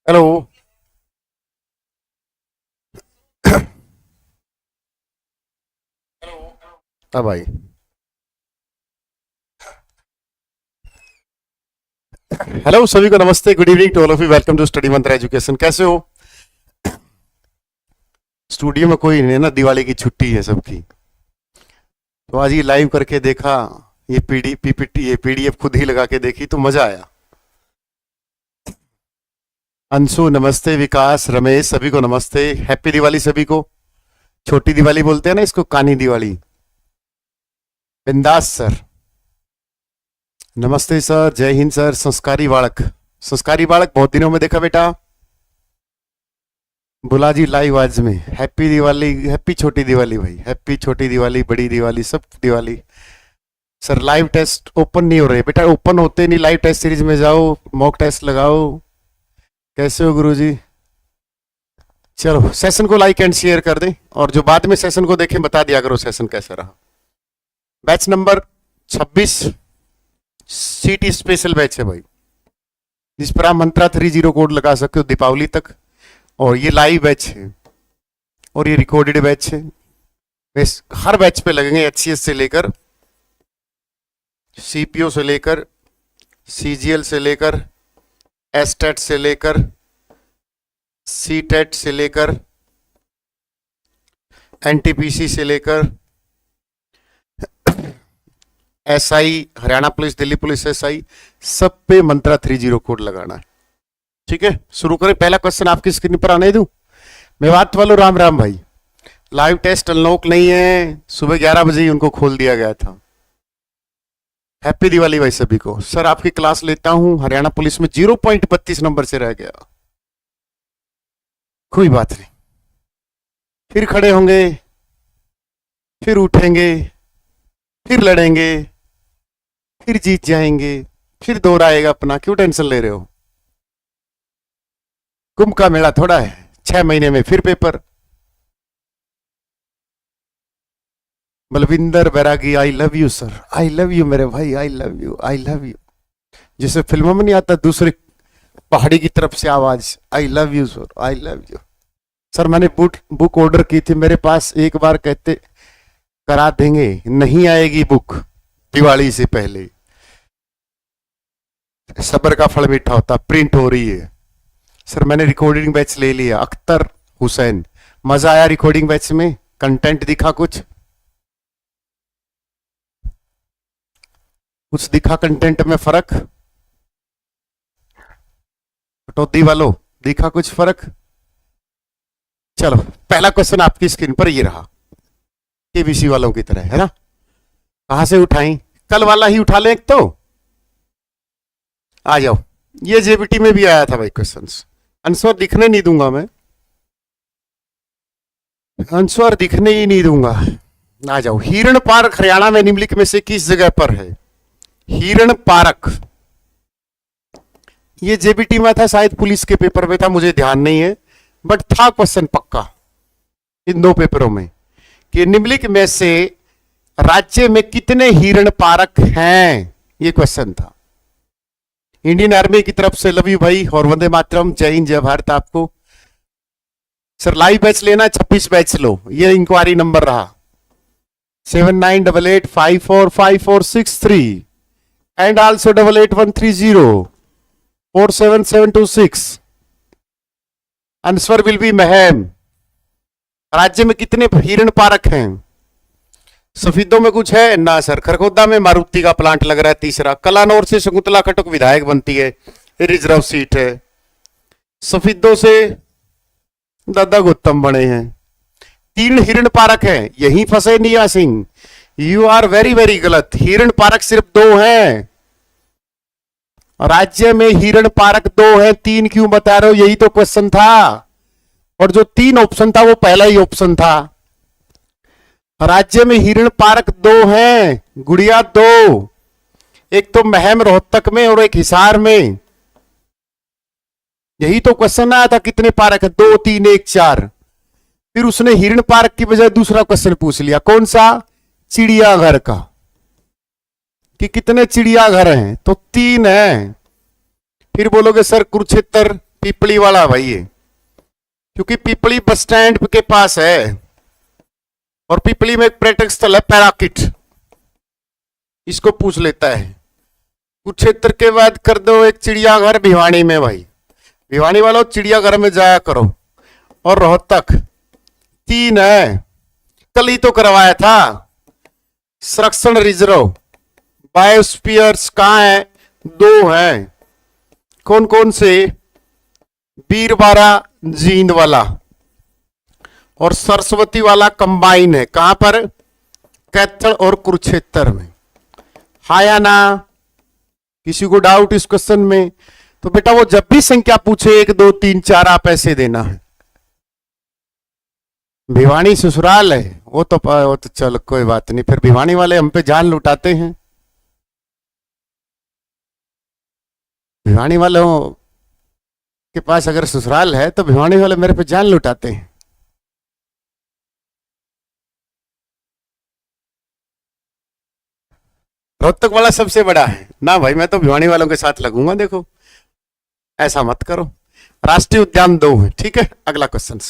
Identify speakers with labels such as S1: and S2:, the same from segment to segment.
S1: Hello. हाँ भाई। Hello सभी को नमस्ते, good evening to all of you. Welcome to study Mantra education. कैसे हो? स्टूडियो में कोई नहीं है ना, दिवाली की छुट्टी है सबकी। तो आज ये लाइव करके देखा, ये पीडी पीपीटी ये पीडीएफ खुद ही लगा के देखी तो मजा आया। अंशु नमस्ते, विकास, रमेश, सभी को नमस्ते। हैप्पी दिवाली सभी को। छोटी दिवाली बोलते हैं ना इसको, कानी दिवाली। बिंदास सर, नमस्ते सर, जय हिंद सर। संस्कारी बालक, संस्कारी बालक बहुत दिनों में देखा बेटा। बुला जी लाइव आज में। हैप्पी दिवाली, हैप्पी छोटी दिवाली भाई, हैप्पी छोटी दिवाली, बड़ी दिवाली, सब Diwali. Sir live test open नहीं हो रहे बेटा, ओपन होते नहीं। लाइव टेस्ट सीरीज में जाओ, मॉक टेस्ट लगाओ। कैसे हो गुरुजी? चलो सेशन को लाइक एंड शेयर कर दें, और जो बाद में सेशन को देखें बता दिया करो सेशन कैसा रहा। बैच नंबर 26 सीटी स्पेशल बैच है भाई, जिस पर आप मंत्रा 30 कोड लगा सकते हो दीपावली तक। और ये लाइव बैच है और ये रिकॉर्डेड बैच है। बस हर बैच पे लगेंगे, एचसीएस से लेकर सीपीओ से लेकर सीजीएल से लेकर एसटेट से लेकर सीटेट से लेकर एनटीपीसी से लेकर SI, Haryana police, Delhi police SI, सब पे मंत्रा 30 कोड लगाना है। ठीक है, शुरू करें। पहला क्वेश्चन आपकी स्क्रीन पर आने दूं। मेवात वालों राम राम भाई। लाइव टेस्ट अनलॉक नहीं है, सुबह 11 बजे ही उनको खोल दिया गया था। हैप्पी दिवाली भाई सभी को। सर आपकी क्लास लेता हूं, हरियाणा पुलिस में 0.32 नंबर से रह गया। कोई बात नहीं, फिर खड़े होंगे, फिर उठेंगे, फिर लड़ेंगे, फिर जीत जाएंगे, फिर दोहराएगा अपना। क्यों टेंशन ले रहे हो? कुंभ का मेला थोड़ा है, 6 महीने में फिर paper. Balvinder Bairagi, I love you sir, I love you मेरे भाई, I love you, I love you. जैसे फिल्मों में नहीं आता दूसरे पहाड़ी की तरफ से आवाज, आई love you sir, I love you. Sir मैंने बुक ऑर्डर की थी, मेरे पास एक बार कहते करा देंगे, नहीं आएगी बुक दिवाली से पहले। सब्र का फल मीठा होता, प्रिंट हो रही है। सर मैंने रिकॉर्डिंग बैच ले लिया। अख्तर हुसैन, मजा आया रिकॉर्डिंग बैच में? कंटेंट दिखा कुछ दिखा कंटेंट में फर्क? कटौती वालों दिखा कुछ फर्क? चलो पहला क्वेश्चन आपकी स्क्रीन पर ये रहा, केबीसी वालों की तरह है ना। कहां से उठाएं? कल वाला ही उठा लें एक तो। आ जाओ, ये जेबीटी में भी आया था भाई क्वेश्चंस। आंसर दिखने नहीं दूंगा मैं, आंसर दिखने ही नहीं दूंगा। आ जाओ। हिरण पार्क हरियाणा में निम्नलिखित में से किस जगह पर है? हिरण पार्क, ये जेबीटी में था, शायद पुलिस के पेपर में था, मुझे ध्यान नहीं है, बट था क्वेश्चन पक्का इन 2 पेपरों में कि निम्नलिखित में से राज्य में कितने हिरण पार्क हैं। ये क्वेश्चन था। इंडियन आर्मी की तरफ से लव यू भाई, और वंदे मातरम, जय हिंद जय भारत आपको। सर लाइव बैच लेना, 26 बैच लो। ये इंक्वायरी नंबर रहा 7988545463 and also 8813047726। Answer will be Meham. राज्य में कितने हिरण पार्क हैं? सफीदों में कुछ है ना सर। खरगोदा में मारुति का प्लांट लग रहा है। तीसरा, कलानौर से शकुंतला खटक विधायक बनती है, रिजर्व सीट है। सफीदों से दादा गौतम बने हैं। 3 हिरण पार्क है, यहीं फंसे निया Singh. You are very very गलत। हिरण पार्क सिर्फ 2 हैं राज्य में। हिरण पार्क 2 है, 3 क्यों बता रहे हो? यही तो क्वेश्चन था, और जो 3 ऑप्शन था वो पहला ही ऑप्शन था। राज्य में हिरण पार्क 2 हैं गुड़िया, 2। एक तो महम रोहतक में और एक हिसार में। यही तो क्वेश्चन आया था, कितने पार्क है? 2, 3, 1, 4। फिर उसने हिरण पार्क की बजाय दूसरा क्वेश्चन पूछ लिया। कौन सा? चिड़ियाघर का, कि कितने चिड़ियाघर हैं? तो 3 हैं। फिर बोलोगे सर कुरुक्षेत्र पिपली वाला भाई ये, क्योंकि पिपली बस स्टैंड के पास है और पिपली में एक पर्यटक स्थल है पैराकिट, इसको पूछ लेता है। कुरुक्षेत्र के बाद कर दो एक चिड़ियाघर भिवानी में भाई, भिवानी वालों चिड़ियाघर में जाया करो। और रोहतक 3 है, कल ही तो करवाया था। संरक्षण रिजर्व बायोस्फीयर्स कहाँ है? 2 हैं। कौन कौन से? बीरबारा जींद वाला और सरस्वती वाला कंबाइन है। कहां पर? कैथल और कुरुक्षेत्र में। हाँ या ना? किसी को डाउट इस क्वेश्चन में? तो बेटा वो जब भी संख्या पूछे 1 2 3 4 आप ऐसे देना है। भिवानी ससुराल है वो तो चलो कोई बात नहीं, फिर भिवानी वाले हम पे जान लुटाते हैं। भिवानी वालों के पास अगर ससुराल है तो भिवानी वाले मेरे पे जान लुटाते हैं। रोहतक वाला सबसे बड़ा है ना भाई, मैं तो भिवानी वालों के साथ लगूंगा। देखो ऐसा मत करो। राष्ट्रीय उद्यान 2 है, ठीक है। अगला क्वेश्चन,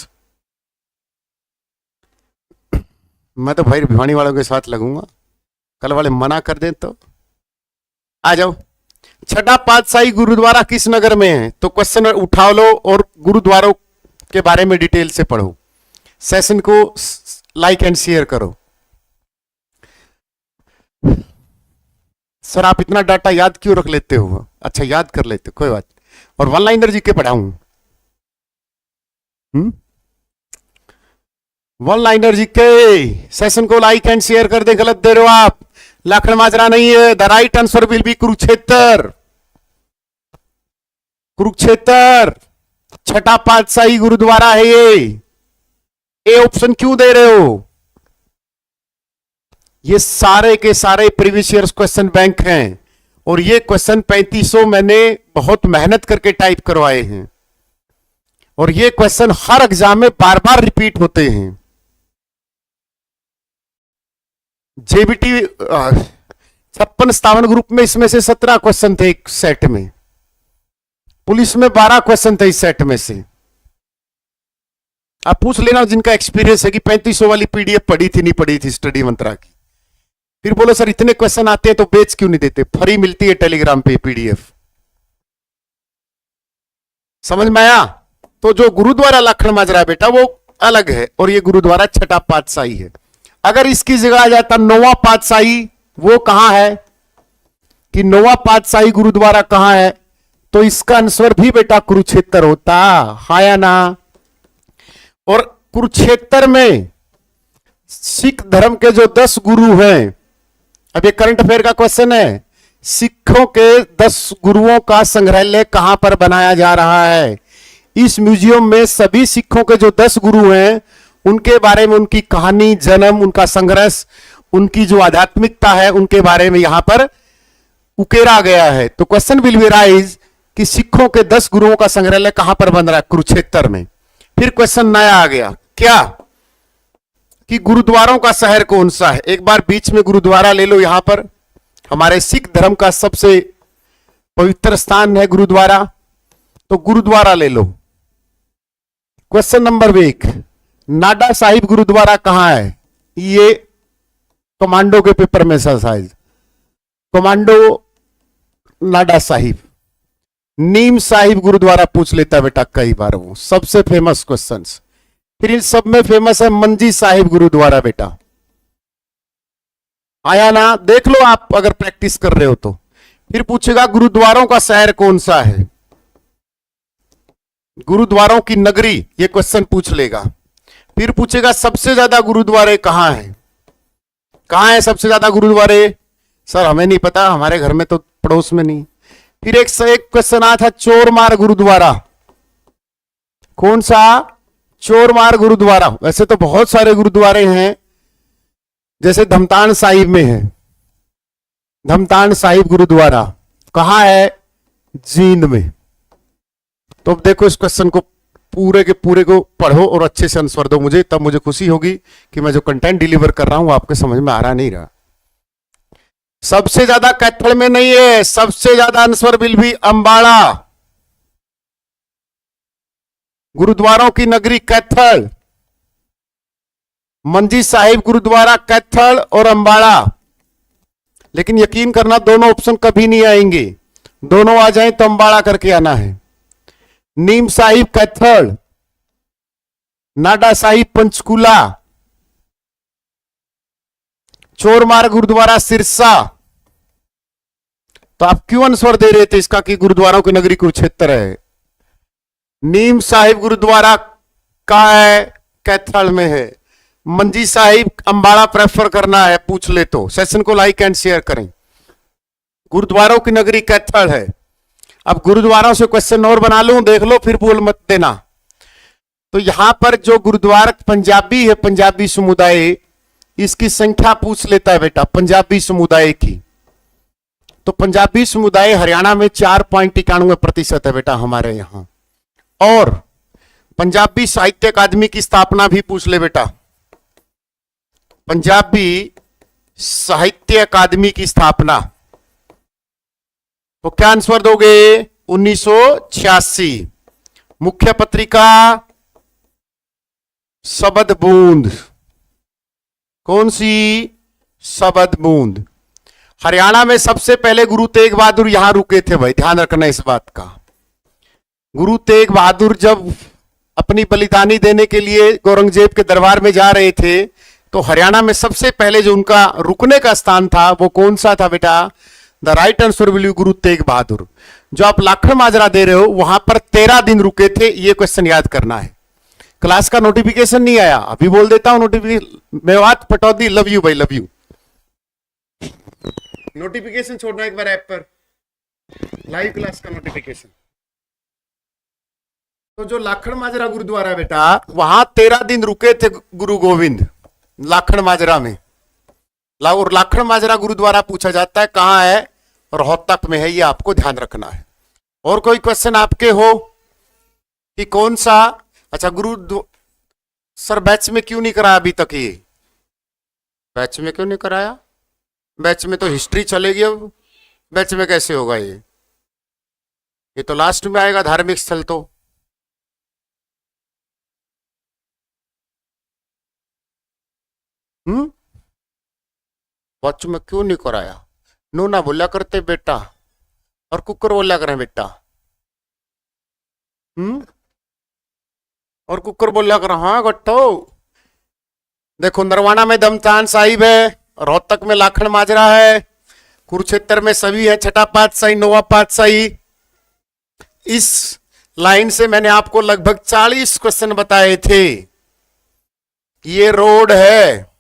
S1: मैं तो भाई भिवानी वालों के साथ लगूंगा, कल वाले मना कर दें तो। आ जाओ। छठा पातशाही गुरुद्वारा किस नगर में है? तो क्वेश्चन उठा लो और गुरुद्वारों के बारे में डिटेल से पढ़ो। सेशन को लाइक एंड शेयर करो। सर आप इतना डाटा याद क्यों रख लेते हो? अच्छा याद कर लेते, कोई बात। और वन लाइनर जीके पढ़ाऊं? One liner GK. सेशन को लाइक एंड शेयर कर दे। गलत दे रहे हो आप, लाखन माजरा नहीं है। The right answer will B Kurukshetra. Kurukshetra छठा पातशाही गुरुद्वारा है ये ऑप्शन क्यों दे रहे हो? ये सारे के सारे प्रीवियस ईयर्स क्वेश्चन बैंक हैं और ये क्वेश्चन 3500 मैंने बहुत मेहनत करके टाइप करवाए हैं और ये क्वेश्चन हर एग्जाम में बार बार रिपीट होते हैं। जेबीटी 56-57 ग्रुप में इसमें से 17 क्वेश्चन थे एक सेट में, पुलिस में 12 क्वेश्चन थे इस सेट में से। आप पूछ लेना जिनका एक्सपीरियंस है कि 3500 वाली पीडीएफ पढ़ी थी नहीं पढ़ी थी स्टडी मंत्रा की। फिर बोलो सर इतने क्वेश्चन आते हैं तो बेच क्यों नहीं देते? फ्री मिलती है टेलीग्राम पे पीडीएफ। समझ में आया? तो जो गुरुद्वारा लाखन माजरा है बेटा वो अलग है और ये गुरुद्वारा छठा पातशाही है। अगर इसकी जगह आ जाता नौवां पातशाही, वो कहां है कि नौवां पातशाही गुरुद्वारा कहां है, तो इसका आंसर भी बेटा कुरुक्षेत्र होता। हाँ या ना? और कुरुक्षेत्र में सिख धर्म के जो 10 गुरु हैं, अब ये करंट अफेयर का क्वेश्चन है, सिखों के 10 गुरुओं का संग्रहालय कहां पर बनाया जा रहा है? इस म्यूजियम में सभी सिखों के जो 10 गुरु हैं उनके बारे में, उनकी कहानी, जन्म, उनका संघर्ष, उनकी जो आध्यात्मिकता है उनके बारे में यहां पर उकेरा गया है। तो क्वेश्चन विल बी राइज कि सिखों के 10 गुरुओं का संग्रहालय कहां पर बन रहा है? कुरुक्षेत्र में। फिर क्वेश्चन नया आ गया, क्या कि गुरुद्वारों का शहर कौन सा है? एक बार बीच में गुरुद्वारा ले लो। यहां पर हमारे सिख धर्म का सबसे पवित्र स्थान है गुरुद्वारा, तो गुरुद्वारा ले लो। क्वेश्चन नंबर 1, नाडा साहिब गुरुद्वारा कहां है? ये कमांडो के पेपर में शायद कमांडो नाडा साहिब। नीम साहिब गुरुद्वारा पूछ लेता बेटा कई बार, वो सबसे फेमस क्वेश्चंस। फिर इन सब में फेमस है मंजी साहिब गुरुद्वारा बेटा। आया ना? देख लो आप अगर प्रैक्टिस कर रहे हो तो। फिर पूछेगा गुरुद्वारों का शहर कौन सा है, गुरुद्वारों की नगरी, ये क्वेश्चन पूछ लेगा। फिर पूछेगा सबसे ज्यादा गुरुद्वारे कहां हैं? कहां है सबसे ज्यादा गुरुद्वारे? सर हमें नहीं पता, हमारे घर में तो पड़ोस में नहीं। फिर एक क्वेश्चन आया था चोरमार गुरुद्वारा, कौन सा? चोरमार गुरुद्वारा। वैसे तो बहुत सारे गुरुद्वारे हैं, जैसे धमतान साहिब में है, धमतान साहिब गुरुद्वारा कहां है? जींद में। तो अब देखो इस क्वेश्चन को पूरे के पूरे को पढ़ो और अच्छे से आंसर दो मुझे, तब मुझे खुशी होगी कि मैं जो कंटेंट डिलीवर कर रहा हूं आपके समझ में आ रहा नहीं रहा। सबसे ज्यादा कैथल में नहीं है, सबसे ज्यादा आंसर विल बी अंबाड़ा। गुरुद्वारों की नगरी कैथल, मंजी साहिब गुरुद्वारा कैथल और अंबाड़ा। लेकिन यकीन करना दोनों ऑप्शन कभी नहीं आएंगे, दोनों आ जाए तो अंबाड़ा करके आना है। नीम साहिब कैथल, नाडा साहिब पंचकूला, चोरमार्ग गुरुद्वारा सिरसा। तो आप क्यों आंसर दे रहे थे इसका कि गुरुद्वारों की नगरी कुरुक्षेत्र है? नीम साहिब गुरुद्वारा कहां है? कैथल में है। मंजी साहिब अंबाड़ा प्रेफर करना है, पूछ ले तो सेशन को लाइक एंड शेयर करें। गुरुद्वारों की नगरी कैथल है। अब गुरुद्वारों से क्वेश्चन और बना लूं, देख लो फिर बोल मत देना। तो यहां पर जो गुरुद्वारा पंजाबी है, पंजाबी समुदाय, इसकी संख्या पूछ लेता है बेटा पंजाबी समुदाय की। तो पंजाबी समुदाय हरियाणा में 4.91% है बेटा हमारे यहां। और पंजाबी साहित्य अकादमी की स्थापना भी पूछ ले बेटा। पंजाबी साहित्य अकादमी की स्थापना, तो क्या आंसर दोगे? 1986। मुख्य पत्रिका शबद बूंद, कौन सी? शबद बूंद। हरियाणा में सबसे पहले गुरु तेग बहादुर यहां रुके थे भाई, ध्यान रखना इस बात का। गुरु तेग बहादुर जब अपनी बलिदानी देने के लिए औरंगजेब के दरबार में जा रहे थे, तो हरियाणा में सबसे पहले जो उनका रुकने का स्थान था वो कौन सा था बेटा? The right answer will B Guru Tegh Bahadur. जो आप लाखन माजरा दे रहे हो वहां पर 13 दिन रुके थे, ये क्वेश्चन याद करना है। क्लास का नोटिफिकेशन नहीं आया, अभी बोल देता हूं notification. Mewat Pataudi, love you भाई, लव यू। नोटिफिकेशन छोड़ना एक बार ऐप पर, लाइव क्लास का नोटिफिकेशन। तो जो लाखन माजरा गुरुद्वारा बेटा, वहां 13 दिन रुके थे गुरु गोविंद लाखन माजरा में। और लाखन माजरा गुरुद्वारा पूछा जाता है कहां है? रोहतक में है, ये आपको ध्यान रखना है। और कोई क्वेश्चन आपके हो कि कौन सा? अच्छा सर बैच में क्यों नहीं कराया अभी तक? ये बैच में क्यों नहीं कराया? बैच में तो हिस्ट्री चलेगी, अब बैच में कैसे होगा? ये तो लास्ट में आएगा धार्मिक स्थल। तो बच्चों में क्यों नहीं कराया? नूना बोला करते बेटा और कुकर बोला करें बेटा। और कुकर बोला कर। हाँ गट्टो, देखो नरवाना में दमतान साहिब है, रोहतक में लाखन माजरा है, कुरुक्षेत्र में सभी है, छठा पातशाही, नौवा पातशाही। इस लाइन से मैंने आपको लगभग 40 क्वेश्चन बताए थे। ये रोड है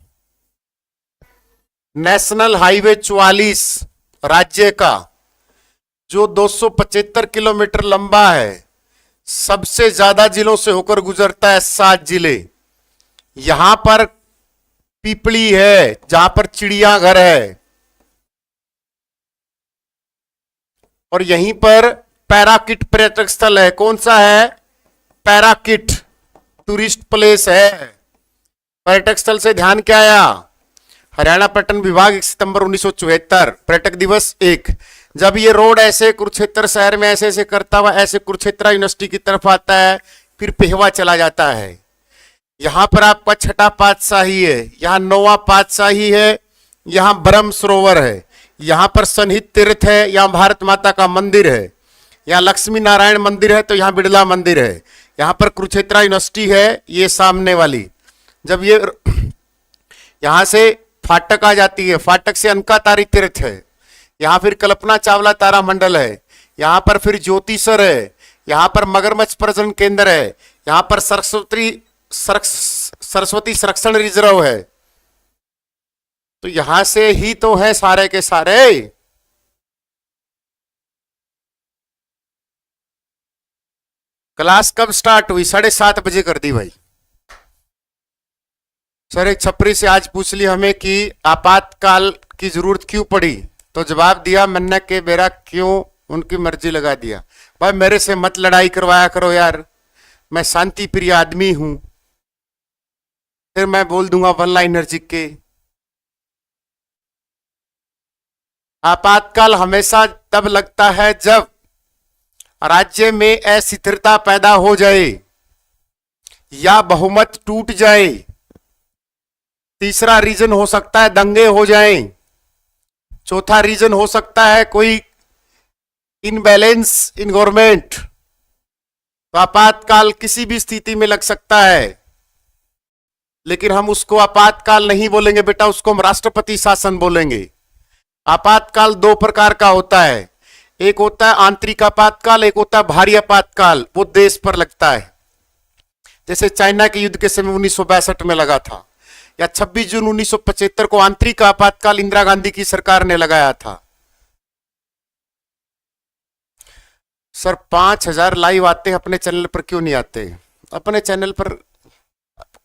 S1: नेशनल हाईवे 44 राज्य का, जो 275 किलोमीटर लंबा है, सबसे ज्यादा जिलों से होकर गुजरता है, 7 जिले। यहां पर पीपली है जहां पर चिड़ियाघर है, और यहीं पर पैराकिट पर्यटक स्थल है। कौन सा है? पैराकिट टूरिस्ट प्लेस है। पर्यटक स्थल से ध्यान क्या आया? हरियाणा पर्यटन विभाग 1 सितंबर 1974 पर्यटक दिवस 1। जब ये रोड ऐसे कुरुक्षेत्र शहर में ऐसे ऐसे करता हुआ ऐसे कुरुक्षेत्र यूनिवर्सिटी की तरफ आता है, फिर पेहवा चला जाता है। यहां पर आपका छठा पातशाही है, यहां नौवा पातशाही है, यहां ब्रह्म सरोवर है, यहां पर सन्निहित तीर्थ है, यहां भारत माता का मंदिर है, यहां लक्ष्मी नारायण मंदिर है, तो यहां बिड़ला मंदिर है, यहां पर कुरुक्षेत्र यूनिवर्सिटी है, ये सामने वाली। जब ये यहां से फाटक आ जाती है, फाटक से अनकातारी तीर्थ है, यहां फिर कल्पना चावला तारा मंडल है, यहां पर फिर ज्योतिषर है, यहां पर मगरमच्छ प्रजनन केंद्र है, यहां पर सरस्वती संरक्षण रिजर्व है। तो यहां से ही तो है सारे के सारे। क्लास कब स्टार्ट हुई? 7:30 बजे कर दी भाई। सर एक छपरी से आज पूछ ली हमें कि आपातकाल की जरूरत क्यों पड़ी, तो जवाब दिया मैंने के मेरा क्यों उनकी मर्जी लगा दिया। भाई मेरे से मत लड़ाई करवाया करो यार, मैं शांति प्रिय आदमी हूं। फिर मैं बोल दूंगा वन लाइनर जी के। आपातकाल हमेशा तब लगता है जब राज्य में अस्थिरता पैदा हो जाए, या बहुमत टूट जाए। तीसरा रीजन हो सकता है दंगे हो जाएं। चौथा रीजन हो सकता है कोई इनबैलेंस इन गवर्नमेंट। तो आपातकाल किसी भी स्थिति में लग सकता है, लेकिन हम उसको आपातकाल नहीं बोलेंगे बेटा, उसको हम राष्ट्रपति शासन बोलेंगे। आपातकाल दो प्रकार का होता है, एक होता है आंतरिक आपातकाल, एक होता है बाहरी आपातकाल, वो देश पर लगता है। जैसे चाइना के युद्ध के समय 1962 में लगा था, या 26 जून 1975 को आंतरिक आपातकाल इंदिरा गांधी की सरकार ने लगाया था। सर 5000 लाइव आते हैं, अपने चैनल पर क्यों नहीं आते? अपने चैनल पर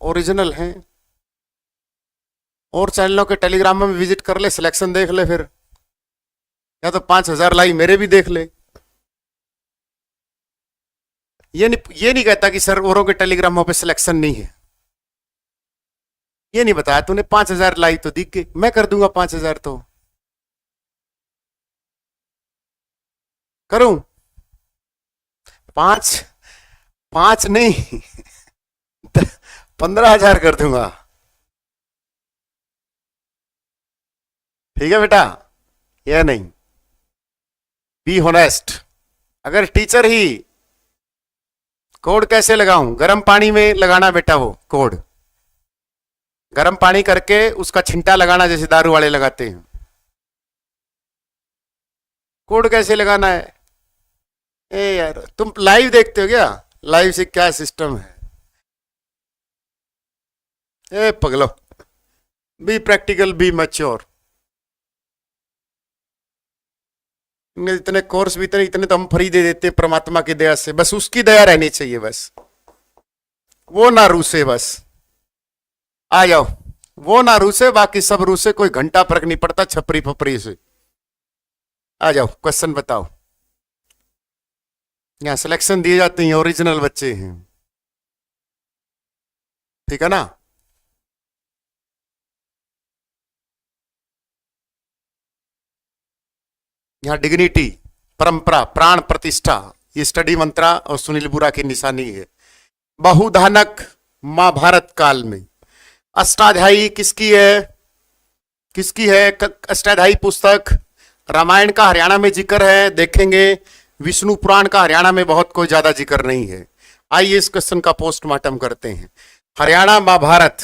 S1: ओरिजिनल हैं, और चैनलों के टेलीग्राम में विजिट कर ले, सिलेक्शन देख ले फिर, या तो 5000 लाइव मेरे भी देख ले। ये नहीं कहता कि सर औरों के टेलीग्रामों पे सिलेक्शन नहीं है, ये नहीं बताया तूने। 5000 लाइव तो दिख गए, मैं कर दूंगा 5000 तो करूं। 5 नहीं 15,000 कर दूंगा, ठीक है बेटा, या नहीं? Be honest. अगर टीचर ही, कोड कैसे लगाऊं? गर्म पानी में लगाना बेटा, वो कोड गर्म पानी करके उसका छिंटा लगाना, जैसे दारू वाले लगाते हैं। कोड कैसे लगाना है? ए यार, तुम लाइव देखते हो क्या? लाइव से क्या सिस्टम है? ए पगलो, बी प्रैक्टिकल, बी मैच्योर। इतने कोर्स भी इतने इतने तो हम फ्री दे देते परमात्मा की दया से, बस उसकी दया रहनी चाहिए, बस वो ना रूसे, बस आ जाओ, वो ना रूसे, बाकी सब रूसे, कोई घंटा फर्क नहीं पड़ता छपरी फपरी से। आ जाओ, क्वेश्चन बताओ। यहां सिलेक्शन दिए जाते हैं, ओरिजिनल बच्चे हैं, ठीक है ना? यहां डिग्निटी, परंपरा, प्राण प्रतिष्ठा, ये स्टडी मंत्रा और सुनील बुरा की निशानी है। बहुधानक महाभारत काल में। अष्टाध्यायी किसकी है? किसकी है अष्टाध्यायी पुस्तक? रामायण का हरियाणा में जिक्र है, देखेंगे। विष्णु पुराण का हरियाणा में बहुत कोई ज्यादा जिक्र नहीं है। आइए इस क्वेश्चन का पोस्टमार्टम करते हैं। हरियाणा महाभारत,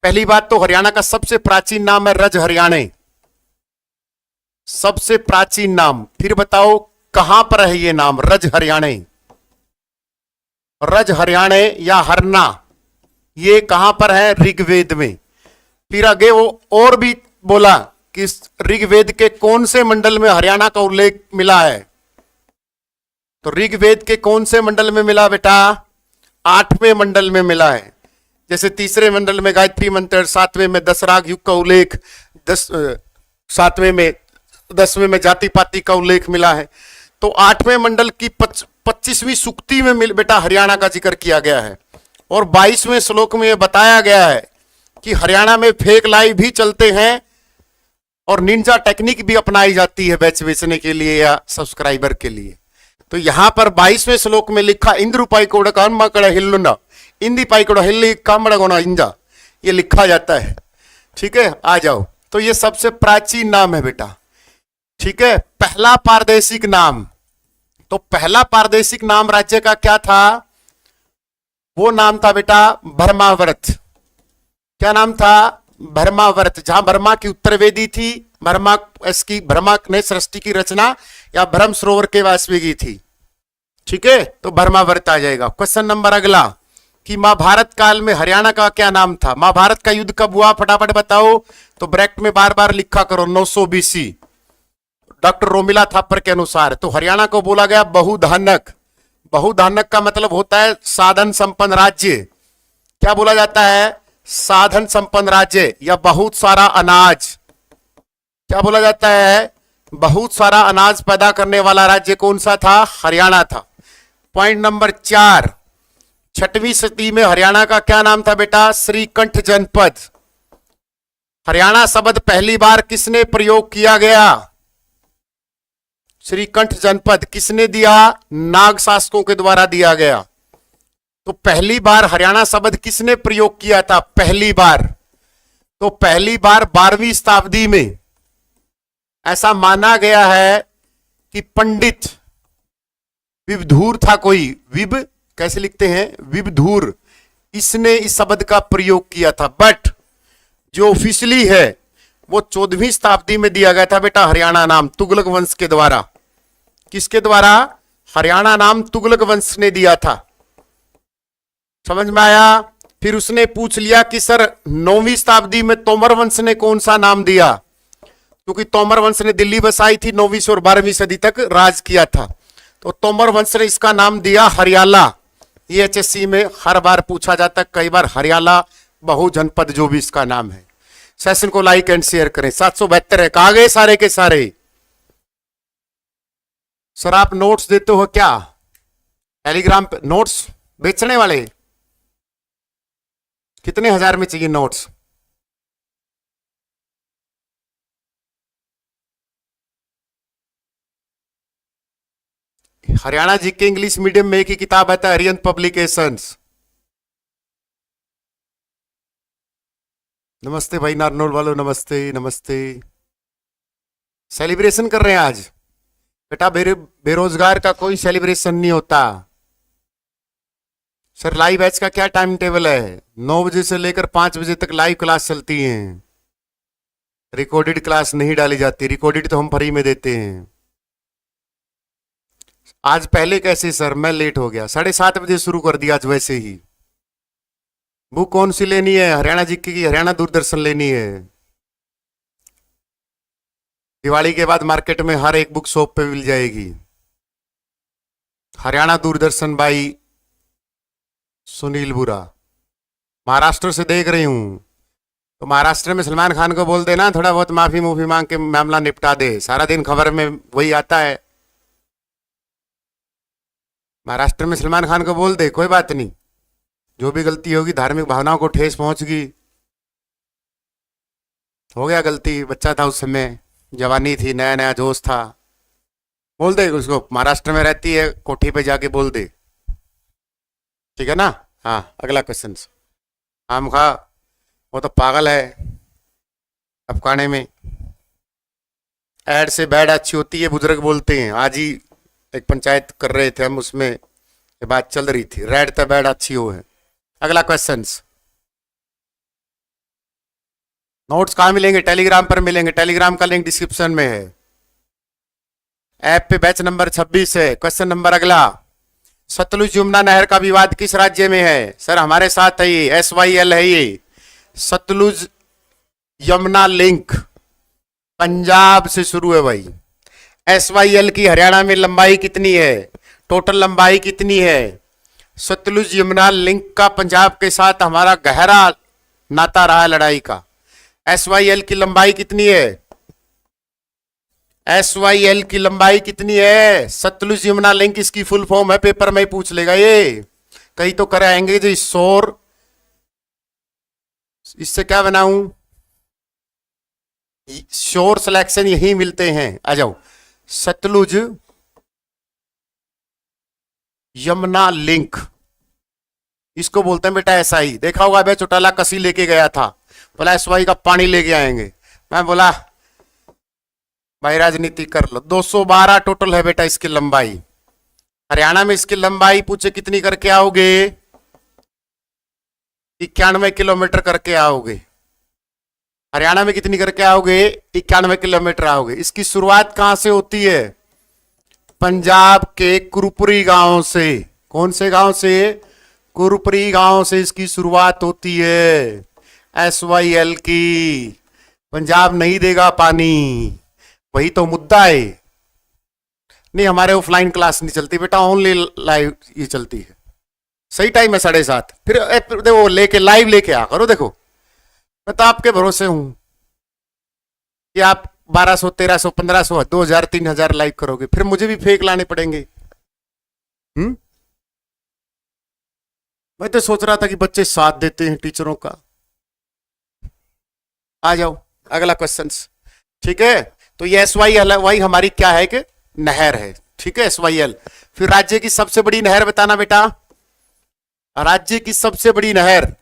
S1: पहली बात तो हरियाणा का सबसे प्राचीन नाम है रज हरियाणे, सबसे प्राचीन नाम। फिर बताओ कहां पर है ये नाम रज हरियाणे? रज हरियाणे या हरना, ये कहां पर है? ऋग्वेद में। फिर आगे वो और भी बोला कि ऋग्वेद के कौन से मंडल में हरियाणा का उल्लेख मिला है? तो ऋग्वेद के कौन से मंडल में मिला बेटा? 8वें मंडल में मिला है। जैसे तीसरे मंडल में गायत्री मंत्र, 7वें में दशराग युग का उल्लेख, 7वें में 10वें में जाति पाति का उल्लेख मिला है। तो 8वें मंडल की 25वीं सूक्ति में बेटा हरियाणा का जिक्र किया गया है। और 22वें श्लोक में यह बताया गया है कि हरियाणा में फेक लाइव भी चलते हैं और निंजा टेक्निक भी अपनाई जाती है बैच बेचने के लिए या सब्सक्राइबर के लिए। तो यहां पर 22वें श्लोक में लिखा इंद्रुपाई कोड़ कामड़ा हिल्लुना, इंदी पाई कोड़ हिल्ली कामड़ा गोना इंजा, ये लिखा जाता है, ठीक है? आ जाओ। तो ये सबसे प्राचीन नाम है बेटा, ठीक है? पहला पारदेशिक नाम, तो पहला पारदेशिक नाम राज्य का क्या था? वो नाम था बेटा ब्रह्मावर्त। क्या नाम था? ब्रह्मावर्त। जहां ब्रह्मा की उत्तरवेदी थी, ब्रह्मा ने सृष्टि की रचना या ब्रह्म सरोवर के वास में की थी, ठीक है? तो ब्रह्मावर्त आ जाएगा। क्वेश्चन नंबर अगला कि महाभारत काल में हरियाणा का क्या नाम था? महाभारत का युद्ध कब हुआ? फटाफट बताओ। तो ब्रैकेट में बार बार लिखा करो 900 BC, डॉक्टर रोमिला थापर के अनुसार। तो हरियाणा को बोला गया बहुधानक। बहुधानक का मतलब होता है साधन संपन्न राज्य। क्या बोला जाता है? साधन संपन्न राज्य या बहुत सारा अनाज। क्या बोला जाता है? बहुत सारा अनाज पैदा करने वाला राज्य कौन सा था? हरियाणा था। पॉइंट नंबर 4, 6वीं सदी में हरियाणा का क्या नाम था बेटा? श्रीकंठ जनपद। हरियाणा शब्द पहली बार किसने प्रयोग किया गया? श्रीकंठ जनपद किसने दिया? नाग शासकों के द्वारा दिया गया। तो पहली बार हरियाणा शब्द किसने प्रयोग किया था? पहली बार, तो पहली बार 12वीं शताब्दी में। ऐसा माना गया है कि पंडित विबधूर था कोई, विब कैसे लिखते हैं, विबधूर, इसने इस शब्द का प्रयोग किया था। बट जो ऑफिशियली है वो 14वीं शताब्दी में दिया गया था बेटा, हरियाणा नाम तुगलक वंश के द्वारा। किसके द्वारा? हरियाणा नाम तुगलक वंश ने दिया था। समझ में आया? फिर उसने पूछ लिया कि सर 9वीं शताब्दी में तोमर वंश ने कौन सा नाम दिया, क्योंकि तोमर वंश ने दिल्ली बसाई थी, 9वीं से और 12वीं सदी तक राज किया था। तो तोमर वंश ने इसका नाम दिया हरियाला। ये एचएससी में हर बार पूछा जाता है, कई बार हरियाला बहु जनपद जो भी इसका नाम है। सेशन को लाइक एंड शेयर करें। 772 है, कहा गए सारे के सारे? सर आप नोट्स देते हो क्या टेलीग्राम पे? नोट्स बेचने वाले कितने हजार में चाहिए नोट्स? हरियाणा जी के इंग्लिश मीडियम में एक ही किताब आता है, अरिहंत पब्लिकेशंस। नमस्ते भाई नारनौल वालों, नमस्ते नमस्ते। सेलिब्रेशन कर रहे हैं आज बेटा? बेरोजगार का कोई सेलिब्रेशन नहीं होता। सर लाइव बैच का क्या टाइम टेबल है? 9 बजे से लेकर 5 बजे तक लाइव क्लास चलती है। रिकॉर्डेड क्लास नहीं डाली जाती, रिकॉर्डेड तो हम फ्री में देते हैं। आज पहले कैसे सर? मैं लेट हो गया, 7:30 बजे शुरू कर दिया आज वैसे ही। बुक कौन सी लेनी है? हरियाणा जीके की, हरियाणा दूरदर्शन लेनी है। दिवाली के बाद मार्केट में हर एक बुक शॉप पे मिल जाएगी। हरियाणा दूरदर्शन बाई सुनील बुरा। महाराष्ट्र से देख रही हूं, तो महाराष्ट्र में सलमान खान को बोल देना थोड़ा बहुत माफी मुफी मांग के मामला निपटा दे। सारा दिन खबर में वही आता है। महाराष्ट्र में सलमान खान को बोल दे, कोई बात नहीं, जो भी गलती होगी, धार्मिक भावनाओं को ठेस पहुंचगी, हो गया गलती, बच्चा था उस समय, जवानी थी, नया नया जोश था, बोल दे उसको। महाराष्ट्र में रहती है, कोठी पे जाके बोल दे, ठीक है ना? हाँ, अगला क्वेश्चन। आम खा, वो तो पागल है अफगाने में। एड से बैड अच्छी होती है बुजुर्ग बोलते हैं। आज ही एक पंचायत कर रहे थे हम, उसमें ये बात चल रही थी, रेड तो बैड अच्छी हो है। अगला क्वेश्चन। नोट्स कहाँ मिलेंगे? टेलीग्राम पर मिलेंगे, टेलीग्राम का लिंक डिस्क्रिप्शन में है। ऐप पे बैच नंबर 26 है। क्वेश्चन नंबर अगला, सतलुज यमुना नहर का विवाद किस राज्य में है? सर हमारे साथ है ये, SYL है ये, सतलुज यमुना लिंक, पंजाब से शुरू है भाई। SYL की हरियाणा में लंबाई कितनी है? टोटल लंबाई कितनी है? सतलुज यमुना लिंक का पंजाब के साथ हमारा गहरा नाता रहा है लड़ाई का। SYL की लंबाई कितनी है? SYL की लंबाई कितनी है? सतलुज यमुना लिंक इसकी फुल फॉर्म है, पेपर में ही पूछ लेगा ये, कहीं तो कराएंगे जी। शोर, इससे क्या बनाऊं? शोर सिलेक्शन यही मिलते हैं, आ जाओ। सतलुज यमुना लिंक, इसको बोलते हैं बेटा SI। देखा होगा बे, चौटाला कसी लेके गया था, बोला SY का पानी लेके आएंगे। मैं बोला भाई राजनीति कर लो। 212 टोटल है बेटा इसकी लंबाई। हरियाणा में इसकी लंबाई पूछे कितनी करके आओगे? 91 किलोमीटर करके आओगे। हरियाणा में कितनी करके आओगे? 91 किलोमीटर आओगे। इसकी शुरुआत कहां से होती है? पंजाब के कुरुपुरी गांव से। कौन से गांव से? कुरुपुरी गांव से इसकी शुरुआत होती है SYL की। पंजाब नहीं देगा पानी, वही तो मुद्दा है। नहीं, हमारे ऑफलाइन क्लास नहीं चलती बेटा, ओनली लाइव ये चलती है। सही टाइम है 7:30। फिर देखो लेके लाइव लेके आ करो। देखो मैं तो आपके भरोसे हूं कि आप 1200, 1300, 1500, 2000, 3000 लाइव करोगे, फिर मुझे भी फेक लाने पड़ेंगे। मैं तो सोच रहा था कि बच्चे साथ देते हैं टीचरों का। आ जाओ अगला क्वेश्चन, ठीक है? तो ये SYL वही हमारी क्या है कि नहर है, ठीक है SYL। फिर राज्य की सबसे बड़ी नहर बताना बेटा। राज्य की सबसे बड़ी नहर,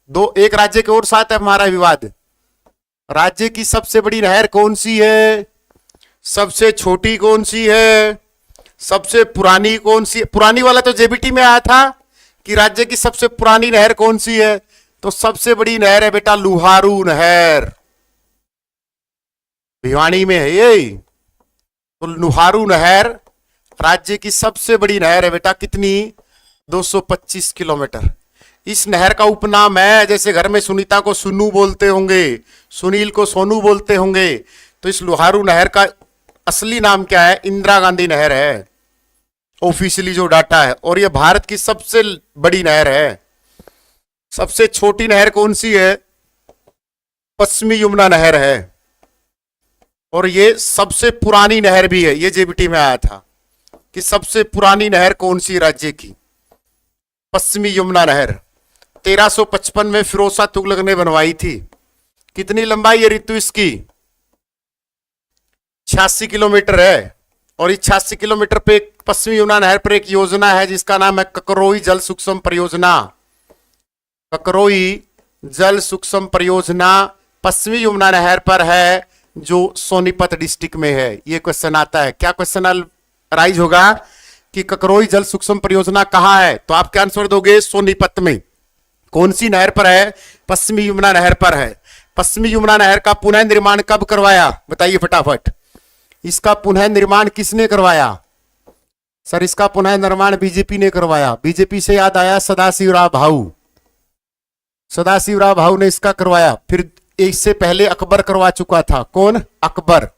S1: दो एक राज्य के और साथ है हमारा विवाद। राज्य की सबसे बड़ी नहर कौन सी है, सबसे छोटी कौन सी है, सबसे पुरानी कौन सी? पुरानी वाला तो जेबीटी में आया था कि राज्य की सबसे पुरानी नहर कौन सी है, तो सबसे बड़ी नहर है बेटा लुहारू नहर, भिवानी में है ये। तो लुहारू नहर राज्य की सबसे बड़ी नहर है बेटा, कितनी? 225 किलोमीटर। इस नहर का उपनाम है, जैसे घर में सुनीता को सुन्नू बोलते होंगे, सुनील को सोनू बोलते होंगे, तो इस लुहारू नहर का असली नाम क्या है? इंदिरा गांधी नहर है, ऑफिशियली जो डाटा है। और यह भारत की सबसे बड़ी नहर है। सबसे छोटी नहर कौन सी है? पश्चिमी यमुना नहर है। और ये सबसे पुरानी नहर भी है, ये जेबीटी में आया था कि सबसे पुरानी नहर कौन सी राज्य की? पश्चिमी यमुना नहर। 1355 में फिरोज शाह तुगलक ने बनवाई थी। कितनी लंबाई है ऋतु इसकी? 86 किलोमीटर है। और इस 86 किलोमीटर पे पश्चिमी यमुना नहर पर एक योजना है जिसका नाम है ककरोई जल सूक्ष्म परियोजना। ककरोई जल सूक्ष्म परियोजना पश्चिमी यमुना नहर पर है, जो सोनीपत डिस्ट्रिक्ट में है। ये क्वेश्चन आता है, क्या क्वेश्चन राइज होगा कि ककरोई जल सूक्ष्म परियोजना कहां है, तो आप क्या आंसर दोगे? सोनीपत में। कौन सी नहर पर है? पश्चिमी यमुना नहर पर है। पश्चिमी यमुना नहर का पुनः निर्माण कब करवाया, बताइए फटाफट। इसका पुनः निर्माण किसने करवाया? सर इसका पुनः निर्माण बीजेपी ने करवाया। बीजेपी से याद आया, सदाशिवराव भाऊ, सदाशिवराव भाऊ ने इसका करवाया। फिर इससे पहले अकबर करवा चुका था। कौन? अकबर।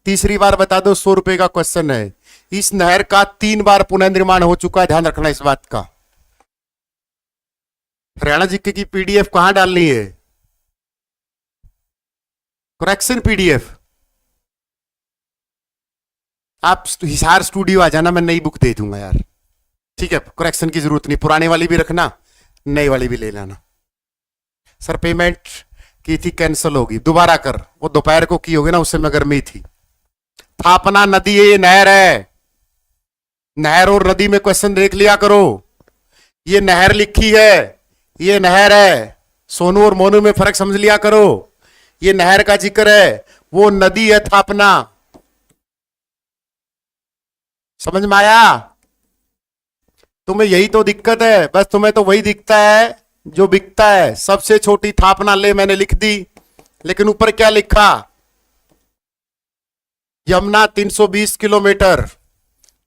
S1: तीसरी बार बता दो, 100 रुपए का क्वेश्चन है। इस नहर का 3 बार पुनर्निर्माण हो चुका है, ध्यान रखना इस बात का। हरियाणा जीके की पीडीएफ कहां डालनी है? Correction PDF. आप हिसार स्टूडियो आ जाना, मैं नई बुक दे दूंगा यार, ठीक है? करेक्शन की जरूरत नहीं, पुराने वाली भी रखना, नई वाली भी ले लेना। सर पेमेंट की थी, कैंसिल होगी, दोबारा कर। वो दोपहर को की होगी ना, उससे मैं गर्मी थी। थापना नदी है, ये नहर है। नहर और नदी में क्वेश्चन देख लिया करो। ये नहर लिखी है, ये नहर है। सोनू और मोनू में फर्क समझ लिया करो। ये नहर का जिक्र है, वो नदी है थापना। समझ में आया? तुम्हें यही तो दिक्कत है, बस तुम्हें तो वही दिखता है जो बिकता है। सबसे छोटी थापना ले मैंने लिख दी, लेकिन ऊपर क्या लिखा? यमुना 320 किलोमीटर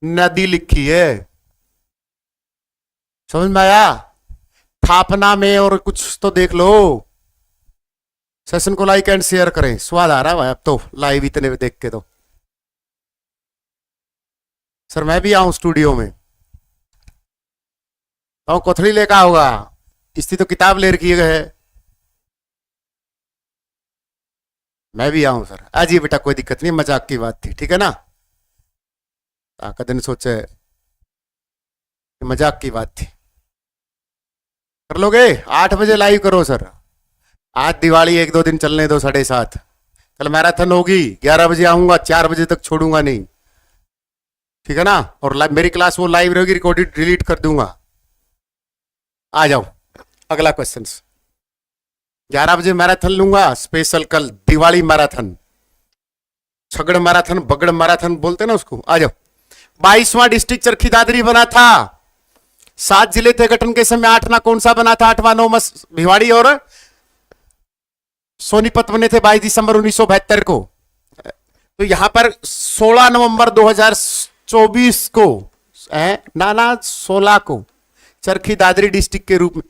S1: नदी लिखी है। समझ में आया? थापना में और कुछ तो देख लो। सेशन को लाइक एंड शेयर करें, स्वाद आ रहा है भाई अब तो लाइव इतने में देख के। तो सर मैं भी आऊं स्टूडियो में, तो कोथड़ी लेकर होगा, इसकी तो किताब ले रखी है। मैं भी आऊं सर, आज ये बेटा कोई दिक्कत नहीं, मजाक की बात थी, ठीक है ना? दिन सोचे मजाक की बात थी। कर लोगे? 8 बजे लाइव करो सर। आज दिवाली 1-2 दिन चलने दो, 7:30। कल मैराथन होगी, 11 बजे आऊंगा, 4 बजे तक छोड़ूंगा नहीं, ठीक है ना? और मेरी क्लास वो लाइव रहेगी, रिकॉर्डेड डिलीट कर दूंगा। आ जाओ, अगला क्वेश्चन। 11 बजे मैराथन लूंगा स्पेशल, कल दिवाली मैराथन, छगड़ मैराथन, बगड़ मैराथन बोलते ना उसको। आ जाओ। 22वां डिस्ट्रिक्ट चरखी दादरी बना था। 7 जिले थे गठन के समय, 8वां कौन सा बना था? 8वां 9 भिवाड़ी और सोनीपत बने थे 22 दिसंबर 1972 को। तो यहां पर 16 नवंबर 2024 को ना 16 को चरखी दादरी डिस्ट्रिक्ट के रूप में,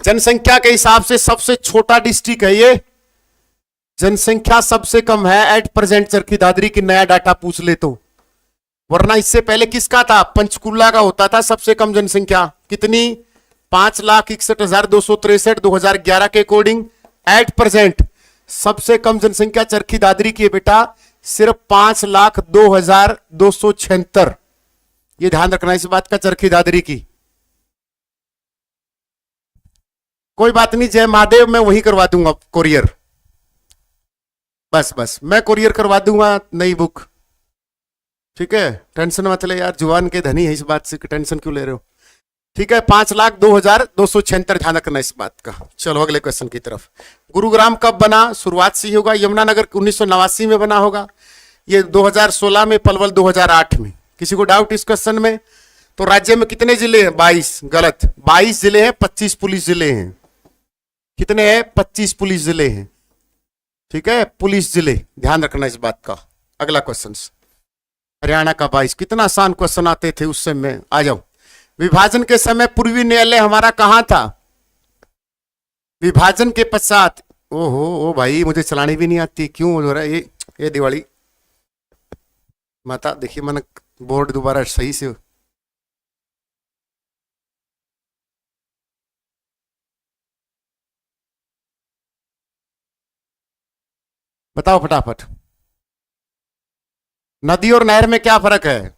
S1: जनसंख्या के हिसाब से सबसे छोटा डिस्ट्रिक्ट है ये। जनसंख्या सबसे कम है एट प्रेजेंट चरखी दादरी की, नया डाटा पूछ ले तो। वरना इससे पहले किसका था? पंचकुला का होता था सबसे कम जनसंख्या। कितनी? 5,61,263 2011 के अकॉर्डिंग। एट प्रेजेंट सबसे कम जनसंख्या चरखी दादरी की है बेटा, सिर्फ 5,02,276। ये ध्यान रखना इस बात का, चरखी दादरी की। कोई बात नहीं, जय महादेव, मैं वही करवा दूंगा कोरियर। बस मैं कोरियर करवा दूंगा नई बुक, ठीक है? टेंशन मत ले यार, जुबान के धनी है, इस बात से टेंशन क्यों ले रहे हो? ठीक है, 5,02,276, ध्यान रखना इस बात का। चलो अगले क्वेश्चन की तरफ। गुरुग्राम कब बना? शुरुआत से ही होगा। यमुनानगर 1989 में बना होगा। ये 2016 में, पलवल 2008 में। किसी को डाउट इस क्वेश्चन में? तो राज्य में कितने जिले हैं? 22। गलत, 22 जिले हैं, 25 पुलिस जिले हैं। कितने हैं? 25 पुलिस जिले हैं। ठीक है, पुलिस जिले, ध्यान रखना इस बात का। अगला क्वेश्चन, हरियाणा का 22। कितना आसान क्वेश्चन आते थे उस समय। आ जाओ। विभाजन के समय पूर्वी न्यायालय हमारा कहां था? विभाजन के पश्चात। ओहो ओ भाई, मुझे चलानी भी नहीं आती, क्यों हो रहा है ये दिवाली माता। देखिए मैंने बोर्ड दोबारा सही से। बताओ फटाफट, नदी और नहर में क्या फर्क है?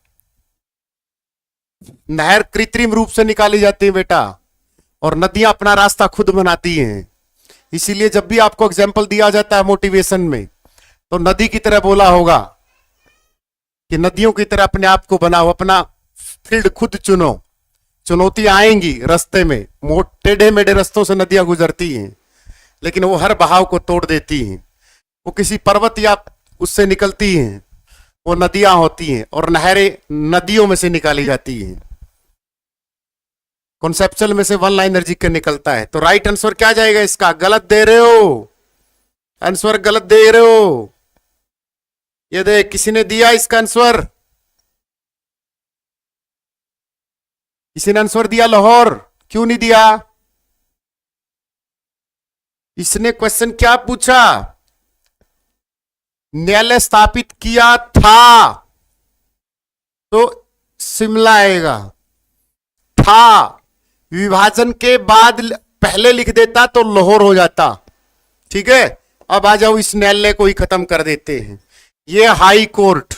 S1: नहर कृत्रिम रूप से निकाली जाती है बेटा, और नदियां अपना रास्ता खुद बनाती हैं। इसीलिए जब भी आपको एग्जाम्पल दिया जाता है मोटिवेशन में, तो नदी की तरह बोला होगा कि नदियों की तरह अपने आप को बनाओ, अपना फील्ड खुद चुनो। चुनौतियां आएंगी रास्ते में, टेढ़े मेढ़े रास्तों से नदियां गुजरती हैं, लेकिन वो हर बहाव को तोड़ देती हैं। वो किसी पर्वत या उससे निकलती हैं, वो नदियां होती हैं, और नहरें नदियों में से निकाली जाती हैं। कॉन्सेप्चुअल में से वन लाइनर जी के निकलता है। तो राइट आंसर क्या जाएगा इसका? गलत दे रहे हो, आंसर गलत दे रहे हो। ये देख, किसी ने दिया इसका आंसर? किसी ने आंसर दिया लाहौर? क्यों नहीं दिया? इसने क्वेश्चन क्या पूछा? न्यायालय स्थापित किया था, तो शिमला आएगा। था विभाजन के बाद पहले लिख देता तो लाहौर हो जाता। ठीक है, अब आ जाओ, इस न्यायालय को ही खत्म कर देते हैं। ये हाई कोर्ट,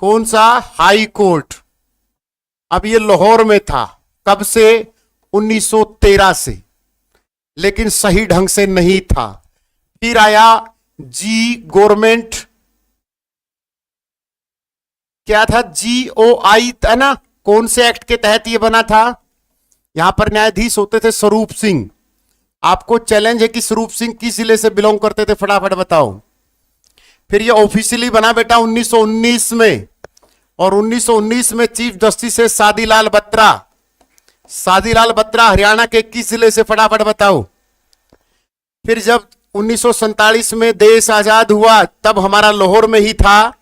S1: कौन सा? High court. अब ये लाहौर में था, कब से? 1913 से, लेकिन सही ढंग से नहीं था। फिर आया जी गवर्नमेंट, क्या था? GOI था ना? कौन से एक्ट के तहत ये बना था? यहां पर न्यायाधीश होते थे स्वरूप सिंह। आपको चैलेंज है कि स्वरूप सिंह किस जिले से बिलोंग करते थे, फटाफट बताओ। फिर ये ऑफिशियली बना बेटा 1919 में, और 1919 में चीफ जस्टिस है सादीलाल बत्रा। सादीलाल बत्रा हरियाणा के किस जिले से, फटाफट बताओ। फिर जब 1947 में देश आजाद हुआ, तब हमारा लाहौर में ही था,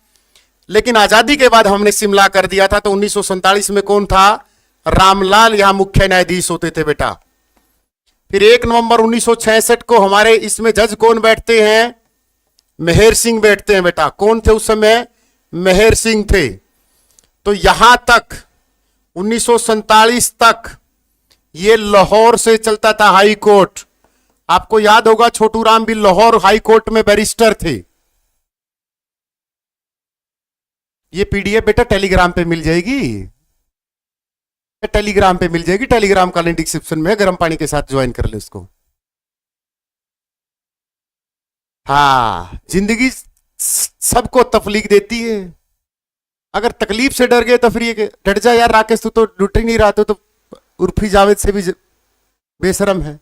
S1: लेकिन आजादी के बाद हमने शिमला कर दिया था। तो 1947 में कौन था? रामलाल यहां मुख्य न्यायाधीश होते थे बेटा। फिर 1 नवंबर 1966 को हमारे इसमें जज कौन बैठते हैं? मेहर सिंह बैठते हैं बेटा। कौन थे उस समय? मेहर सिंह थे। तो यहां तक 1947 तक ये लाहौर से चलता था हाई कोर्ट। आपको याद होगा छोटू राम भी लाहौर हाई कोर्ट में बैरिस्टर थे। ये पीडीएफ बेटा टेलीग्राम पे मिल जाएगी, टेलीग्राम पे मिल जाएगी। टेलीग्राम का लिंक डिस्क्रिप्शन में है, गर्म पानी के साथ ज्वाइन कर ले उसको। हाँ, जिंदगी सबको तकलीफ देती है। अगर तकलीफ से डर गए तो फिर ये डर जा यार राकेश, तू तो लुट ही नहीं रहा, तो उर्फी जावेद से भी बेशरम है।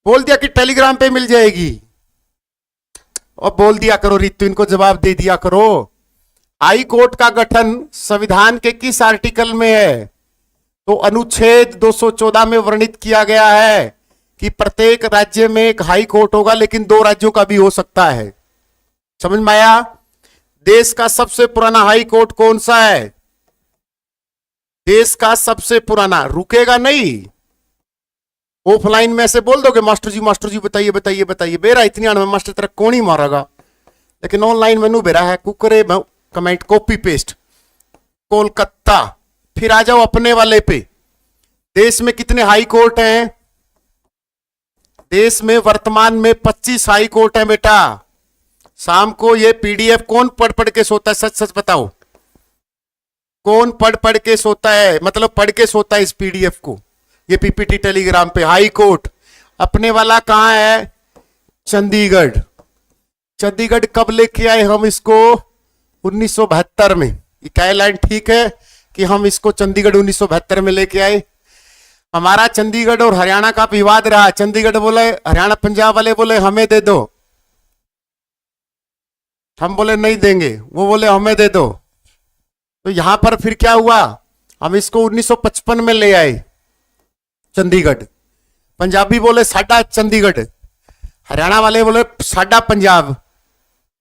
S1: बोल दिया कि टेलीग्राम पे मिल जाएगी, और बोल दिया करो रितु, इनको जवाब दे दिया करो। हाई कोर्ट का गठन संविधान के किस आर्टिकल में है? तो अनुच्छेद 214 में वर्णित किया गया है कि प्रत्येक राज्य में एक हाई कोर्ट होगा, लेकिन 2 राज्यों का भी हो सकता है। समझ में आया? देश का सबसे पुराना हाई कोर्ट कौन सा है? देश का सबसे पुराना, रुकेगा नहीं। ऑफलाइन में ऐसे बोल दोगे मास्टर जी बताइए बताइए बताइए, बेरा इतनी में मास्टर तेरा कौन ही मारेगा। लेकिन ऑनलाइन मेनू बेरा है, कुकरे कमेंट कॉपी पेस्ट, कोलकाता। फिर आ जाओ अपने वाले पे। देश में कितने हाई कोर्ट हैं? देश में वर्तमान में 25 हाई कोर्ट हैं बेटा। शाम को ये पीडीएफ कौन पढ़ पढ़ के सोता है? सच सच बताओ, कौन पढ़ पढ़ के सोता है? मतलब पढ़ के सोता है इस पीडीएफ को। ये पीपीटी टेलीग्राम पे हाई कोर्ट अपने वाला कहां है? चंडीगढ़। चंडीगढ़ कब लेके आए हम इसको? 1972 में। क्या लाइन ठीक है कि हम इसको चंडीगढ़ 1972 में लेके आए। हमारा चंडीगढ़ और हरियाणा का विवाद रहा। चंडीगढ़ बोले, हरियाणा पंजाब वाले बोले हमें दे दो, हम बोले नहीं देंगे, वो बोले हमें दे दो। तो यहां पर फिर क्या हुआ, हम इसको 1955 में ले आए चंडीगढ़। पंजाबी बोले साडा चंडीगढ़, हरियाणा वाले बोले साडा पंजाब,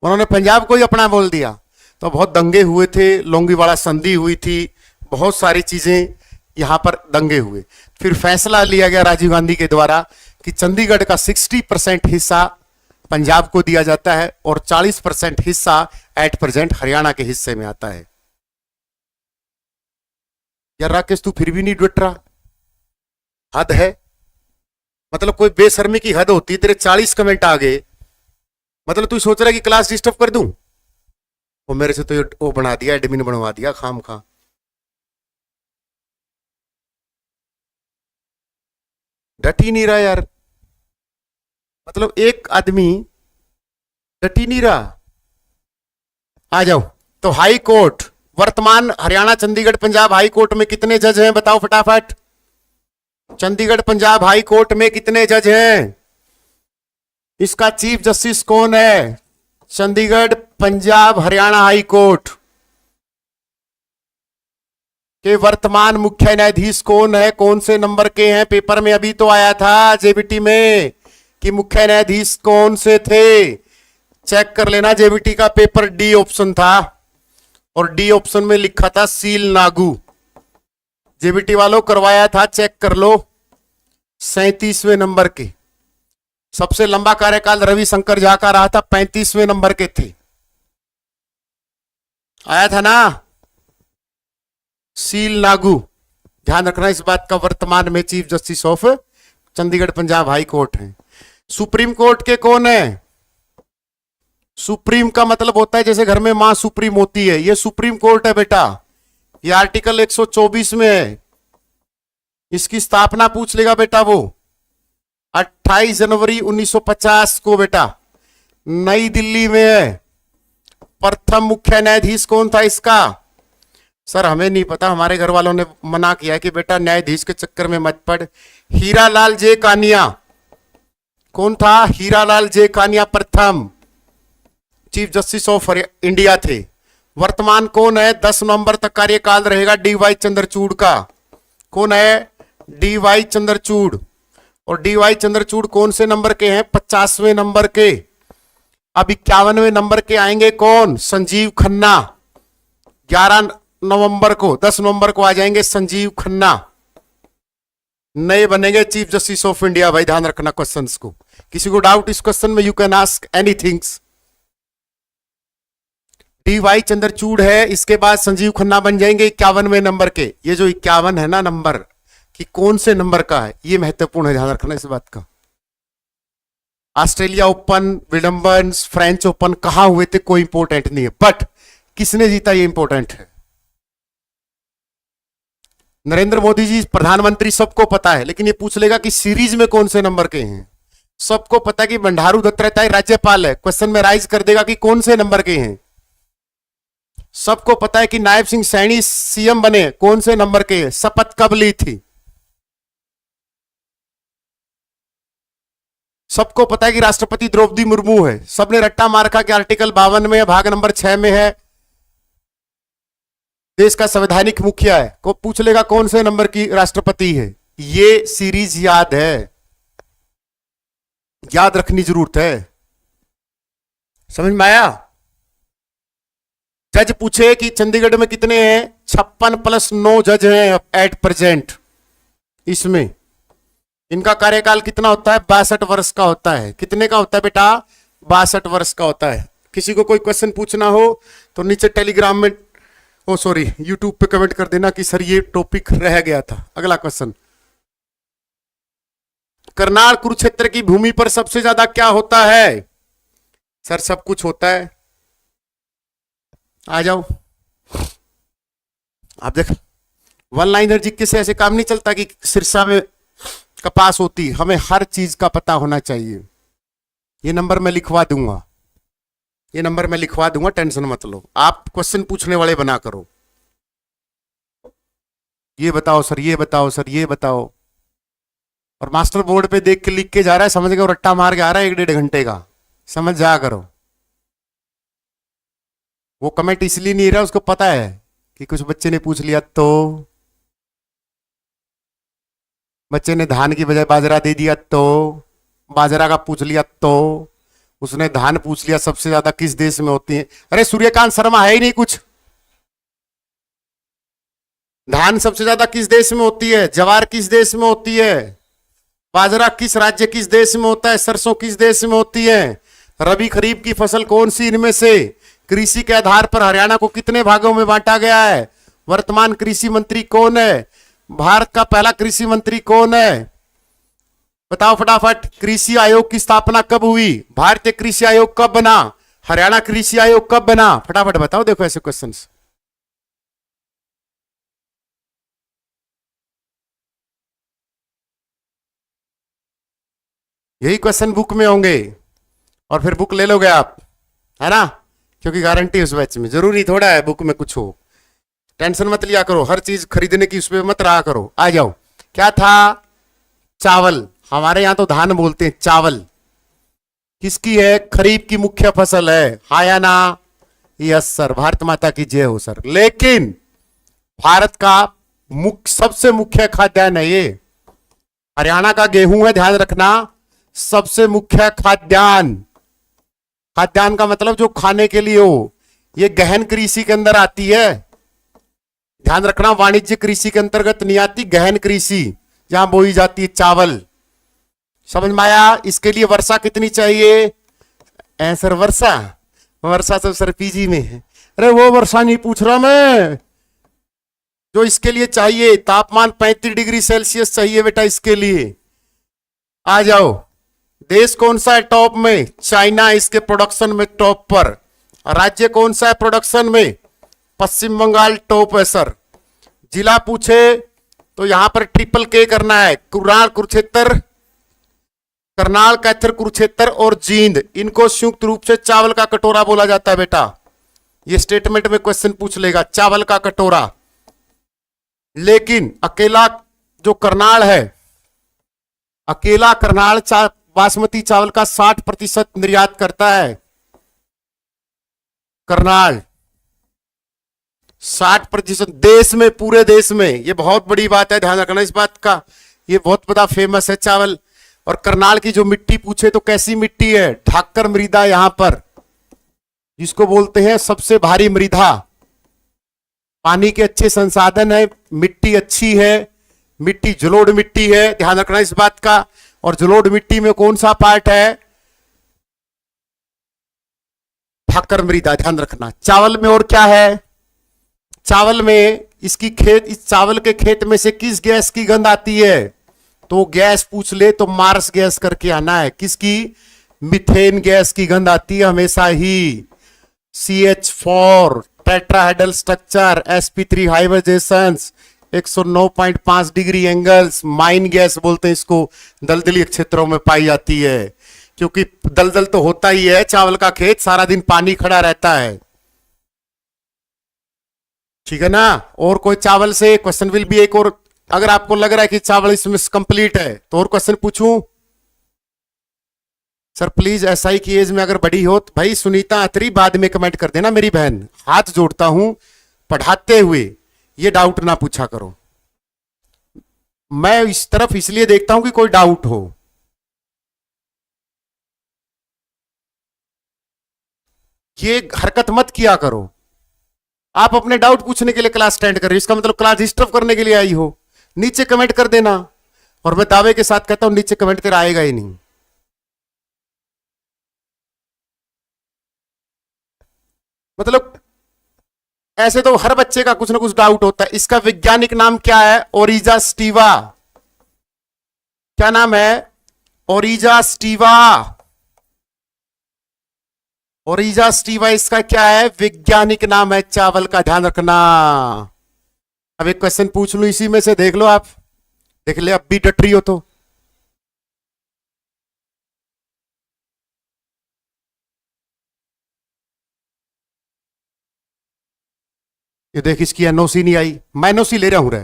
S1: उन्होंने पंजाब को ही अपना बोल दिया। तो बहुत दंगे हुए थे, लोंगीवाड़ा संधि हुई थी, बहुत सारी चीजें यहां पर दंगे हुए। फिर फैसला लिया गया राजीव गांधी के द्वारा कि चंडीगढ़ का 60% हिस्सा पंजाब को दिया जाता है और 40% हिस्सा एट प्रेजेंट हरियाणा के हिस्से में आता है। यार राकेश तू फिर भी नहीं डट रहा, हद है। मतलब कोई बेशर्मी की हद होती है। तेरे 40 कमेंट आ गए, मतलब तू सोच रहा है कि क्लास डिस्टर्ब कर दूं? वो मेरे से तो ये वो बना दिया, एडमिन बनवा दिया खाम खा। डट ही नहीं रहा यार, मतलब एक आदमी डट ही नहीं रहा। आ जाओ। तो हाई कोर्ट, वर्तमान हरियाणा चंडीगढ़ पंजाब हाई कोर्ट में कितने जज हैं बताओ फटाफट। चंडीगढ़ पंजाब हाई कोर्ट में कितने जज हैं? इसका चीफ जस्टिस कौन है? चंडीगढ़ पंजाब हरियाणा हाई कोर्ट के वर्तमान मुख्य न्यायाधीश कौन है? कौन से नंबर के हैं? पेपर में अभी तो आया था जेबीटी में कि मुख्य न्यायाधीश कौन से थे। चेक कर लेना, जेबीटी का पेपर डी ऑप्शन था और डी ऑप्शन में लिखा था सील नागू। जेबीटी वालों करवाया था, चेक कर लो। 37वें नंबर के। सबसे लंबा कार्यकाल रविशंकर झा का रहा था, 35वें नंबर के थे। आया था ना सील नागू। ध्यान रखना इस बात का, वर्तमान में chief justice of Chandigarh Punjab high court है। सुप्रीम कोर्ट के कौन है? सुप्रीम का मतलब होता है जैसे घर में मां सुप्रीम होती है, ये सुप्रीम कोर्ट है बेटा। ये आर्टिकल 124 में है। इसकी स्थापना पूछ लेगा बेटा वो 28 जनवरी 1950 को बेटा नई दिल्ली में है। प्रथम मुख्य न्यायाधीश कौन था इसका? सर हमें नहीं पता, हमारे घर वालों ने मना किया कि बेटा न्यायाधीश के चक्कर में मत पड़। हीरालाल जे कानिया। कौन था? हीरालाल जे कानिया प्रथम चीफ जस्टिस ऑफ इंडिया थे। वर्तमान कौन है? 10 नवंबर तक कार्यकाल रहेगा डी.वाई. चंद्रचूड़ का। कौन है? डी.वाई. चंद्रचूड़। और डी.वाई. चंद्रचूड़ कौन से नंबर के हैं? 50वें नंबर के। अब 51वें नंबर के आएंगे कौन? संजीव खन्ना। 11 नवंबर को, 10 नवंबर को आ जाएंगे संजीव खन्ना, नए बनेंगे चीफ जस्टिस ऑफ इंडिया। भाई ध्यान रखना क्वेश्चंस को, किसी को डाउट इस क्वेश्चन में you can ask anything. D.Y.. Chandrachud है, इसके बाद संजीव खन्ना बन जाएंगे 51वें नंबर के। ये जो 51 है ना नंबर, कि कौन से नंबर का है, ये महत्वपूर्ण है, ध्यान रखना इस बात का। ऑस्ट्रेलिया ओपन, विडम्बन, फ्रेंच ओपन कहां हुए थे कोई इंपॉर्टेंट नहीं है, बट किसने जीता ये इंपॉर्टेंट है। नरेंद्र मोदी जी प्रधानमंत्री, सबको पता है, लेकिन ये पूछ लेगा कि सीरीज में कौन से नंबर के हैं। सबको पता है कि बंडारू दत्तात्रेय राज्यपाल है, क्वेश्चन में राइज कर देगा कि कौन से नंबर के हैं। सबको पता है कि नायब सिंह सैनी सीएम बने, कौन से नंबर के हैं। शपथ कब ली थी। सबको पता है कि राष्ट्रपति द्रौपदी मुर्मू है। सबने रट्टा मारखा के आर्टिकल 52 में भाग नंबर 6 में है, देश का संवैधानिक मुखिया है। को पूछ लेगा कौन से नंबर की राष्ट्रपति है। ये सीरीज याद है, याद रखनी जरूरत है। समझ में आया? जज पूछे कि चंडीगढ़ में कितने हैं? 56 + 9 जज हैं एट प्रेजेंट। इसमें इनका कार्यकाल कितना होता है? 62 वर्ष का होता है। कितने का होता है बेटा? 62 वर्ष का होता है। किसी को कोई क्वेश्चन पूछना हो तो नीचे टेलीग्राम में, ओ सॉरी यूट्यूब पे कमेंट कर देना कि सर ये टॉपिक रह गया था। अगला क्वेश्चन, करनाल कुरुक्षेत्र की भूमि पर सबसे ज्यादा क्या होता है? सर सब कुछ होता है। आ जाओ। आप देख, वन लाइनर जी से ऐसे काम नहीं चलता कि सिरसा में कपास होती। हमें हर चीज का पता होना चाहिए। ये नंबर मैं लिखवा दूंगा, ये नंबर मैं लिखवा दूंगा, टेंशन मत लो। आप क्वेश्चन पूछने वाले बना करो। ये बताओ सर, ये बताओ सर, ये बताओ। और मास्टर बोर्ड पे देख के लिख के जा रहा है, समझ के, और रट्टा मार के आ रहा है 1-1.5 घंटे का। समझ जा करो। वो कमेंट इसलिए नहीं रहा, उसको पता है कि कुछ बच्चे ने पूछ लिया तो, बच्चे ने धान की बजाय बाजरा दे दिया तो, बाजरा का पूछ लिया तो, उसने धान पूछ लिया सबसे ज्यादा किस देश में होती है। अरे सूर्यकांत शर्मा है ही नहीं कुछ। धान सबसे ज्यादा किस देश में होती है, जवार किस देश में होती है, बाजरा किस राज्य किस देश में होता है, सरसों किस देश में होती है, रबी खरीफ की फसल कौन सी इनमें से, कृषि के आधार पर हरियाणा को कितने भागों में बांटा गया है, वर्तमान कृषि मंत्री कौन है, भारत का पहला कृषि मंत्री कौन है, बताओ फटाफट। कृषि आयोग की स्थापना कब हुई, भारतीय कृषि आयोग कब बना, हरियाणा कृषि आयोग कब बना, फटाफट बताओ। देखो ऐसे क्वेश्चंस, यही क्वेश्चन बुक में होंगे, और फिर बुक ले लोगे आप, है ना, क्योंकि गारंटी उस बैच में। जरूरी थोड़ा है बुक में कुछ हो, टेंशन मत लिया करो, हर चीज खरीदने की उस पर मत रहा करो। आ जाओ, क्या था, चावल। हमारे यहां तो धान बोलते हैं, चावल किसकी है, खरीफ की मुख्य फसल है, हाँ या ना। यस सर, भारत माता की जय हो सर। लेकिन भारत का सबसे मुख्य खाद्यान्न है ये, हरियाणा का गेहूं है, ध्यान रखना, सबसे मुख्य खाद्यान्न। खाद्यान्न का मतलब जो खाने के लिए हो, ये गहन कृषि के अंदर आती है, ध्यान रखना, वाणिज्य कृषि के अंतर्गत नहीं आती, गहन कृषि जहां बोई जाती है चावल। समझ में आया। इसके लिए वर्षा कितनी चाहिए, सर वर्षा, वर्षा तो सर पीजी में है। अरे वो वर्षा नहीं पूछ रहा मैं, जो इसके लिए चाहिए तापमान 35 डिग्री सेल्सियस चाहिए बेटा इसके लिए। आ जाओ, देश कौन सा है टॉप में, चाइना इसके प्रोडक्शन में टॉप पर। राज्य कौन सा है प्रोडक्शन में, पश्चिम बंगाल टॉप है सर। जिला पूछे तो यहां पर ट्रिपल के करना है, कुरुक्षेत्र, करनाल, कैथर, कुरुक्षेत्र और जींद, इनको संयुक्त रूप से चावल का कटोरा बोला जाता है बेटा। ये स्टेटमेंट में क्वेश्चन पूछ लेगा, चावल का कटोरा। लेकिन अकेला जो करनाल है, अकेला करनाल बासमती चावल का 60% निर्यात करता है। करनाल 60% देश में, पूरे देश में, ये बहुत बड़ी बात है, ध्यान रखना इस बात का, ये बहुत बड़ा फेमस है चावल। और करनाल की जो मिट्टी पूछे तो कैसी मिट्टी है, ठाकर मृदा यहां पर, जिसको बोलते हैं सबसे भारी मृदा। पानी के अच्छे संसाधन है, मिट्टी अच्छी है, मिट्टी जलोढ़ मिट्टी है, ध्यान रखना इस बात का। और जलोढ़ मिट्टी में कौन सा पार्ट है, ठाकर मृदा, ध्यान रखना। चावल में और क्या है, चावल में इसकी खेत, इस चावल के खेत में से किस गैस की गंध आती है, तो गैस पूछ ले तो मार्स गैस करके आना है, किसकी, मीथेन गैस की गंध आती है हमेशा ही। CH4 tetrahedral structure, sp3 हाइब्रिडेशंस, 109.5 degree angles, mine gas बोलते हैं इसको, दलदली क्षेत्रों में पाई जाती है, क्योंकि दलदल तो होता ही है, चावल का खेत सारा दिन पानी खड़ा रहता है, ठीक है ना। और कोई चावल से क्वेश्चन विल भी एक और, अगर आपको लग रहा है कि चावल इसमें कंप्लीट है तो और क्वेश्चन पूछूं सर प्लीज। SI की एज में अगर बड़ी हो तो भाई सुनीता अत्री बाद में कमेंट कर देना मेरी बहन, हाथ जोड़ता हूं, पढ़ाते हुए ये डाउट ना पूछा करो, मैं इस तरफ इसलिए देखता हूं कि कोई डाउट हो। ये हरकत मत किया करो, आप अपने डाउट पूछने के लिए क्लास अटेंड कर रही हो, इसका मतलब क्लास डिस्टर्ब करने के लिए आई हो। नीचे कमेंट कर देना, और मैं दावे के साथ कहता हूं नीचे कमेंट तेरा आएगा ही नहीं। मतलब ऐसे तो हर बच्चे का कुछ ना कुछ डाउट होता है। इसका वैज्ञानिक नाम क्या है, ओरिजा स्टीवा। क्या नाम है, ओरिजा स्टीवा। ओरिजा स्टीवा इसका क्या है, वैज्ञानिक नाम है चावल का, ध्यान रखना। अब एक क्वेश्चन पूछ लू इसी में से, देख लो आप, देख ले अब भी डट रही हो तो। ये देख इसकी एनओसी नहीं आई, मैं एनओसी ले रहा हूं रे,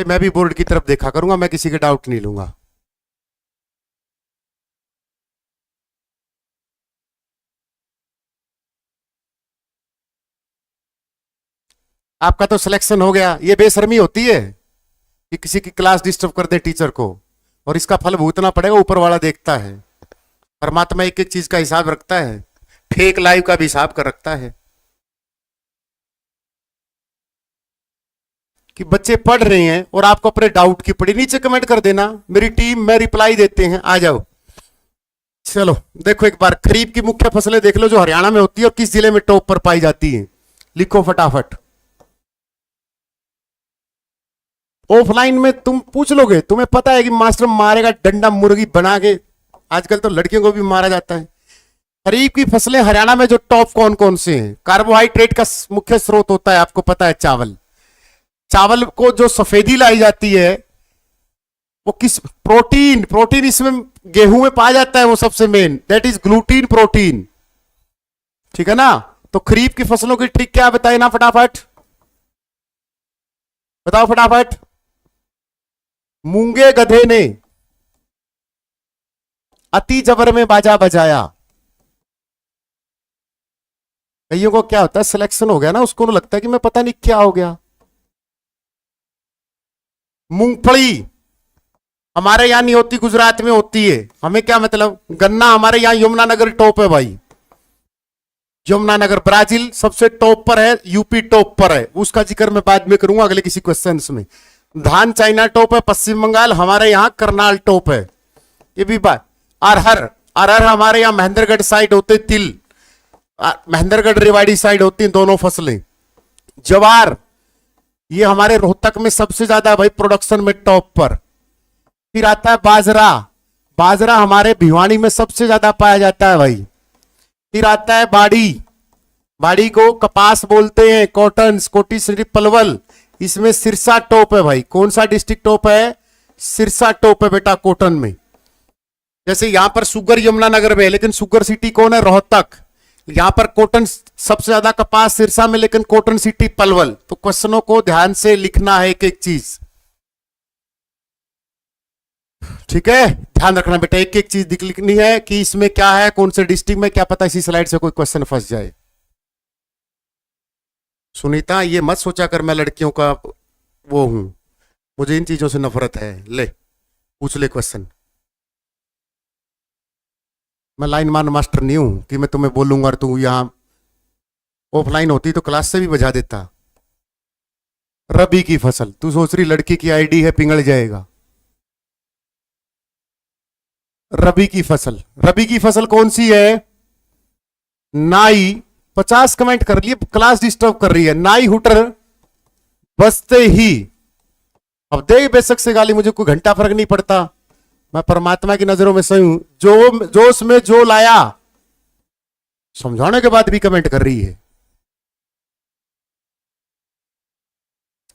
S1: भाई मैं भी बोर्ड की तरफ देखा करूंगा, मैं किसी के डाउट नहीं लूंगा। आपका तो सिलेक्शन हो गया। ये बेशर्मी होती है कि किसी की क्लास डिस्टर्ब कर दे टीचर को, और इसका फल भुगतना पड़ेगा, ऊपर वाला देखता है। परमात्मा एक एक चीज का हिसाब रखता है, फेक लाइव का भी हिसाब कर रखता है। कि बच्चे पढ़ रहे हैं और आपको अपने डाउट की पड़ी, नीचे कमेंट कर देना, मेरी टीम में रिप्लाई देते हैं, आ जाओ। चलो देखो एक बार, खरीफ की मुख्य फसलें देख लो जो हरियाणा में होती है और किस जिले में टॉप पर पाई जाती है। लिखो फटाफट। ऑफलाइन में तुम पूछ लोगे, तुम्हें पता है कि मास्टर मारेगा डंडा मुर्गी बना के। आजकल तो लड़कियों को भी मारा जाता है। खरीफ की फसलें हरियाणा में जो टॉप कौन कौन से हैं? कार्बोहाइड्रेट का मुख्य स्रोत होता है, आपको पता है, चावल। चावल को जो सफेदी लाई जाती है वो किस, प्रोटीन, प्रोटीन इसमें गेहूं में पाया जाता है, वो सबसे main, that is gluten protein. ठीक है ना? तो खरीफ की फसलों की ट्रिक क्या बताए ना, फटाफट बताओ फटाफट। मूंगे गधे ने अति जबर में बाजा बजाया। कईयों को क्या होता है, सिलेक्शन हो गया ना, उसको लगता है कि मैं पता नहीं क्या हो गया। मूंगफली हमारे यहां नहीं होती, गुजरात में होती है, हमें क्या मतलब। गन्ना हमारे यहां यमुनानगर टॉप है भाई, यमुनानगर ब्राजील सबसे टॉप पर है, यूपी टॉप पर है, उसका जिक्र मैं बाद में करूंगा अगले किसी क्वेश्चन में। धान चाइना टॉप है, पश्चिम बंगाल, हमारे यहां करनाल टॉप है, ये भी बात। अरहर, अरहर हमारे यहां महेंद्रगढ़ साइड होते, तिल महेंद्रगढ़ रेवाड़ी साइड होती हैं दोनों फसलें। जवार ये हमारे रोहतक में सबसे ज्यादा भाई प्रोडक्शन में टॉप पर। फिर आता है बाजरा, बाजरा हमारे भिवानी में सबसे ज्यादा पाया जाता है भाई। फिर आता है बाड़ी, बाड़ी को कपास बोलते हैं, कॉटन, कोटी श्री पलवल, इसमें सिरसा टॉप है भाई। कौन सा डिस्ट्रिक्ट टॉप है? सिरसा टॉप है बेटा कॉटन में। जैसे यहां पर सुगर यमुनानगर में है, लेकिन सुगर सिटी कौन है? रोहतक। यहां पर कॉटन सबसे ज्यादा कपास सिरसा में, लेकिन कॉटन सिटी पलवल। तो क्वेश्चनों को ध्यान से लिखना है एक एक चीज, ठीक है? ध्यान रखना बेटा, एक एक चीज लिखनी है कि इसमें क्या है, कौन से डिस्ट्रिक्ट में, क्या पता इसी स्लाइड से कोई क्वेश्चन फंस जाए। सुनीता ये मत सोचा कर मैं लड़कियों का वो हूं, मुझे इन चीजों से नफरत है। ले पूछ ले क्वेश्चन। मैं लाइन मान मास्टर नहीं हूं कि मैं तुम्हें बोलूंगा और तू यहां, ऑफलाइन होती तो क्लास से भी बजा देता। रबी की फसल, तू सोच रही लड़की की आईडी है, पिघल जाएगा। रबी की फसल, रबी की फसल कौन सी है? नाई, 50 कमेंट कर लिए, क्लास डिस्टर्ब कर रही है। नाई हुटर बसते ही, अब दे बेशक से गाली, मुझे कोई घंटा फर्क नहीं पड़ता, मैं परमात्मा की नजरों में सही हूं। जो जोश में जो लाया, समझाने के बाद भी कमेंट कर रही है।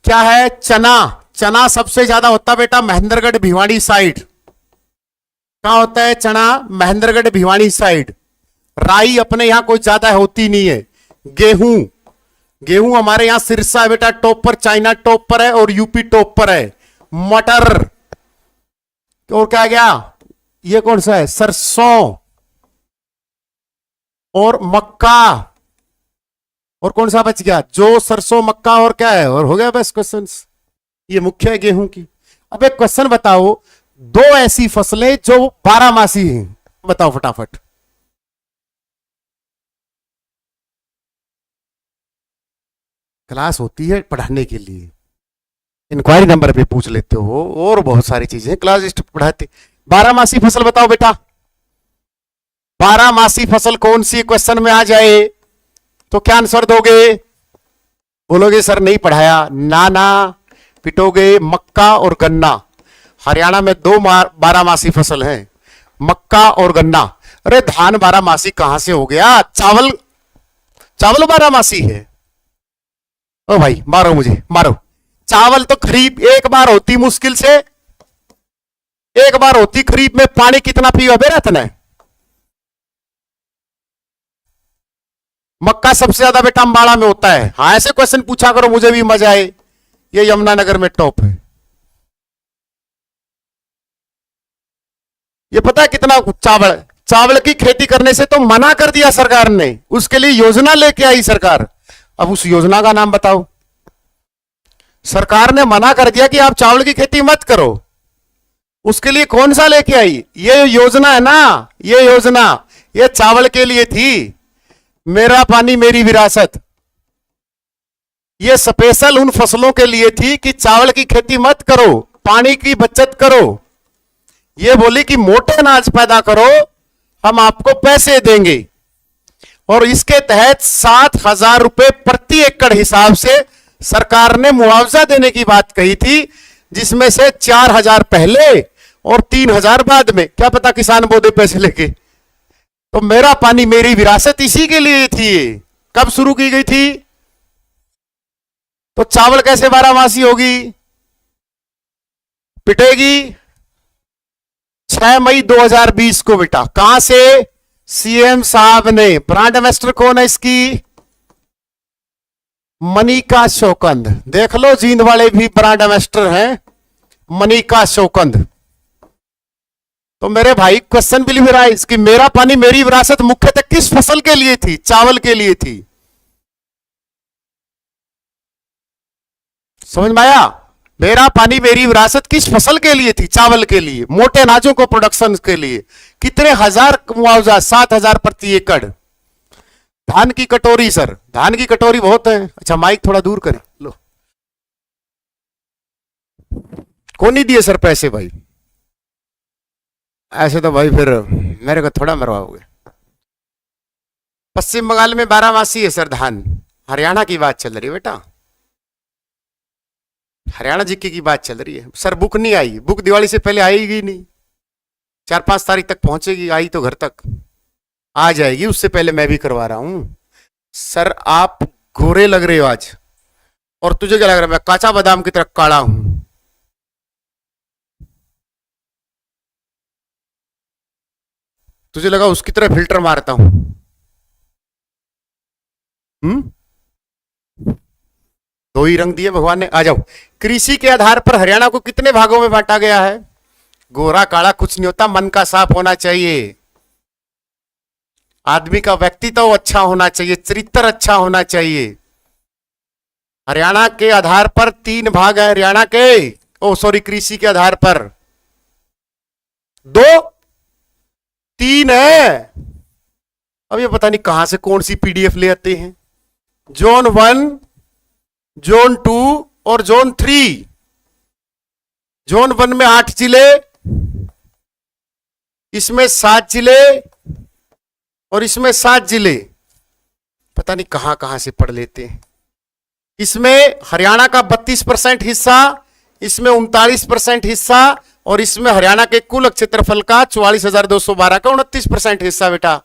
S1: क्या है? चना, चना सबसे ज्यादा होता बेटा महेंद्रगढ़ भिवाड़ी साइड। कहां होता है चना? महेंद्रगढ़ भिवाड़ी साइड। राई अपने यहां कोई ज्यादा होती नहीं है। गेहूं, गेहूं हमारे यहां सिरसा है बेटा टॉप पर, चाइना टॉप पर है और यूपी टॉप पर है। मटर, और क्या गया, ये कौन सा है? सरसों और मक्का। और कौन सा बच गया? जो, सरसों, मक्का और क्या है, और हो गया बस क्वेश्चन। ये मुख्य है गेहूं की। अब एक क्वेश्चन बताओ, दो ऐसी फसलें जो 12 मासी हैं, बताओ फटाफट। क्लास होती है पढ़ाने के लिए, इंक्वायरी नंबर पे पूछ लेते हो, और बहुत सारी चीजें क्लास पढ़ाते। 12 मासी फसल बताओ बेटा, 12 मासी फसल कौन सी? क्वेश्चन में आ जाए तो क्या आंसर दोगे? बोलोगे सर नहीं पढ़ाया, ना ना पिटोगे। मक्का और गन्ना, हरियाणा में दो 12 मासी फसल है, मक्का और गन्ना। अरे धान 12 मासी कहां से हो गया? चावल, चावल 12 मासी है। ओ भाई मारो मुझे, मारो। चावल तो खरीफ एक बार होती, मुश्किल से एक बार होती खरीफ में। पानी कितना पियो बेरा तने? मक्का सबसे ज्यादा बेटा अंबाला में होता है। हाँ ऐसे क्वेश्चन पूछा करो, मुझे भी मजा आए। ये यमुनानगर में टॉप है। ये पता है कितना चावल, चावल की खेती करने से तो मना कर दिया सरकार ने, उसके लिए योजना लेके आई सरकार। अब उस योजना का नाम बताओ। सरकार ने मना कर दिया कि आप चावल की खेती मत करो, उसके लिए कौन सा लेके आई? ये योजना है ना, ये योजना ये चावल के लिए थी, मेरा पानी मेरी विरासत। ये स्पेशल उन फसलों के लिए थी कि चावल की खेती मत करो, पानी की बचत करो। ये बोली कि मोटे अनाज पैदा करो, हम आपको पैसे देंगे। और इसके तहत 7,000 रुपए प्रति एकड़ हिसाब से सरकार ने मुआवजा देने की बात कही थी, जिसमें से 4,000 पहले और 3,000 बाद में। क्या पता किसान बोदे पैसे लेके। तो मेरा पानी मेरी विरासत इसी के लिए थी। कब शुरू की गई थी? तो चावल कैसे 12 मासी होगी? पिटेगी 6 मई 2020 को बेटा। कहां से? सीएम साहब ने। ब्रांड एम्बेसडर कौन है इसकी? मनिका शोकंद। देख लो, जींद वाले भी ब्रांड एम्बेसडर हैं, मनिका शोकंद। तो मेरे भाई क्वेश्चन बिलीव राइज कि मेरा पानी मेरी विरासत मुख्यतः किस फसल के लिए थी? चावल के लिए थी। समझ में आया? मेरा पानी मेरी विरासत किस फसल के लिए थी? चावल के लिए, मोटे अनाजों को प्रोडक्शन के लिए। कितने हजार मुआवजा? 7,000 प्रति एकड़। धान की कटोरी सर, धान की कटोरी बहुत है। अच्छा माइक थोड़ा दूर करें लो। कौन नहीं दिए सर पैसे भाई? ऐसे तो भाई फिर मेरे को थोड़ा मरवाओगे। पश्चिम बंगाल में 12 मासी है सर धान। हरियाणा की बात चल रही है बेटा, हरियाणा जीके की बात चल रही है। सर बुक नहीं आई, बुक दिवाली से पहले आएगी नहीं, 4-5 तारीख तक पहुंचेगी। आई तो घर तक आ जाएगी, उससे पहले मैं भी करवा रहा हूं। सर आप गोरे लग रहे हो आज, और तुझे क्या लग रहा है मैं काचा बादाम की तरह काला हूं? तुझे लगा उसकी तरह फिल्टर मारता हूं? दो ही रंग दिए भगवान ने। आ जाओ। कृषि के आधार पर हरियाणा को कितने भागों में बांटा गया है? गोरा काला कुछ नहीं होता, मन का साफ होना चाहिए, आदमी का व्यक्तित्व अच्छा होना चाहिए, चरित्र अच्छा होना चाहिए। हरियाणा के आधार पर 3 भाग है हरियाणा के। ओ सॉरी, कृषि के आधार पर 2, 3 है। अब ये पता नहीं कहां से कौन सी पीडीएफ ले आते हैं। जोन 1, जोन 2 और जोन 3। जोन 1 में 8 जिले, इसमें 7 जिले और इसमें 7 जिले। पता नहीं कहां कहां से पढ़ लेते हैं। इसमें हरियाणा का 32% हिस्सा, इसमें 39% हिस्सा, और इसमें हरियाणा के कुल क्षेत्रफल का 44,212 का 29% हिस्सा बेटा।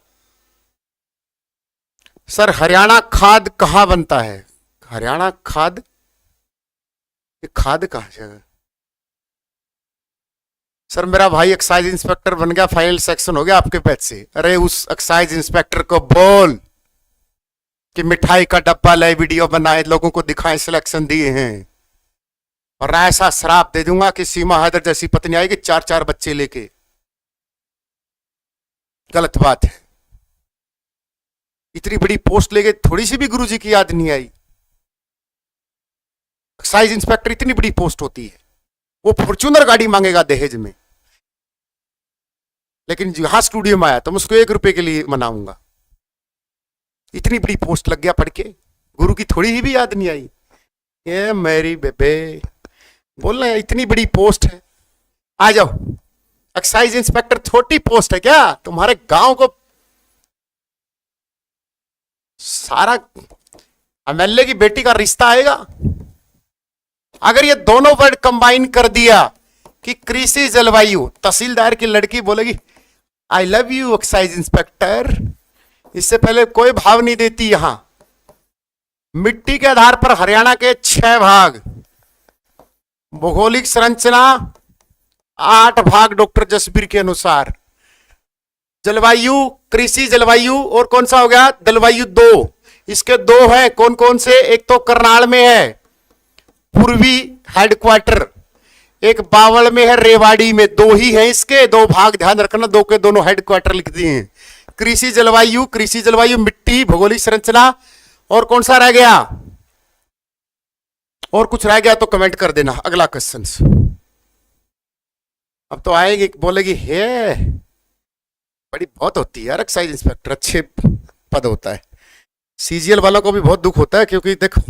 S1: सर हरियाणा खाद कहां बनता है? हरियाणा खाद, ये खाद कहां से? सर मेरा भाई एक्साइज इंस्पेक्टर बन गया, फाइनल सेक्शन हो गया आपके पैच से। अरे उस एक्साइज इंस्पेक्टर को बोल कि मिठाई का डब्बा लाए, वीडियो बनाए, लोगों को दिखाए, सिलेक्शन दिए हैं। और ऐसा श्राप दे दूंगा कि सीमा हैदर जैसी पत्नी आएगी 4-4 बच्चे लेके। गलत बात है। इतनी बड़ी पोस्ट लेके थोड़ी सी भी गुरुजी की याद नहीं आई। एक्साइज इंस्पेक्टर इतनी बड़ी पोस्ट होती है, वो फॉर्च्यूनर गाड़ी मांगेगा दहेज में। लेकिन यहां स्टूडियो में आया तो मैं उसको 1 रुपए के लिए मनाऊंगा। इतनी बड़ी पोस्ट लग गया पढ़ के, गुरु की थोड़ी ही भी याद नहीं आई। ये मेरी बेबे बोल रहे इतनी बड़ी पोस्ट है। आ जाओ। एक्साइज इंस्पेक्टर छोटी पोस्ट है क्या? तुम्हारे गांव को सारा एमएलए की बेटी का रिश्ता आएगा। अगर ये दोनों वर्ड कंबाइन कर दिया कि कृषि जलवायु, तहसीलदार की लड़की बोलेगी आई लव यू एक्साइज इंस्पेक्टर। इससे पहले कोई भाव नहीं देती। यहां मिट्टी के आधार पर हरियाणा के 6 भाग, भौगोलिक संरचना 8 भाग डॉक्टर जसबीर के अनुसार। जलवायु, कृषि जलवायु, और कौन सा हो गया? जलवायु 2। इसके 2 है, कौन कौन से? एक तो करनाल में है पूर्वी हेडक्वार्टर, एक बावल में है, रेवाड़ी में। दो ही है इसके, दो भाग, ध्यान रखना, दो के दोनों हेडक्वार्टर लिख दिए हैं। कृषि जलवायु मिट्टी, भौगोलिक संरचना, और कौन सा रह गया? और कुछ रह गया तो कमेंट कर देना। अगला क्वेश्चन। अब तो आएगी, बोलेगी है बड़ी बहुत होती है यार एक्साइज इंस्पेक्टर, अच्छे पद होता है। सीजीएल वालों को भी बहुत दुख होता है, क्योंकि देखो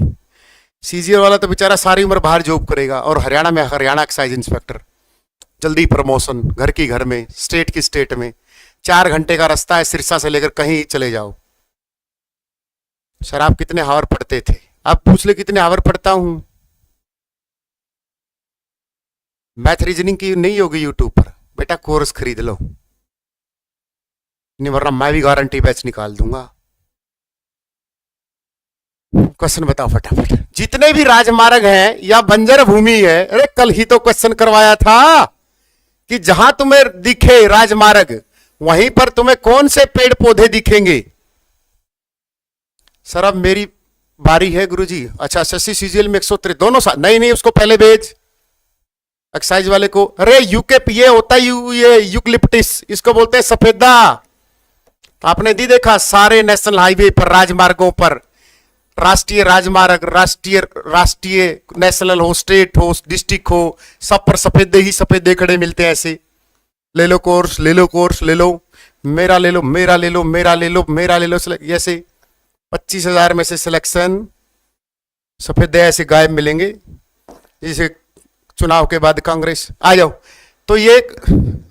S1: सीजीएल वाला तो बेचारा सारी उम्र बाहर जॉब करेगा, और हरियाणा में हरियाणा एक्साइज इंस्पेक्टर, जल्दी प्रमोशन, घर की घर में, स्टेट की स्टेट में। 4 घंटे का रास्ता है सिरसा से लेकर कहीं चले जाओ। सर आप कितने हावर पढ़ते थे? आप पूछ ले कितने हावर पढ़ता हूं। मैथ रीजनिंग की नहीं होगी यूट्यूब पर, बेटा कोर्स खरीद लो, नहीं वरना मैं भी गारंटी बैच निकाल दूंगा। क्वेश्चन बताओ फटाफट। जितने भी राजमार्ग हैं या बंजर भूमि है, अरे कल ही तो क्वेश्चन करवाया था कि जहां तुम्हें दिखे राजमार्ग, वहीं पर तुम्हें कौन से पेड़ पौधे दिखेंगे। सर अब मेरी बारी है गुरुजी। अच्छा, शशि सीजीएल में 103 दोनों साथ, नहीं उसको पहले भेज एक्साइज वाले को। अरे यूकेप ये होता है ये यूकलिप्टिस, इसको बोलते हैं सफेदा। आपने दी देखा सारे नेशनल हाईवे पर, राजमार्गों पर, राष्ट्रीय राजमार्ग, राष्ट्रीय नेशनल हो, स्टेट हो, डिस्ट्रिक्ट हो, सब पर सफेदे ही सफेदे खड़े मिलते हैं। ऐसे ले लो कोर्स, ले लो कोर्स, ले लो, मेरा ले लो, मेरा ले लो, मेरा ले लो, मेरा ले लो, ऐसे 25,000 में से सिलेक्शन सफेदे ऐसे गायब मिलेंगे। जैसे चुनाव के बाद कांग्रेस आ जाओ तो ये,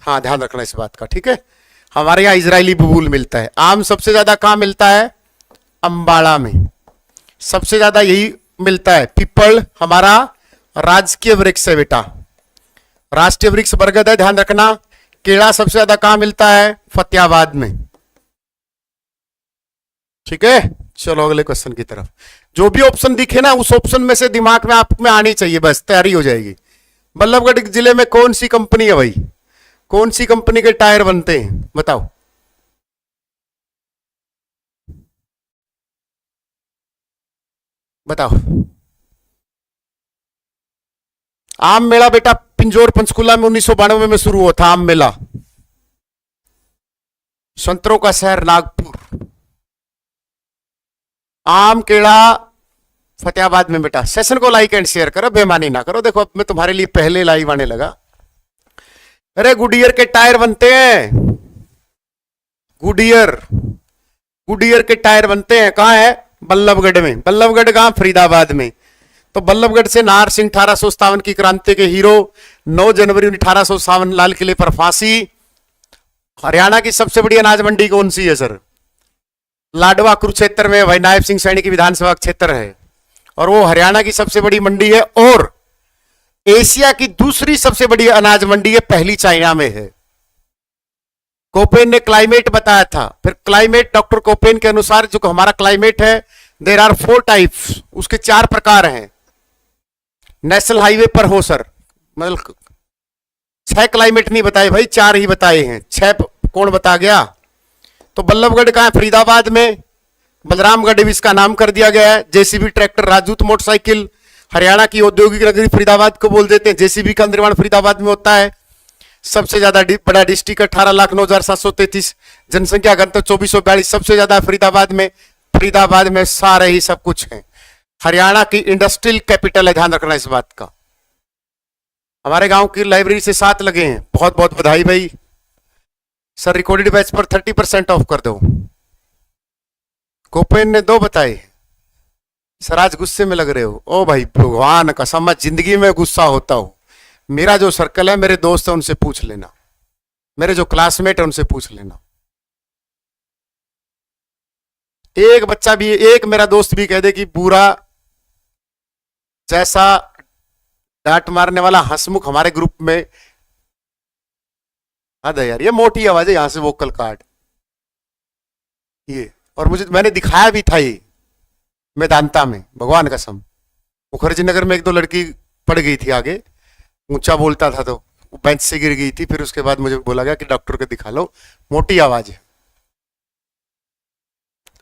S1: हाँ ध्यान रखना इस बात का, ठीक है। हमारे यहाँ इजरायली बबूल मिलता है। आम सबसे ज्यादा कहां मिलता है? अंबाड़ा में सबसे ज्यादा यही मिलता है। पीपल हमारा राजकीय वृक्ष है बेटा, राष्ट्रीय वृक्ष बरगद है, ध्यान रखना। केला सबसे ज्यादा कहां मिलता है? फतेहाबाद में, ठीक है। चलो अगले क्वेश्चन की तरफ। जो भी ऑप्शन दिखे ना, उस ऑप्शन में से दिमाग में आप में आनी चाहिए, बस तैयारी हो जाएगी। बल्लभगढ़ जिले में कौन सी कंपनी है भाई? कौन सी कंपनी के टायर बनते हैं बताओ? बताओ। आम मेला बेटा पिंजौर पंचकुला में 1992 में शुरू हुआ था आम मेला। संतरों का शहर नागपुर। आम केड़ा फतेहाबाद में बेटा। सेशन को लाइक एंड शेयर करो, बेमानी ना करो। देखो अब मैं तुम्हारे लिए पहले लाइव आने लगा। अरे गुडियर के टायर बनते हैं, गुडियर, गुडियर के टायर बनते हैं। कहां है? बल्लभगढ़ में। बल्लभगढ़ कहां? फरीदाबाद में। तो बल्लभगढ़ से नाहर सिंह 1857 की क्रांति के हीरो, 9 जनवरी 1857 लाल किले पर फांसी। हरियाणा की सबसे बड़ी अनाज मंडी कौन सी है सर? लाडवा कुरुक्षेत्र में भाई नायब सिंह सैनी की विधानसभा क्षेत्र है, और वो हरियाणा की सबसे बड़ी मंडी है, और एशिया की दूसरी सबसे बड़ी अनाज मंडी है, पहली चाइना में है। कोपेन ने क्लाइमेट बताया था, फिर क्लाइमेट डॉक्टर कोपेन के अनुसार जो हमारा क्लाइमेट है, देर आर 4 टाइप्स, उसके 4 प्रकार हैं। नेशनल हाईवे पर हो सर, मतलब 6 क्लाइमेट नहीं बताए भाई, 4 ही बताए हैं, 6 कौन बता गया? तो बल्लभगढ़ कहां है? फरीदाबाद में। बलरामगढ़ भी इसका नाम कर दिया गया है। जेसीबी ट्रैक्टर, राजदूत मोटरसाइकिल, हरियाणा की औद्योगिक नगरी फरीदाबाद को बोल देते हैं। जेसीबी का निर्माण फरीदाबाद में होता है। सबसे ज्यादा बड़ा डिस्ट्रिक्ट 18,09,733, जनसंख्या घनत्व 2442, सबसे ज्यादा फरीदाबाद में। फरीदाबाद में सारे ही सब कुछ है। हरियाणा की इंडस्ट्रियल कैपिटल है, ध्यान रखना इस बात का। हमारे गांव की लाइब्रेरी से 7 लगे हैं, बहुत बहुत बधाई भाई। सर रिकॉर्डेड बैच पर 30% ऑफ कर दो। कोपेन ने 2 बताए। सर आज गुस्से में लग रहे हो? ओ भाई भगवान कसम, मैं जिंदगी में गुस्सा होता हूं। मेरा जो सर्कल है, मेरे दोस्त है, उनसे पूछ लेना, मेरे जो क्लासमेट है उनसे पूछ लेना। एक बच्चा भी, एक मेरा दोस्त भी कह दे कि बुरा जैसा डांट मारने वाला हंसमुख हमारे ग्रुप में, हद है यार, ये मोटी आवाज है, यहां से वोकल कार्ड ये। और मैंने दिखाया भी था ये मैदानता में, भगवान कसम। मुखर्जी नगर में 1-2 लड़की पड़ गई थी आगे, ऊंचा बोलता था तो बेंच से गिर गई थी। फिर उसके बाद मुझे बोला गया कि डॉक्टर को दिखा लो, मोटी आवाज है।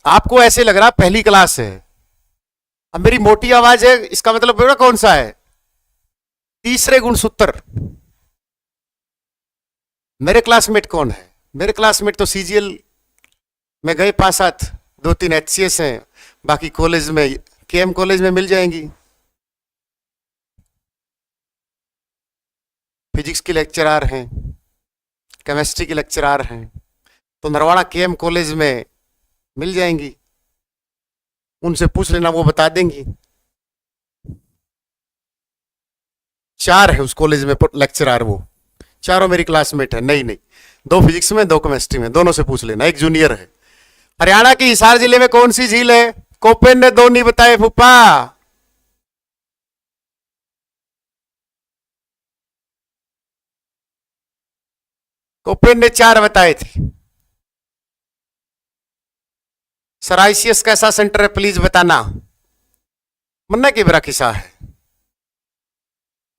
S1: आपको ऐसे लग रहा पहली क्लास है, अब मेरी मोटी आवाज है, इसका मतलब कौन सा है? तीसरे गुणसूत्र। मेरे क्लासमेट कौन है? मेरे क्लासमेट तो सीजीएल में गए 5-7, 2-3 एचसीएस हैं, बाकी कॉलेज में केएम कॉलेज में मिल जाएंगी। फिजिक्स के लेक्चरार हैं, केमिस्ट्री के लेक्चरार हैं, तो नरवाड़ा केएम कॉलेज में मिल जाएंगी। उनसे पूछ लेना, वो बता देंगी। 4 है उस कॉलेज में लेक्चरार, वो चारों मेरी क्लासमेट है। नहीं नहीं, 2 फिजिक्स में 2 केमिस्ट्री में, दोनों से पूछ लेना। एक जूनियर है। हरियाणा के हिसार जिले में कौन सी झील है? कोपेन ने 2 नहीं बताए फूफा। कोपेन ने 4 बताए थे। सर आईसीएस कैसा सेंटर है प्लीज बताना। मन्ना की बरा किस्सा है।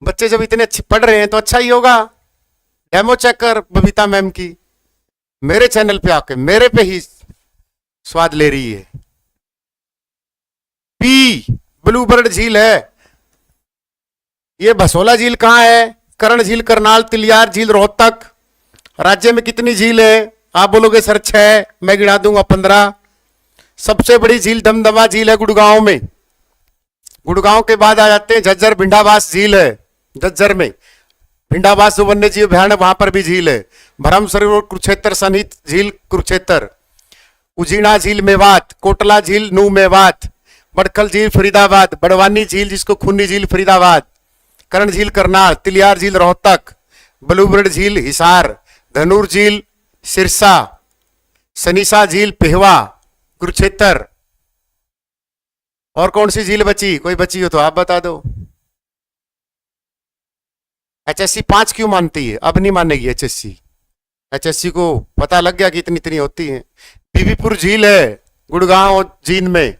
S1: बच्चे जब इतने अच्छे पढ़ रहे हैं तो अच्छा ही होगा। डेमो चेक कर बबीता मैम की, मेरे चैनल पे आके मेरे पे ही स्वाद ले रही है। पी ब्लूबर्ड झील है। ये भसोला झील कहां है? करण झील, करनाल, तिलियार झील, रोहतक। राज्य में कितनी झील है? आप बोलोगे सर 6, मैं गिना दूंगा 15। सबसे बड़ी झील दमदमा झील है गुड़गांव में। गुड़गांव के बाद आ जाते हैं झज्जर, भिंडावास झील है झज्जर में। भिंडावास जो वन्य जीव अभयारण्य, वहां पर भी झील है। भरम सरोवर कुरुक्षेत्र सन्निहित झील कुरुक्षेत्र। उजीना झील मेवात, कोटला झील नू मेवात, बड़खल झील फरीदाबाद, बड़वानी झील जिसको खूनी झील फरीदाबाद, करण झील करनाल, तिलियार झील रोहतक, ब्लूबर्ड झील हिसार, धनुर झील सिरसा, सनीसा झील पेहवा कुरुक्षेत्र। और कौन सी झील बची? कोई बची हो तो आप बता दो। एचएससी 5 क्यों मानती है? अब नहीं मानेगी एचएससी। एचएससी को पता लग गया कि इतनी इतनी होती है। बीबीपुर झील है गुड़गांव जींद में।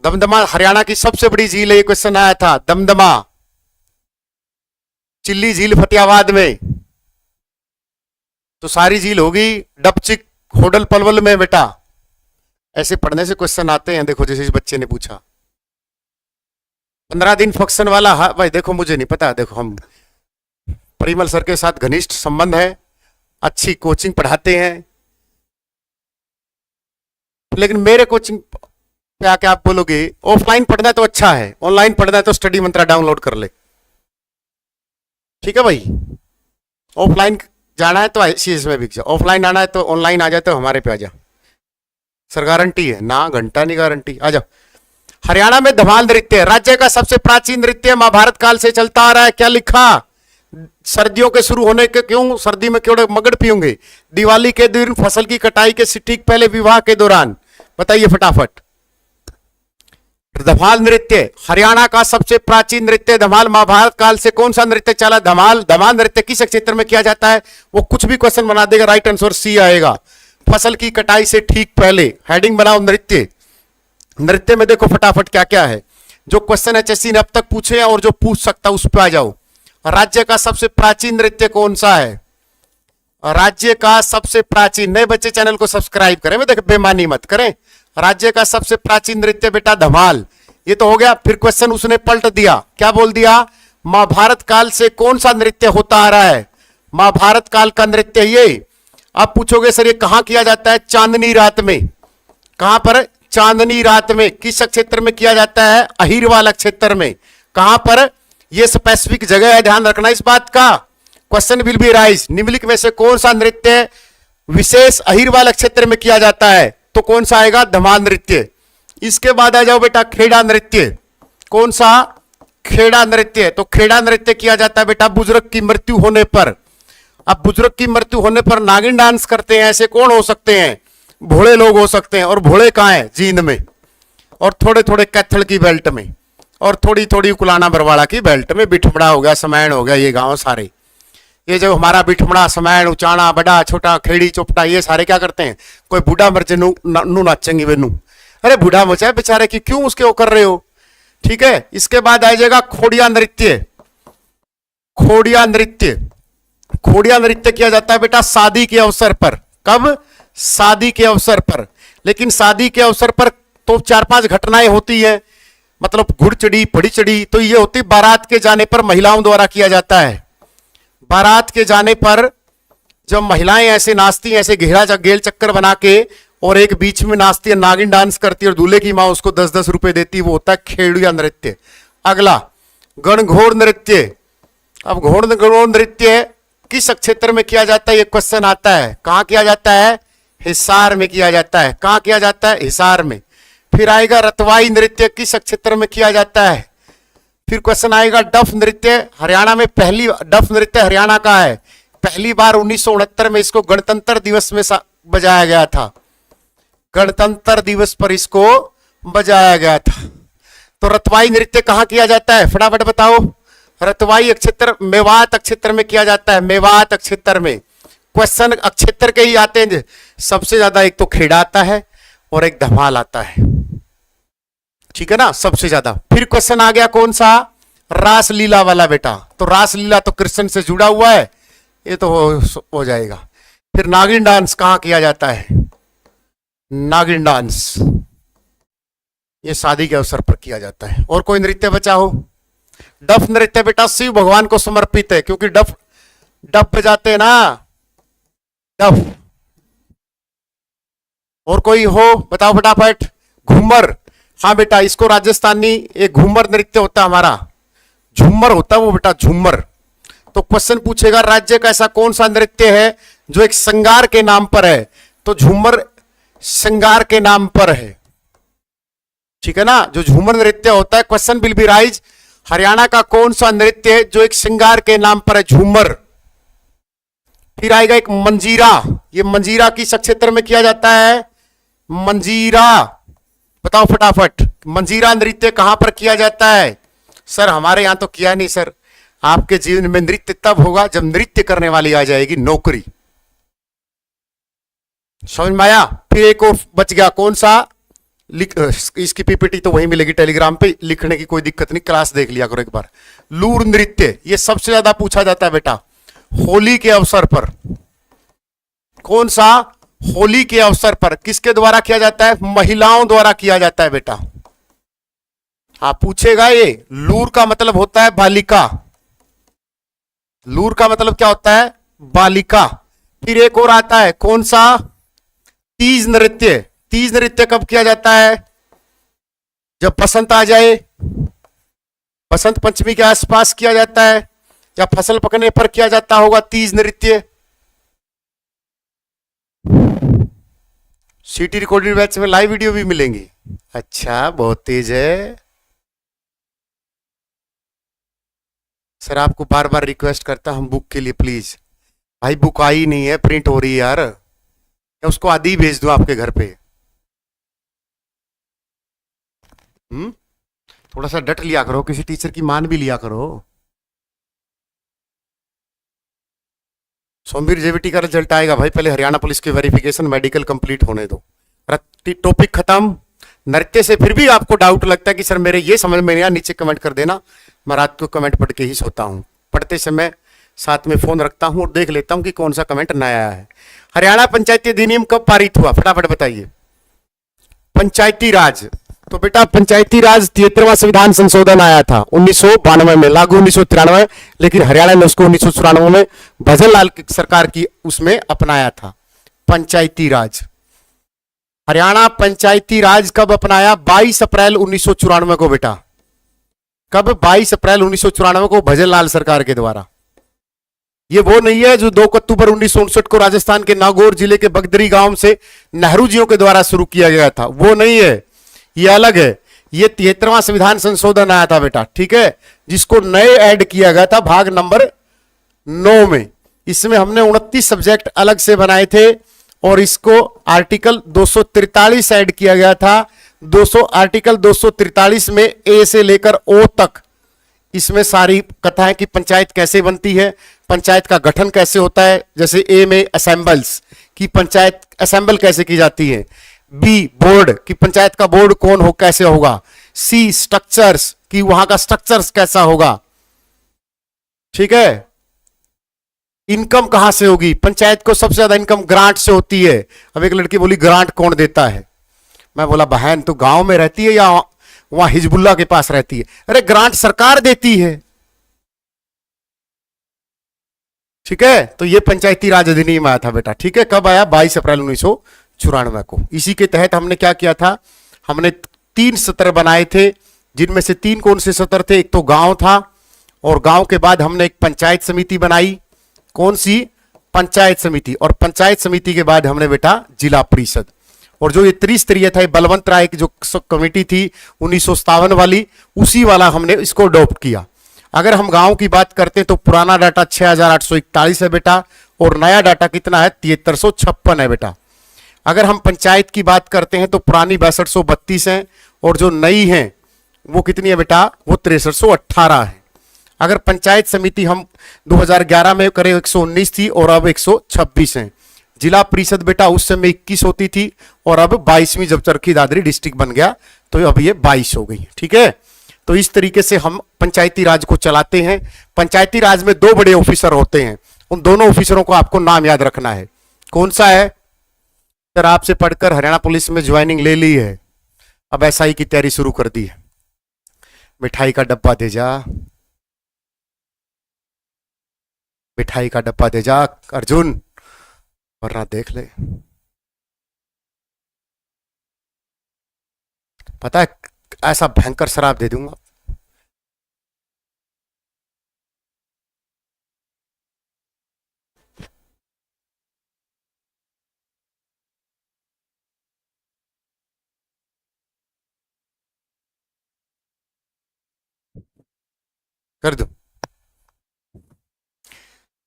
S1: दमदमा हरियाणा की सबसे बड़ी झील है, ये क्वेश्चन आया था। दमदमा। चिल्ली झील फतेहाबाद में। तो सारी झील होगी डबचिक, होडल, पलवल में बेटा। ऐसे पढ़ने से क्वेश्चन आते हैं। देखो जैसे इस बच्चे ने पूछा 15 दिन फंक्शन वाला। हाँ भाई देखो, मुझे नहीं पता। देखो हम परिमल सर के साथ घनिष्ठ संबंध है, अच्छी कोचिंग पढ़ाते हैं, लेकिन मेरे कोचिंग पे आके आप बोलोगे ऑफलाइन पढ़ना है तो अच्छा है, ऑनलाइन पढ़ना है तो स्टडी मंत्रा डाउनलोड कर ले। ठीक है भाई, ऑफलाइन जाना है तो आईसीएस में बिक जाओ, ऑफलाइन आना है तो ऑनलाइन आ जाए, तो हमारे पे आ जा। सर गारंटी है ना? घंटा नहीं गारंटी। आ जाओ। हरियाणा में धमाल नृत्य राज्य का सबसे प्राचीन नृत्य, महाभारत काल से चलता आ रहा है। क्या लिखा? सर्दियों के शुरू होने के क्यों सर्दी में क्यों मगड़ पियोगे? दिवाली के दिन, फसल की कटाई के ठीक पहले, विवाह के दौरान। बताइए फटाफट। धमाल नृत्य हरियाणा का सबसे प्राचीन नृत्य धमाल। महाभारत काल से कौन सा नृत्य चला? धमाल। धमाल नृत्य किस क्षेत्र में किया जाता है? वो कुछ भी क्वेश्चन बना देगा, राइट आंसर सी आएगा। फसल की कटाई से ठीक पहले। हेडिंग बनाओ नृत्य। नृत्य में देखो फटाफट क्या क्या है जो क्वेश्चन एचएससी ने अब तक पूछे हैं और जो पूछ सकता उस पर आ जाओ। राज्य का सबसे प्राचीन नृत्य कौन सा है? राज्य का सबसे प्राचीन, नए बच्चे चैनल को सब्सक्राइब करें, मैं देखो बेमानी मत करें। राज्य का सबसे प्राचीन नृत्य बेटा धमाल। ये तो हो गया। फिर क्वेश्चन उसने पलट दिया, क्या बोल दिया? महाभारत काल से कौन सा नृत्य होता आ रहा है? महाभारत काल का नृत्य ये। अब पूछोगे सर ये कहां किया जाता है? चांदनी रात में। कहां पर? चांदनी रात में। किस क्षेत्र में किया जाता है? अहिरवाल क्षेत्र में। कहां पर? यह स्पेसिफिक जगह है, ध्यान रखना इस बात का। Question will be rise. निम्नलिखित में से कौन सा नृत्य विशेष अहिरवाल क्षेत्र में किया जाता है? तो कौन सा आएगा? धमाल नृत्य। इसके बाद आ जाओ बेटा खेड़ा नृत्य। कौन सा? खेड़ा नृत्य। तो खेड़ा नृत्य किया जाता है बेटा बुजुर्ग की मृत्यु होने पर। अब बुजुर्ग की मृत्यु होने पर नागिन डांस करते हैं, ऐसे कौन हो सकते हैं? भोले लोग हो सकते हैं। और भोले कहां है? जींद में। और थोड़े थोड़े कैथल की बेल्ट में, और थोड़ी थोड़ी उकुलाना बरवाड़ा की बेल्ट में। बिठमड़ा हो गया, समैण हो गया, ये गांव सारे, ये जो हमारा बिठमड़ा, समैण, उचाना, बड़ा छोटा, खेड़ी, चोपटा, ये सारे क्या करते हैं? कोई बूढ़ा मर्चे नू नाचेंगे वे नू। अरे बूढ़ा मचा है बेचारे की, क्यों उसके वो कर रहे हो? ठीक है। इसके बाद आ जाएगा खोड़िया नृत्य। खोड़िया नृत्य। खोड़िया नृत्य किया जाता है बेटा शादी के अवसर पर। कब? शादी के अवसर पर। लेकिन शादी के अवसर पर तो 4-5 घटनाएं होती है। मतलब घुड़ चढ़ी पड़ी चढ़ी, तो ये होती बारात के जाने पर महिलाओं द्वारा किया जाता है। बारात के जाने पर जब महिलाएं ऐसे नाचती, ऐसे घेरा गेल चक्कर बना के, और एक बीच में नाचती है, नागिन डांस करती है, और दूल्हे की माँ उसको 10-10 रुपए देती है, वो होता है खेड़िया नृत्य। अगला गणघोड़ नृत्य। अब घोड़ नृत्य किस क्षेत्र में किया जाता है, ये क्वेश्चन आता है। कहां किया जाता है? हिसार में किया जाता है। कहां किया जाता है? हिसार में। फिर आएगा रतवाई नृत्य, किस क्षेत्र में किया जाता है? फिर क्वेश्चन आएगा डफ नृत्य। हरियाणा में पहली डफ नृत्य हरियाणा का है। पहली बार 1969 में इसको गणतंत्र दिवस में बजाया गया था। गणतंत्र दिवस पर इसको बजाया गया था। तो रतवाई नृत्य कहां किया जाता है? फटाफट बताओ। रतवाई क्षेत्र मेवात क्षेत्र में किया जाता है। मेवात क्षेत्र में। क्वेश्चन क्षेत्र के ही आते हैं सबसे ज्यादा। एक तो खेड़ा आता है और एक धमाल आता है, ठीक है ना, सबसे ज्यादा। फिर क्वेश्चन आ गया कौन सा? रासलीला वाला बेटा। तो रासलीला तो कृष्ण से जुड़ा हुआ है, ये तो हो जाएगा। फिर नागिन डांस कहां किया जाता है? नागिन डांस ये शादी के अवसर पर किया जाता है। और कोई नृत्य बचा हो? डफ नृत्य बेटा शिव भगवान को समर्पित है, क्योंकि डफ बजाते हैं ना, डफ। और कोई हो बताओ फटाफट। घूमर। हाँ बेटा, इसको राजस्थानी एक घूमर नृत्य होता है हमारा, झूमर होता है वो बेटा, झूमर। तो क्वेश्चन पूछेगा राज्य का ऐसा कौन सा नृत्य है जो एक श्रृंगार के नाम पर है? तो झूमर श्रृंगार के नाम पर है, ठीक है ना, जो झूमर नृत्य होता है। Question will be rise, Haryana का कौन सा नृत्य है जो एक श्रृंगार के नाम पर है? झूमर। फिर आएगा एक मंजीरा। ये मंजीरा किस क्षेत्र में किया जाता है? मंजीरा। बताओ फटाफट, मंजीरा नृत्य कहां पर किया जाता है? सर हमारे यहां तो किया नहीं सर। आपके जीवन में नृत्य तब होगा जब नृत्य करने वाली आ जाएगी नौकरी। समझ में आया? फिर एक और बच गया, कौन सा? इसकी पीपीटी तो वहीं मिलेगी टेलीग्राम पे, लिखने की कोई दिक्कत नहीं, क्लास देख लिया करो एक बार। लूर नृत्य, ये सबसे ज्यादा पूछा जाता है बेटा होली के अवसर पर। कौन सा? होली के अवसर पर। किसके द्वारा किया जाता है? महिलाओं द्वारा किया जाता है बेटा। हाँ पूछेगा ये। लूर का मतलब होता है बालिका। लूर का मतलब क्या होता है? बालिका। फिर एक और आता है, कौन सा? तीज नृत्य। तीज नृत्य कब किया जाता है? जब बसंत आ जाए, बसंत पंचमी के आसपास किया जाता है, या फसल पकने पर किया जाता होगा तीज नृत्य। सीटी रिकॉर्डेड बैच में लाइव वीडियो भी मिलेंगी। अच्छा बहुत तेज है सर। आपको बार बार रिक्वेस्ट करता हूं बुक के लिए प्लीज। भाई बुक आई नहीं है, प्रिंट हो रही है यार, या उसको आदि भेज दूं आपके घर पे? थोड़ा सा डट लिया करो, किसी टीचर की मान भी लिया करो। सोमवीर जेवीटी का रिजल्ट आएगा भाई, पहले हरियाणा पुलिस की वेरिफिकेशन मेडिकल कंप्लीट होने दो। टॉपिक खत्म। नृत्य से फिर भी आपको डाउट लगता है कि सर मेरे ये समझ में नहीं आया, नीचे कमेंट कर देना। मैं रात को कमेंट पढ़ के ही सोता हूँ, पढ़ते समय साथ में फोन रखता हूँ और देख लेता हूँ कि कौन सा कमेंट नया आया है। हरियाणा पंचायती अधिनियम कब पारित हुआ? फटाफट बताइए। पंचायती राज। तो बेटा पंचायती राज 73वां संविधान संशोधन आया था 1992 में, लागू 1993, लेकिन हरियाणा ने उसको 1994 में भजनलाल सरकार की उसमें अपनाया था पंचायती राज। हरियाणा पंचायती राज कब अपनाया? 22 अप्रैल 1994 को बेटा। कब? 22 अप्रैल 1994 को भजनलाल सरकार के द्वारा। ये वो नहीं है जो 2 अक्टूबर 1959 को राजस्थान के नागौर जिले के बगदरी गांव से नेहरू जियों के द्वारा शुरू किया गया था, वो नहीं है, ये अलग है। ये 73वां संविधान संशोधन आया था बेटा, ठीक है, जिसको नए ऐड किया गया था भाग नंबर 9 में। इसमें हमने 29 सब्जेक्ट अलग से बनाए थे और इसको आर्टिकल 243 ऐड किया गया था। आर्टिकल 243 में ए से लेकर ओ तक इसमें सारी कथाएं कि पंचायत कैसे बनती है, पंचायत का गठन कैसे होता है। जैसे ए में असेंबल्स की पंचायत असेंबल कैसे की जाती है, बी बोर्ड की पंचायत का बोर्ड कौन हो कैसे होगा, सी स्ट्रक्चर्स की वहां का स्ट्रक्चर्स कैसा होगा, ठीक है। इनकम कहां से होगी? पंचायत को सबसे ज्यादा इनकम ग्रांट से होती है। अब एक लड़की बोली ग्रांट कौन देता है? मैं बोला बहन तो गांव में रहती है या वहां हिजबुल्ला के पास रहती है। अरे ग्रांट सरकार देती है, ठीक है। तो ये पंचायती राज अधिनियम आया था बेटा, ठीक है। कब आया? 22 अप्रैल 1994 को। इसी के तहत हमने क्या किया था, हमने 3 सत्र बनाए थे, जिनमें से 3 कौन से सत्र थे? एक तो गांव था, और गांव के बाद हमने एक पंचायत समिति बनाई। कौन सी? पंचायत समिति। और पंचायत समिति के बाद हमने बेटा जिला परिषद। और जो ये त्रिस्तरीय था, बलवंत राय की जो कमेटी थी 1957 वाली, उसी वाला हमने इसको अडॉप्ट किया। अगर हम गांव की बात करते हैं तो पुराना डाटा 6841 है बेटा, और नया डाटा कितना है? 7356 है बेटा। अगर हम पंचायत की बात करते हैं तो पुरानी 6232 है, और जो नई है वो कितनी है बेटा? वो 6318 है। अगर पंचायत समिति हम 2011 में करें 119 थी, और अब 126 है। जिला परिषद बेटा उस समय 21 होती थी, और अब 22वीं जब चरखी दादरी डिस्ट्रिक्ट बन गया तो अब ये 22 हो गई, ठीक है। तो इस तरीके से हम पंचायती राज को चलाते हैं। पंचायती राज में 2 बड़े ऑफिसर होते हैं, उन दोनों ऑफिसरों को आपको नाम याद रखना है। कौन सा है? सर आपसे पढ़कर हरियाणा पुलिस में ज्वाइनिंग ले ली है, अब एसआई की तैयारी शुरू कर दी है। मिठाई का डब्बा दे जा, मिठाई का डब्बा दे जा अर्जुन, वरना देख ले। पता है ऐसा भयंकर शराब दे दूंगा। कर दो।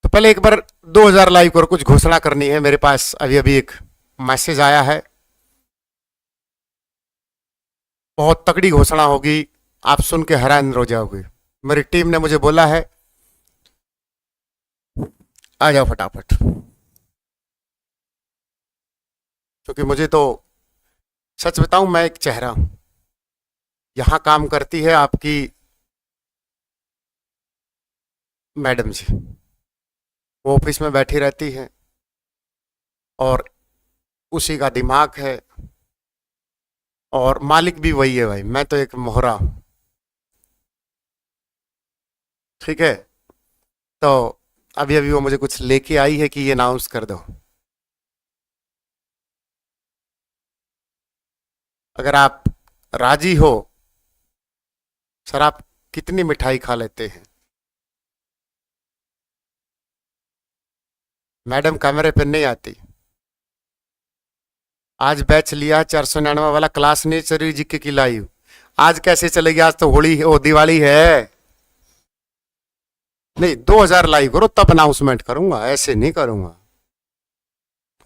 S1: तो पहले एक बार 2000 लाइव करो, कुछ घोषणा करनी है। मेरे पास अभी अभी एक मैसेज आया है, बहुत तगड़ी घोषणा होगी, आप सुन के हैरान हो जाओगे। मेरी टीम ने मुझे बोला है, आ जाओ फटाफट, क्योंकि मुझे तो सच बताऊं, मैं एक चेहरा हूं। यहां काम करती है आपकी मैडम जी, वो ऑफिस में बैठी रहती है, और उसी का दिमाग है, और मालिक भी वही है भाई, मैं तो एक मोहरा हूं, ठीक है। तो अभी अभी वो मुझे कुछ लेके आई है कि ये अनाउंस कर दो। अगर आप राजी हो, सर आप कितनी मिठाई खा लेते हैं? मैडम कैमरे पे नहीं आती। आज बैच लिया 499 वाला, क्लास नहीं चल रही जीके की लाइव। आज कैसे चलेगी? आज तो होली ओ दिवाली है। नहीं 2000 लाइव करो तब अनाउंसमेंट करूंगा, ऐसे नहीं करूंगा।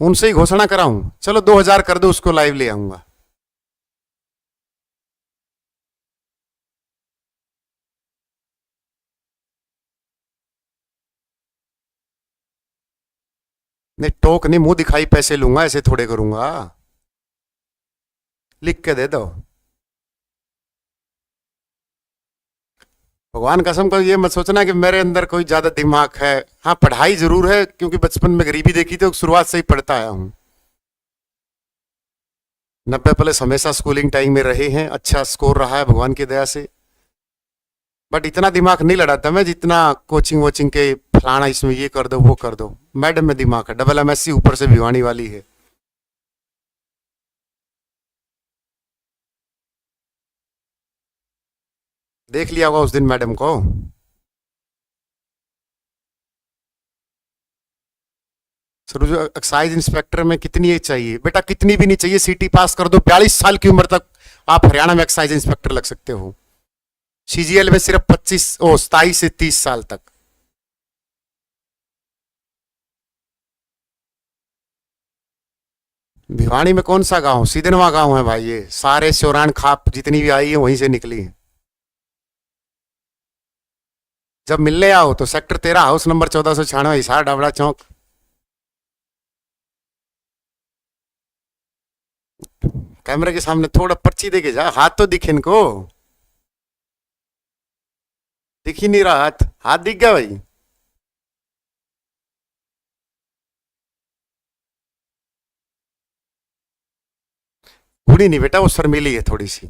S1: उनसे ही घोषणा कराऊं? चलो 2000 कर दो, उसको लाइव ले आऊंगा। नहीं टोक नहीं, मुंह दिखाई पैसे लूंगा, ऐसे थोड़े करूंगा। लिख के दे दो। भगवान कसम कर, ये मत सोचना कि मेरे अंदर कोई ज्यादा दिमाग है। हाँ पढ़ाई जरूर है, क्योंकि बचपन में गरीबी देखी तो शुरुआत से ही पढ़ता आया हूं। 90+ हमेशा स्कूलिंग टाइम में रहे हैं, अच्छा स्कोर रहा है भगवान की दया से। बट इतना दिमाग नहीं लड़ाता मैं जितना कोचिंग वोचिंग के फलाना इसमें ये कर दो वो कर दो। मैडम में दिमाग है, डबल एमएससी ऊपर से भिवानी वाली है। देख लिया होगा उस दिन मैडम को। सर जो एक्साइज इंस्पेक्टर में कितनी एज चाहिए? बेटा कितनी भी नहीं चाहिए, सीटी पास कर दो, 42 साल की उम्र तक आप हरियाणा में एक्साइज इंस्पेक्टर लग सकते हो। सीजीएल में सिर्फ 27 से 30 साल तक। भिवानी में कौन सा गांव? सीधनवा गांव है भाई, ये सारे शोरान खाप जितनी भी आई है वहीं से निकली है। जब मिलने आओ तो sector 13 house number 1496 Hisar Dawda चौक। कैमरे के सामने थोड़ा पर्ची दे के जा, हाथ तो दिखे इनको। दिख ही नहीं रहा हाथ, हाथ दिख गया भाई। बूढ़ी नहीं बेटा, वो शर्मीली है थोड़ी सी।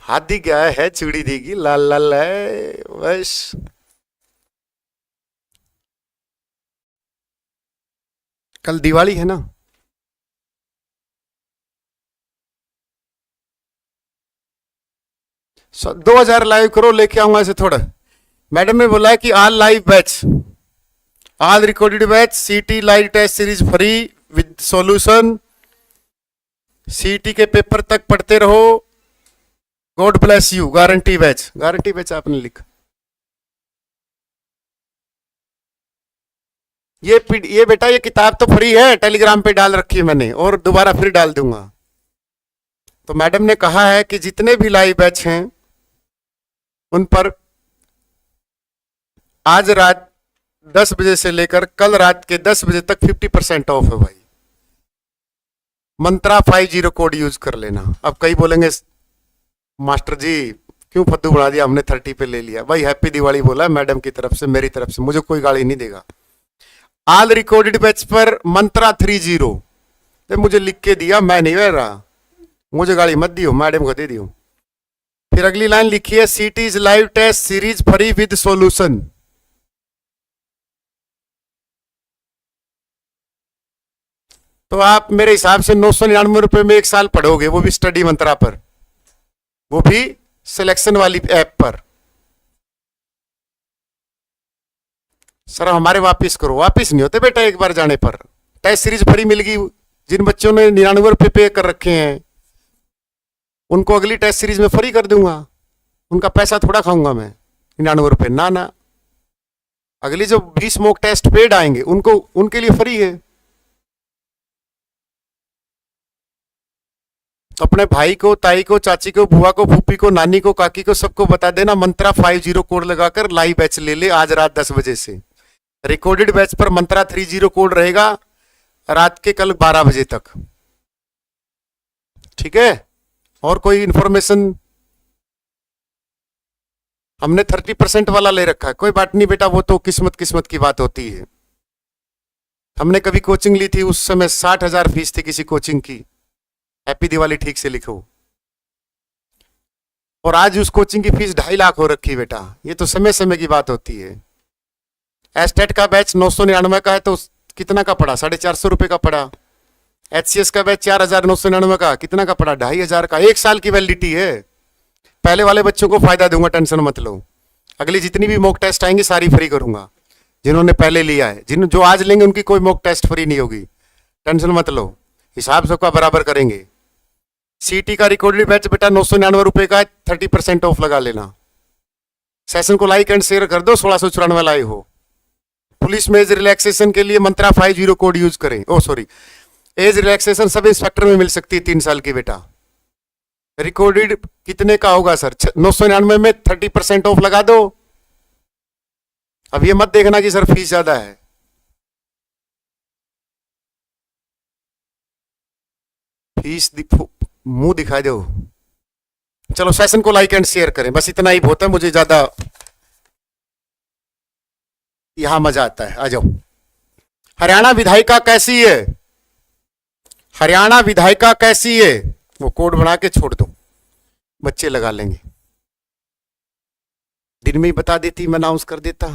S1: हाथी क्या है चूड़ी देगी, लाल लाल है बस। कल दिवाली है ना। 2000 लाइव करो, लेके आऊंगा ऐसे थोड़ा। मैडम ने बोला है कि all live batch, all recorded batch, CT live test series free with solution. CT के पेपर तक पढ़ते रहो, god bless you, guarantee batch. Guarantee batch आपने लिखा। ये बेटा ये किताब तो फ्री है, टेलीग्राम पे डाल रखी है मैंने, और दोबारा फिर डाल दूंगा। तो मैडम ने कहा है कि जितने भी लाइव बैच हैं उन पर आज रात 10 बजे से लेकर कल रात के 10 बजे तक 50% ऑफ है भाई। मंत्रा 50 कोड यूज कर लेना। अब कई बोलेंगे मास्टर जी क्यों फद्दू बना दिया, हमने 30 पे ले लिया। भाई हैप्पी दिवाली बोला मैडम की तरफ से, मेरी तरफ से, मुझे कोई गाली नहीं देगा। ऑल रिकॉर्डेड बैच पर मंत्रा 30 मुझे लिख के दिया, मैं नहीं रह रहा, मुझे गाली मत दियो, मैडम को दे दियो। फिर अगली लाइन लिखी है सीटीज live test series free with solution. तो आप मेरे हिसाब से 999 रुपए में 1 साल पढ़ोगे, वो भी स्टडी मंत्रा पर, वो भी सिलेक्शन वाली ऐप पर। सर हमारे वापिस करो, वापिस नहीं होते बेटा एक बार जाने पर। टेस्ट सीरीज फ्री मिल गई, जिन बच्चों ने 99 रुपए पे कर रखे हैं उनको अगली टेस्ट सीरीज में फ्री कर दूंगा। उनका पैसा थोड़ा खाऊंगा मैं 99 रुपए, ना ना। अगली जो 20 मॉक टेस्ट पेड आएंगे उनको, उनके लिए फ्री है। अपने भाई को, ताई को, चाची को, बुआ को, फूफी को, नानी को, काकी को, सबको बता देना मंत्रा 50 कोड लगाकर लाइव बैच ले ले आज रात 10 बजे से। रिकॉर्डेड बैच पर मंत्रा 30 कोड रहेगा रात के कल 12 बजे तक। ठीक है। और कोई इंफॉर्मेशन? हमने 30% वाला ले रखा है, कोई बात नहीं बेटा, वो तो किस्मत किस्मत की बात होती है। हमने कभी कोचिंग ली थी, उस समय 60,000 फीस थी किसी कोचिंग की। हैप्पी दिवाली ठीक से लिखो। और आज उस कोचिंग की फीस 2.5 लाख हो रखी बेटा। ये तो समय समय की बात होती है। एस्टेट का बैच 999 का है तो कितना का पड़ा? 450 रुपए का पड़ा। एचसीएस का बैच 4,999 का, कितना का पड़ा? 2,500 का। 1 साल की वैलिडिटी है। पहले वाले बच्चों को फायदा दूंगा, टेंशन मत लो। अगली जितनी भी मॉक टेस्ट आएंगी सारी फ्री करूंगा, जिन्होंने पहले लिया है। जो आज लेंगे उनकी कोई मॉक टेस्ट फ्री नहीं होगी, टेंशन मत लो, हिसाब सबका बराबर करेंगे। सीटी का रिकॉर्डेड बैच बेटा 999 रुपए का, 30% ऑफ लगा लेना। सेशन को लाइक एंड शेयर कर दो, 1694 लाइव हो। पुलिस में एज रिलैक्सेशन के लिए मंत्रा 50 कोड यूज करें। Oh sorry, age relaxation sub inspector में मिल सकती है 3 साल की बेटा। रिकॉर्डेड कितने का होगा सर? 999 में 30% ऑफ लगा दो। अब ये मत देखना कि सर फीस ज्यादा है। फीस मुंह दिखा दो। चलो सेशन को लाइक एंड शेयर करें, बस इतना ही बहुत है, मुझे ज्यादा यहां मजा आता है। आ जाओ। हरियाणा विधायिका कैसी है? हरियाणा विधायिका कैसी है? वो कोड बना के छोड़ दो, बच्चे लगा लेंगे। दिन में ही बता देती, मैं अनाउंस कर देता।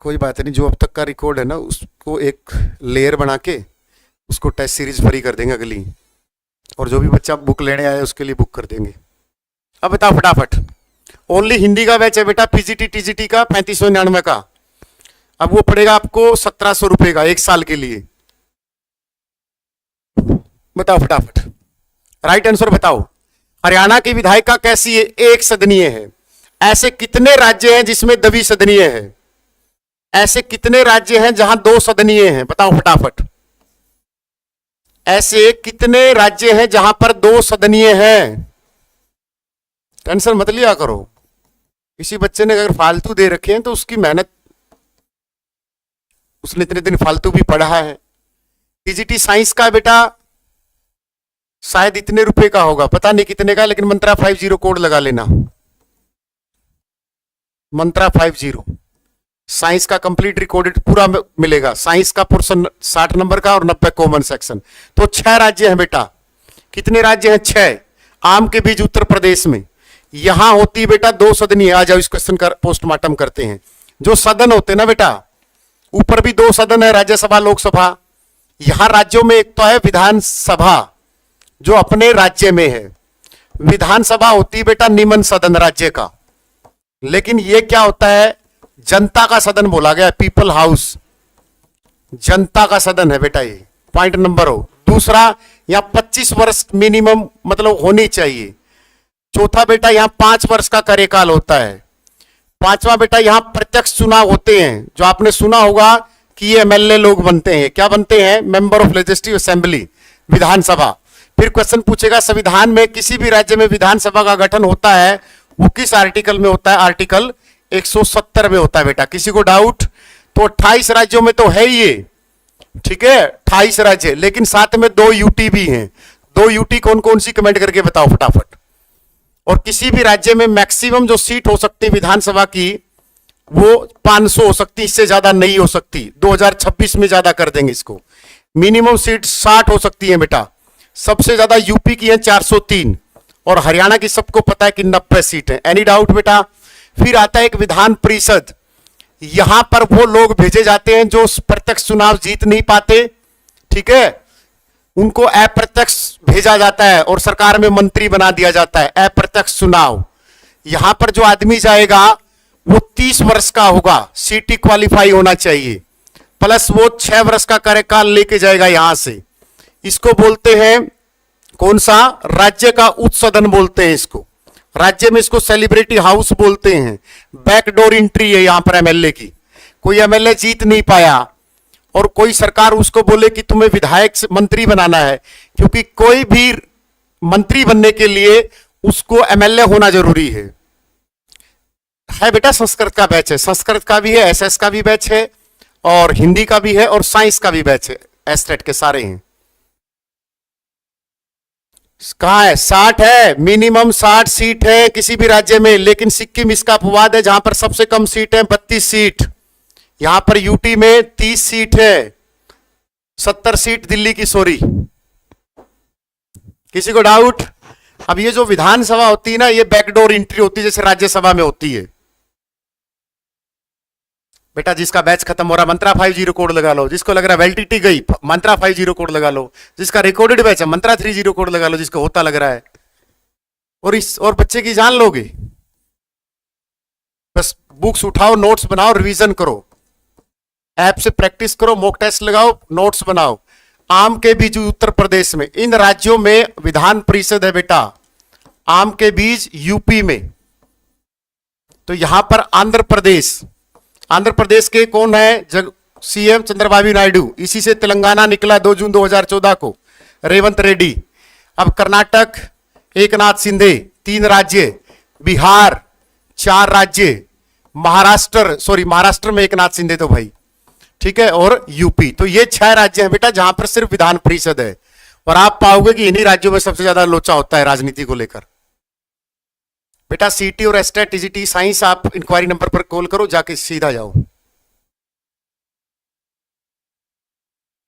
S1: कोई बात नहीं, जो अब तक का रिकॉर्ड है ना उसको एक लेयर बना के उसको टेस्ट सीरीज फ्री कर देंगे अगली। और जो भी बच्चा बुक लेने आए उसके लिए बुक कर देंगे। अब बताओ फटाफट। ओनली हिंदी का बैच है बेटा, पीजीटी टीजीटी का 3599 का। अब वो पड़ेगा आपको 1700 रुपए का 1 साल के लिए। बताओ फटाफट, राइट आंसर बताओ। हरियाणा की विधायिका कैसी है? 1 सदनीय है। ऐसे कितने राज्य हैं जिसमें 2 सदनीय है? ऐसे कितने राज्य हैं जहां 2 सदनीय हैं? बताओ फटाफट। ऐसे कितने राज्य हैं जहां पर 2 सदनीय हैं? टेंशन मत लिया करो। किसी बच्चे ने अगर फालतू दे रखे हैं तो उसकी मेहनत, उसने इतने दिन फालतू भी पढ़ा है। टीजीटी साइंस का बेटा शायद इतने रुपए का होगा, पता नहीं कितने का, लेकिन मंत्रा 50 कोड लगा लेना। मंत्रा 50 साइंस का कंप्लीट रिकॉर्डेड पूरा मिलेगा। साइंस का पोर्शन 60 नंबर का और 90 कॉमन सेक्शन। तो 6 राज्य हैं बेटा। कितने राज्य हैं? 6। आम के बीज उत्तर प्रदेश में। यहां होती बेटा 2 सदनीय। आ जाओ, इस क्वेश्चन का पोस्टमार्टम करते हैं। जो सदन होते ना बेटा, ऊपर भी 2 सदन है, राज्यसभा लोकसभा। यहां राज्यों में एक तो है विधानसभा जो अपने राज्य में है, विधानसभा होती है बेटा निम्न सदन राज्य का। लेकिन ये क्या होता है? जनता का सदन बोला गया, पीपल हाउस, जनता का सदन है बेटा ये। पॉइंट नंबर हो। दूसरा, यहां 25 वर्ष मिनिमम मतलब होनी चाहिए। चौथा बेटा, यहां 5 वर्ष का कार्यकाल होता है। पांचवा बेटा, यहां प्रत्यक्ष चुनाव होते हैं, जो आपने सुना होगा कि ये एमएलए लोग बनते हैं। क्या बनते हैं? मेंबर ऑफ लेजिस्लेटिव असेंबली, विधानसभा। फिर क्वेश्चन पूछेगा, संविधान में किसी भी राज्य में विधानसभा का गठन होता है, वो किस आर्टिकल में होता है? आर्टिकल 170 में होता है बेटा। किसी को डाउट? तो 28 राज्यों में तो है ही ये, ठीक है, 28 राज्य, लेकिन साथ में 2 यूटी भी हैं। 2 यूटी कौन कौन सी? कमेंट करके बताओ फटाफट। और किसी भी राज्य में मैक्सिमम जो सीट हो सकती है विधानसभा की, वो 500 हो सकती, इससे ज्यादा नहीं हो सकती। 2026 में ज्यादा कर देंगे इसको। मिनिमम सीट 60 हो सकती है बेटा। सबसे ज्यादा यूपी की है 403, और हरियाणा की सबको पता है कि 90 सीट है। एनी डाउट बेटा? फिर आता है एक विधान परिषद। यहां पर वो लोग भेजे जाते हैं जो प्रत्यक्ष चुनाव जीत नहीं पाते, ठीक है, उनको अप्रत्यक्ष भेजा जाता है और सरकार में मंत्री बना दिया जाता है। अप्रत्यक्ष चुनाव। यहां पर जो आदमी जाएगा वो 30 वर्ष का होगा, सीटी क्वालिफाई होना चाहिए, प्लस वो 6 वर्ष का कार्यकाल लेके जाएगा यहां से। इसको बोलते हैं कौन सा? राज्य का उच्च सदन बोलते हैं इसको। राज्य में इसको सेलिब्रिटी हाउस बोलते हैं। बैकडोर एंट्री है यहां पर एमएलए की। कोई एमएलए जीत नहीं पाया और कोई सरकार उसको बोले कि तुम्हें विधायक से मंत्री बनाना है, क्योंकि कोई भी मंत्री बनने के लिए उसको एमएलए होना जरूरी है बेटा। संस्कृत का बैच है, संस्कृत का भी है, एसएस का भी बैच है, और हिंदी का भी है, और साइंस का भी बैच है। एस्टेट के सारे हैं। कहां है? 60 है, मिनिमम 60 सीट है किसी भी राज्य में। लेकिन सिक्किम इसका अपवाद है, जहां पर सबसे कम सीट है 32 सीट। यहां पर यूटी में 30 सीट है, 70 सीट दिल्ली की, सॉरी। किसी को डाउट? अब ये जो विधानसभा होती है ना, ये बैकडोर एंट्री होती है, जैसे राज्यसभा में होती है बेटा। जिसका बैच खत्म हो रहा, मंत्रा 50 कोड लगा लो। जिसको लग रहा है वेल्टिटी गई, मंत्रा 50 कोड लगा लो। जिसका रिकॉर्डेड बैच है, मंत्रा 30 कोड लगा लो, जिसको होता लग रहा है। और बच्चे की जान लोगे। बस बुक्स उठाओ, नोट्स बनाओ, रिवीजन करो, ऐप से प्रैक्टिस करो, मॉक टेस्ट लगाओ, नोट्स बनाओ। आम के बीज उत्तर प्रदेश में। इन राज्यों में विधान परिषद है बेटा। आम के बीज यूपी में। तो यहां पर आंध्र प्रदेश, आंध्र प्रदेश के कौन है? सीएम चंद्रबाबू नायडू। इसी से तेलंगाना निकला 2 जून 2014 को, रेवंत रेड्डी। अब कर्नाटक एकनाथ शिंदे, 3 राज्य। बिहार 4 राज्य। महाराष्ट्र में एकनाथ शिंदे तो भाई, ठीक है, और यूपी। तो ये 6 राज्य हैं बेटा जहां पर सिर्फ विधान परिषद है। और आप पाओगे कि इन्हीं राज्यों में सबसे ज्यादा लोचा होता है राजनीति को लेकर बेटा। सीटी और एस्टेट टीजीटी साइंस आप इंक्वायरी नंबर पर कॉल करो, जाके सीधा जाओ,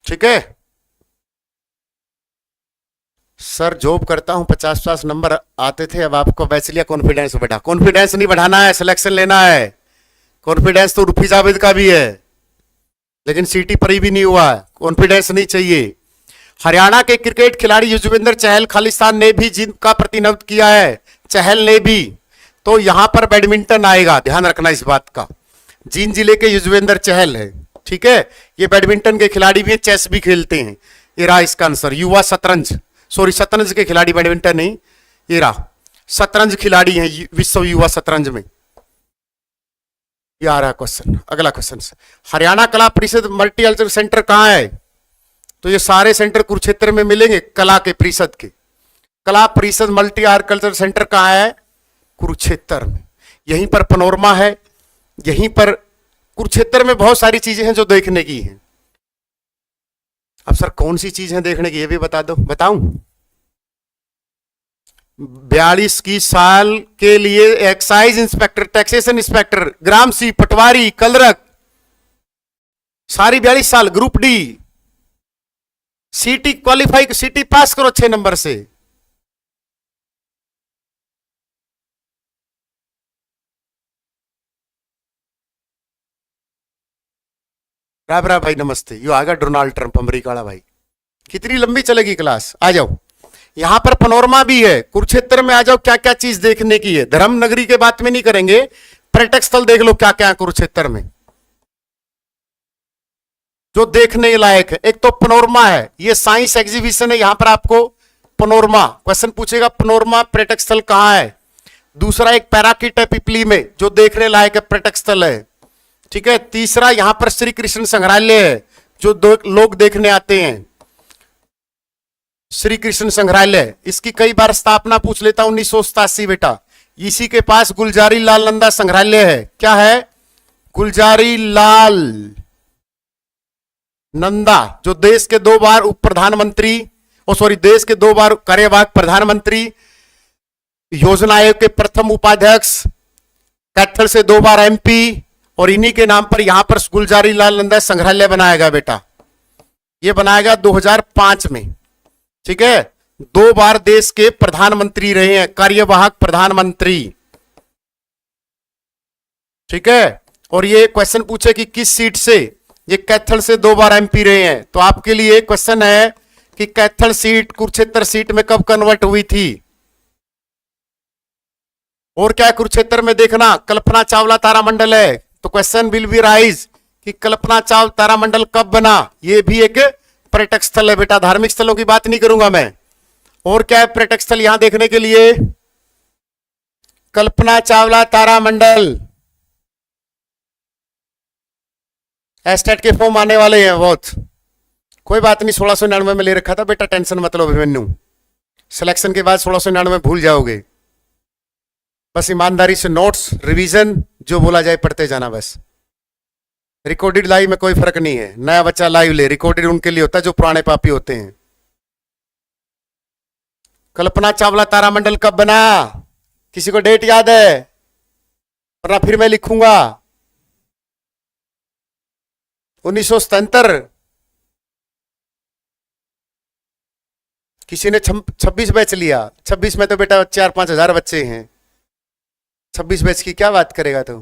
S1: ठीक है। सर जॉब करता हूं, 50-50 नंबर आते थे, अब आपको बैच लिया। कॉन्फिडेंस बेटा, कॉन्फिडेंस नहीं बढ़ाना है, सिलेक्शन लेना है। कॉन्फिडेंस तो रुफी जावेद का भी है, लेकिन सीटी पर ही भी नहीं हुआ है। कॉन्फिडेंस नहीं चाहिए। हरियाणा के क्रिकेट खिलाड़ी युजवेंद्र चहल खालिस्तान ने भी जीत का प्रतिनिधित्व किया है, चहल ने भी। तो यहां पर बैडमिंटन आएगा, ध्यान रखना इस बात का। जींद जिले के युजवेंद्र चहल है, ठीक है। ये बैडमिंटन के खिलाड़ी भी, चेस भी खेलते हैं। ये रहा इसका आंसर। युवा शतरंज, सॉरी शतरंज के खिलाड़ी, बैडमिंटन नहीं, ये रहा शतरंज खिलाड़ी हैं विश्व युवा शतरंज में। ये आ रहा क्वेश्चन। अगला क्वेश्चन, हरियाणा कला परिषद मल्टीकल्चरल सेंटर कहां है? तो ये सारे सेंटर कुरुक्षेत्र में मिलेंगे, कला के परिषद के। कला परिषद मल्टी आर्ट कल्चरल सेंटर कहां है? कुरुक्षेत्र में। यहीं पर पनोरमा है, यहीं पर कुरुक्षेत्र में बहुत सारी चीजें हैं जो देखने की हैं। अब सर कौन सी चीज है देखने की, ये भी बता दो। बताऊं? 42 की साल के लिए एक्साइज इंस्पेक्टर, टैक्सेशन इंस्पेक्टर, ग्राम सी, पटवारी, कलरक, सारी 42 साल। ग्रुप डी, सीटी क्वालिफाई, सीटी पास करो 6 नंबर से। राम राम भाई, नमस्ते। यू आएगा डोनाल्ड ट्रंप अमेरिका वाला भाई। कितनी लंबी चलेगी क्लास, आ जाओ। यहां पर पनोरमा भी है, कुरुक्षेत्र में आ जाओ। क्या क्या चीज देखने की है, धर्म नगरी के बात में नहीं करेंगे, पर्यटक स्थल देख लो क्या क्या है कुरुक्षेत्र में जो देखने लायक है। एक तो पनोरमा है, ये साइंस एग्जीबिशन है। यहां पर आपको पनोरमा क्वेश्चन पूछेगा, पनोरमा पर्यटक स्थल कहां है। दूसरा एक पैराकिट है पिपली में, जो देखने लायक है, पर्यटक स्थल है। ठीक है। तीसरा यहां पर श्री कृष्ण संग्रहालय है, जो लोग देखने आते हैं। श्री कृष्ण संग्रहालय, इसकी कई बार स्थापना पूछ लेता, 1987 बेटा। इसी के पास गुलजारी लाल नंदा संग्रहालय है। क्या है? गुलजारी लाल नंदा, जो देश के 2 बार उप प्रधानमंत्री, देश के 2 बार कार्यवाहक प्रधानमंत्री, योजना आयोग के प्रथम उपाध्यक्ष, कैथल से 2 बार एमपी, और इन्हीं के नाम पर यहां पर गुलजारी लाल नंदा संग्रहालय बनाएगा बेटा। यह बनाएगा 2005 में। ठीक है। 2 बार देश के प्रधानमंत्री रहे हैं, कार्यवाहक प्रधानमंत्री। ठीक है। और ये क्वेश्चन पूछे कि किस सीट से, ये कैथल से 2 बार एमपी रहे हैं, तो आपके लिए क्वेश्चन है कि कैथल सीट कुरुक्षेत्र सीट में कब कन्वर्ट हुई थी। और क्या कुरुक्षेत्र में देखना, कल्पना चावला तारामंडल है, तो क्वेश्चन विल बी राइज कि कल्पना चावला तारामंडल कब बना। यह भी एक पर्यटक स्थल है बेटा, धार्मिक स्थलों की बात नहीं करूंगा मैं। और क्या है पर्यटक स्थल यहां देखने के लिए, कल्पना चावला तारामंडल। एस्टेट के फॉर्म आने वाले हैं बहुत, कोई बात नहीं। 1699 में ले रखा था बेटा, टेंशन मतलब अभिमन्यु। सिलेक्शन के बाद 1699 भूल जाओगे। बस ईमानदारी से नोट्स रिवीजन जो बोला जाए पढ़ते जाना बस। रिकॉर्डेड लाइव में कोई फर्क नहीं है, नया बच्चा लाइव ले, रिकॉर्डेड उनके लिए होता है जो पुराने पापी होते हैं। कल्पना चावला तारामंडल कब बना, किसी को डेट याद है? वरना फिर मैं लिखूंगा 1977। किसी ने 26 बैच लिया, 26 में तो बेटा 4-5 हजार बच्चे हैं, 26 बैच की क्या बात करेगा तो।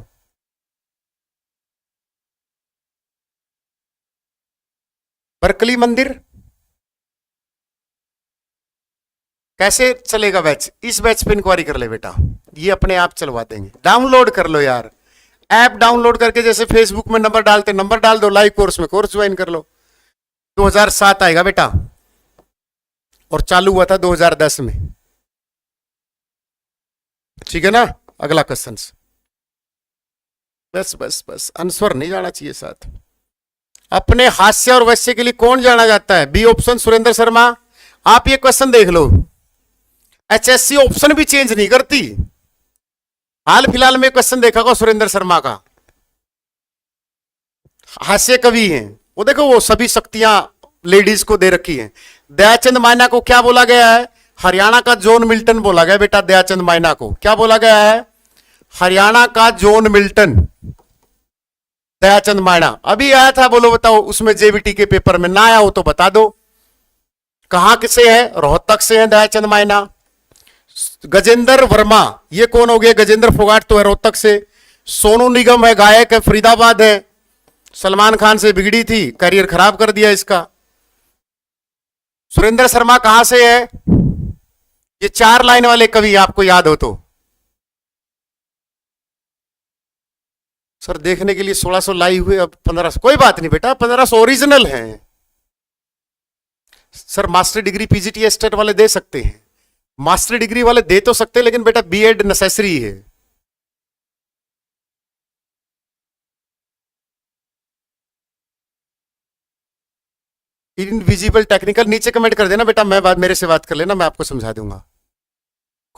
S1: बर्कली मंदिर कैसे चलेगा बैच, इस बैच पे इंक्वायरी कर ले बेटा, ये अपने आप चलवा देंगे। डाउनलोड कर लो यार, ऐप डाउनलोड करके, जैसे फेसबुक में नंबर डालते, नंबर डाल दो, लाइव कोर्स में कोर्स ज्वाइन कर लो। 2007 आएगा बेटा, और चालू हुआ था 2010 में। ठीक है ना। अगला क्वेश्चन, बस बस बस, आंसर नहीं जाना चाहिए साथ। अपने हास्य और वैश्य के लिए कौन जाना जाता है? B option Surendra Sharma. आप ये क्वेश्चन देख लो, एचएससी ऑप्शन भी चेंज नहीं करती। हाल फिलहाल में क्वेश्चन देखा को सुरेंद्र शर्मा का, हास्य कवि हैं वो, देखो वो सभी शक्तियां लेडीज को दे रखी हैं। दयाचंद मायना को क्या बोला गया है? हरियाणा का जॉन मिल्टन बोला गया बेटा। दयाचंद मायना को क्या बोला गया है? हरियाणा का जॉन मिल्टन, दयाचंद मायना। अभी आया था, बोलो बताओ, उसमें जेबीटी के पेपर में ना आया हो तो बता दो। कहां से है? रोहतक से है दयाचंद मायना। गजेंद्र वर्मा, ये कौन हो गया? गजेंद्र फोगाट तो है रोहतक से। सोनू निगम है, गायक है, फरीदाबाद है। सलमान खान से बिगड़ी थी, करियर खराब कर दिया इसका। सुरेंद्र शर्मा कहां से है? ये 4 लाइन वाले कवि, आपको याद हो तो। सर देखने के लिए 1600 लाइव हुए, अब 1500। कोई बात नहीं बेटा, 1500 ओरिजिनल है। Sir master degree PGT estate वाले दे सकते हैं, मास्टर डिग्री वाले दे तो सकते हैं, लेकिन बेटा बीएड नेसेसरी है। इनविजिबल टेक्निकल नीचे कमेंट कर देना बेटा, मैं बात, मेरे से बात कर लेना, मैं आपको समझा दूंगा।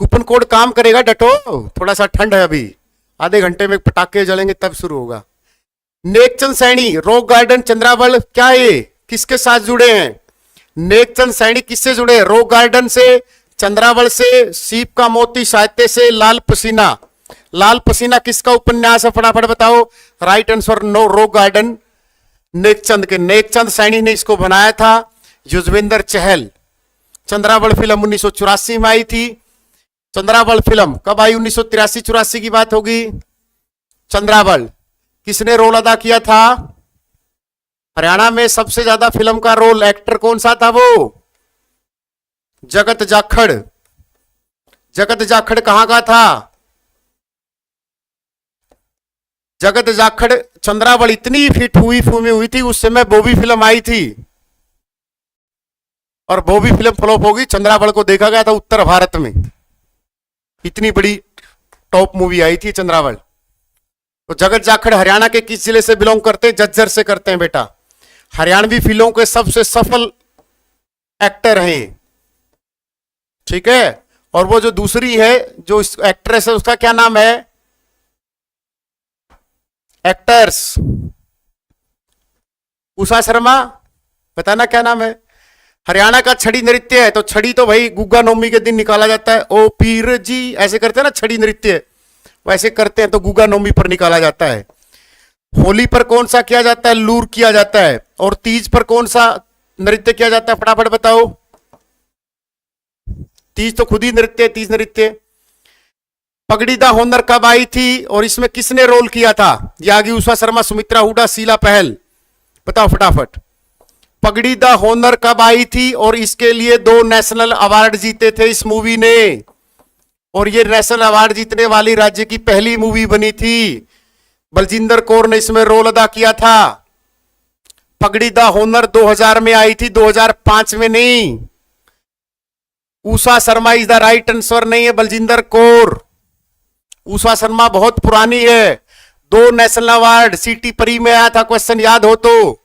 S1: कूपन कोड काम करेगा, डटो। थोड़ा सा ठंड है अभी, आधे घंटे में पटाखे जलेंगे तब शुरू होगा। नेकचंद सैनी, रॉक गार्डन चंद्रावल, क्या ये किसके साथ जुड़े हैं? नेकचंद सैनी किससे जुड़े? रॉक गार्डन से, चंद्रावल से, सीप का मोती साहित्य से, लाल पसीना। लाल पसीना किसका उपन्यास है? फटाफट बताओ। Right answer no, rock garden Nekchand के। नेकचंद सैनी ने इसको बनाया था, युजवेंद्र चहल। चंद्रावल फिल्म 1984 में आई थी। चंद्रावल फिल्म कब आई? 1983-84 की बात होगी। चंद्रावल किसने रोल अदा किया था? हरियाणा में सबसे ज्यादा फिल्म का रोल एक्टर कौन सा था? वो जगत जाखड़। जगत जाखड़ कहां का था? जगत जाखड़ चंद्रावल इतनी हिट हुई थी उस समय बॉबी फिल्म आई थी और बॉबी फिल्म फ्लॉप होगी। चंद्रावल को देखा गया था उत्तर भारत में, इतनी बड़ी टॉप मूवी आई थी चंद्रावल। तो जगत जाखड़ हरियाणा के किस जिले से बिलोंग करते हैं? झज्जर से करते हैं बेटा। हरियाणवी फिल्मों के सबसे सफल एक्टर हैं, ठीक है। और वो जो दूसरी है जो एक्ट्रेस है उसका क्या नाम है? एक्टर्स उषा शर्मा, बताना क्या नाम है? हरियाणा का छड़ी नृत्य है, तो छड़ी तो भाई गुग्गा नवमी के दिन निकाला जाता है। ओ पीर जी ऐसे करते हैं ना, छड़ी नृत्य वैसे करते हैं तो गुग्गा नवमी पर निकाला जाता है। होली पर कौन सा किया जाता है? लूर किया जाता है। और तीज पर कौन सा नृत्य किया जाता है? फटाफट बताओ। तीज तो खुद ही नृत्य है, तीज नृत्य। पगड़ी द होनर कब आई थी और इसमें किसने रोल किया था? यागी, उषा शर्मा, सुमित्रा हुडा, शीला पहल, बताओ फटाफट। पगड़ी द होनर कब आई थी और इसके लिए 2 नेशनल अवार्ड जीते थे इस मूवी ने, और ये नेशनल अवार्ड जीतने वाली राज्य की पहली मूवी बनी थी। बलजिंदर कौर ने इसमें रोल अदा किया था। पगड़ी द होनर 2000 में आई थी, 2005 में नहीं। Usha Sharma is the right answer, नहीं है बलजिंदर कौर। उषा शर्मा बहुत पुरानी है। 2 नेशनल अवार्ड, सीटी परी में आया था, क्वेश्चन याद हो तो।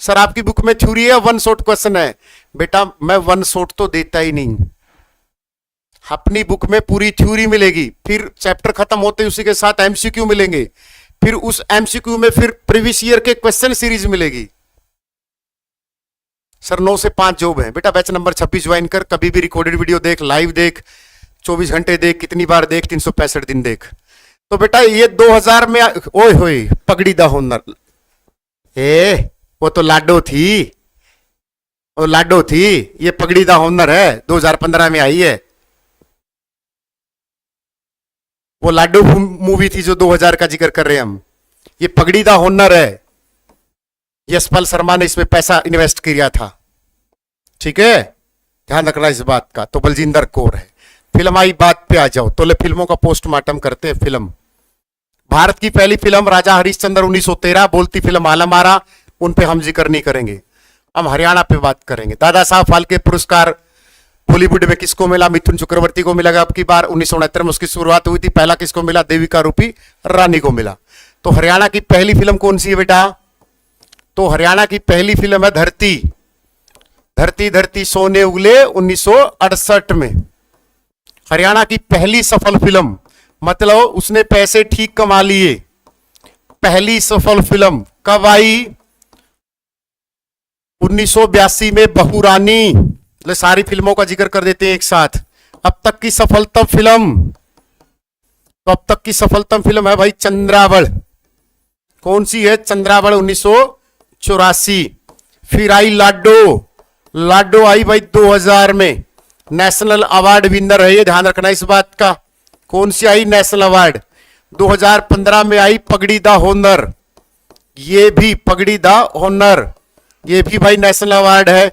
S1: सर आपकी बुक में थ्योरी है, 1 शॉट क्वेश्चन है बेटा। मैं 1 शॉट तो देता ही नहीं, अपनी बुक में पूरी थ्योरी मिलेगी, फिर चैप्टर खत्म होते उसी के साथ एमसीक्यू मिलेंगे, फिर उस एमसीक्यू में फिर प्रीवियस ईयर के क्वेश्चन सीरीज मिलेगी। सर 9 से 5 जॉब है बेटा। बैच नंबर 26 ज्वाइन कर, कभी भी रिकॉर्डेड वीडियो देख, लाइव देख, 24 घंटे देख, कितनी बार देख, 365 दिन देख। तो बेटा ये 2000 में ओए होए पगड़ी द होनर, वो तो लाडो थी, वो लाडो थी। ये पगड़ी द होनर है, 2015 में आई है। वो लाडो मूवी थी जो 2000 का जिक्र कर रहे हैं हम। ये पगड़ी द होनर है, यशपाल शर्मा ने इसमें पैसा इन्वेस्ट किया था, ठीक है, ध्यान रखना इस बात का। तो बलजिंदर कौर है। फिल्म आई बात पे आ जाओ, तो ले फिल्मों का पोस्टमार्टम करते हैं। फिल्म भारत की पहली फिल्म राजा हरिश्चंद्र 1913, बोलती फिल्म आलमारा, उन पे हम जिक्र नहीं करेंगे। हम हरियाणा पे बात करेंगे। दादा साहब फाल्के पुरस्कार बॉलीवुड में किसको मिला? मिथुन चक्रवर्ती को मिला अब की बार। 1969 में उसकी शुरुआत हुई थी। पहला किसको मिला? देविका रूपी रानी को मिला। तो हरियाणा की पहली फिल्म कौन सी है बेटा? तो हरियाणा की पहली फिल्म है धरती। धरती धरती सोने उगले 1968 में हरियाणा की पहली सफल फिल्म, मतलब उसने पैसे ठीक कमा लिए। पहली सफल फिल्म कब आई? 1982 में बहुरानी। तो सारी फिल्मों का जिक्र कर देते हैं एक साथ। अब तक की सफलतम फिल्म, तो अब तक की सफलतम फिल्म है भाई चंद्रावल। कौन सी है? चंद्रावल 1984। फिर आई लाडो। लाडो आई भाई 2000 में, नेशनल अवार्ड विनर है ये, ध्यान रखना इस बात का। कौन सी आई नेशनल अवार्ड? 2015 में आई पगड़ी द होनर। ये भी पगड़ी द होनर, ये भी भाई नेशनल अवार्ड है।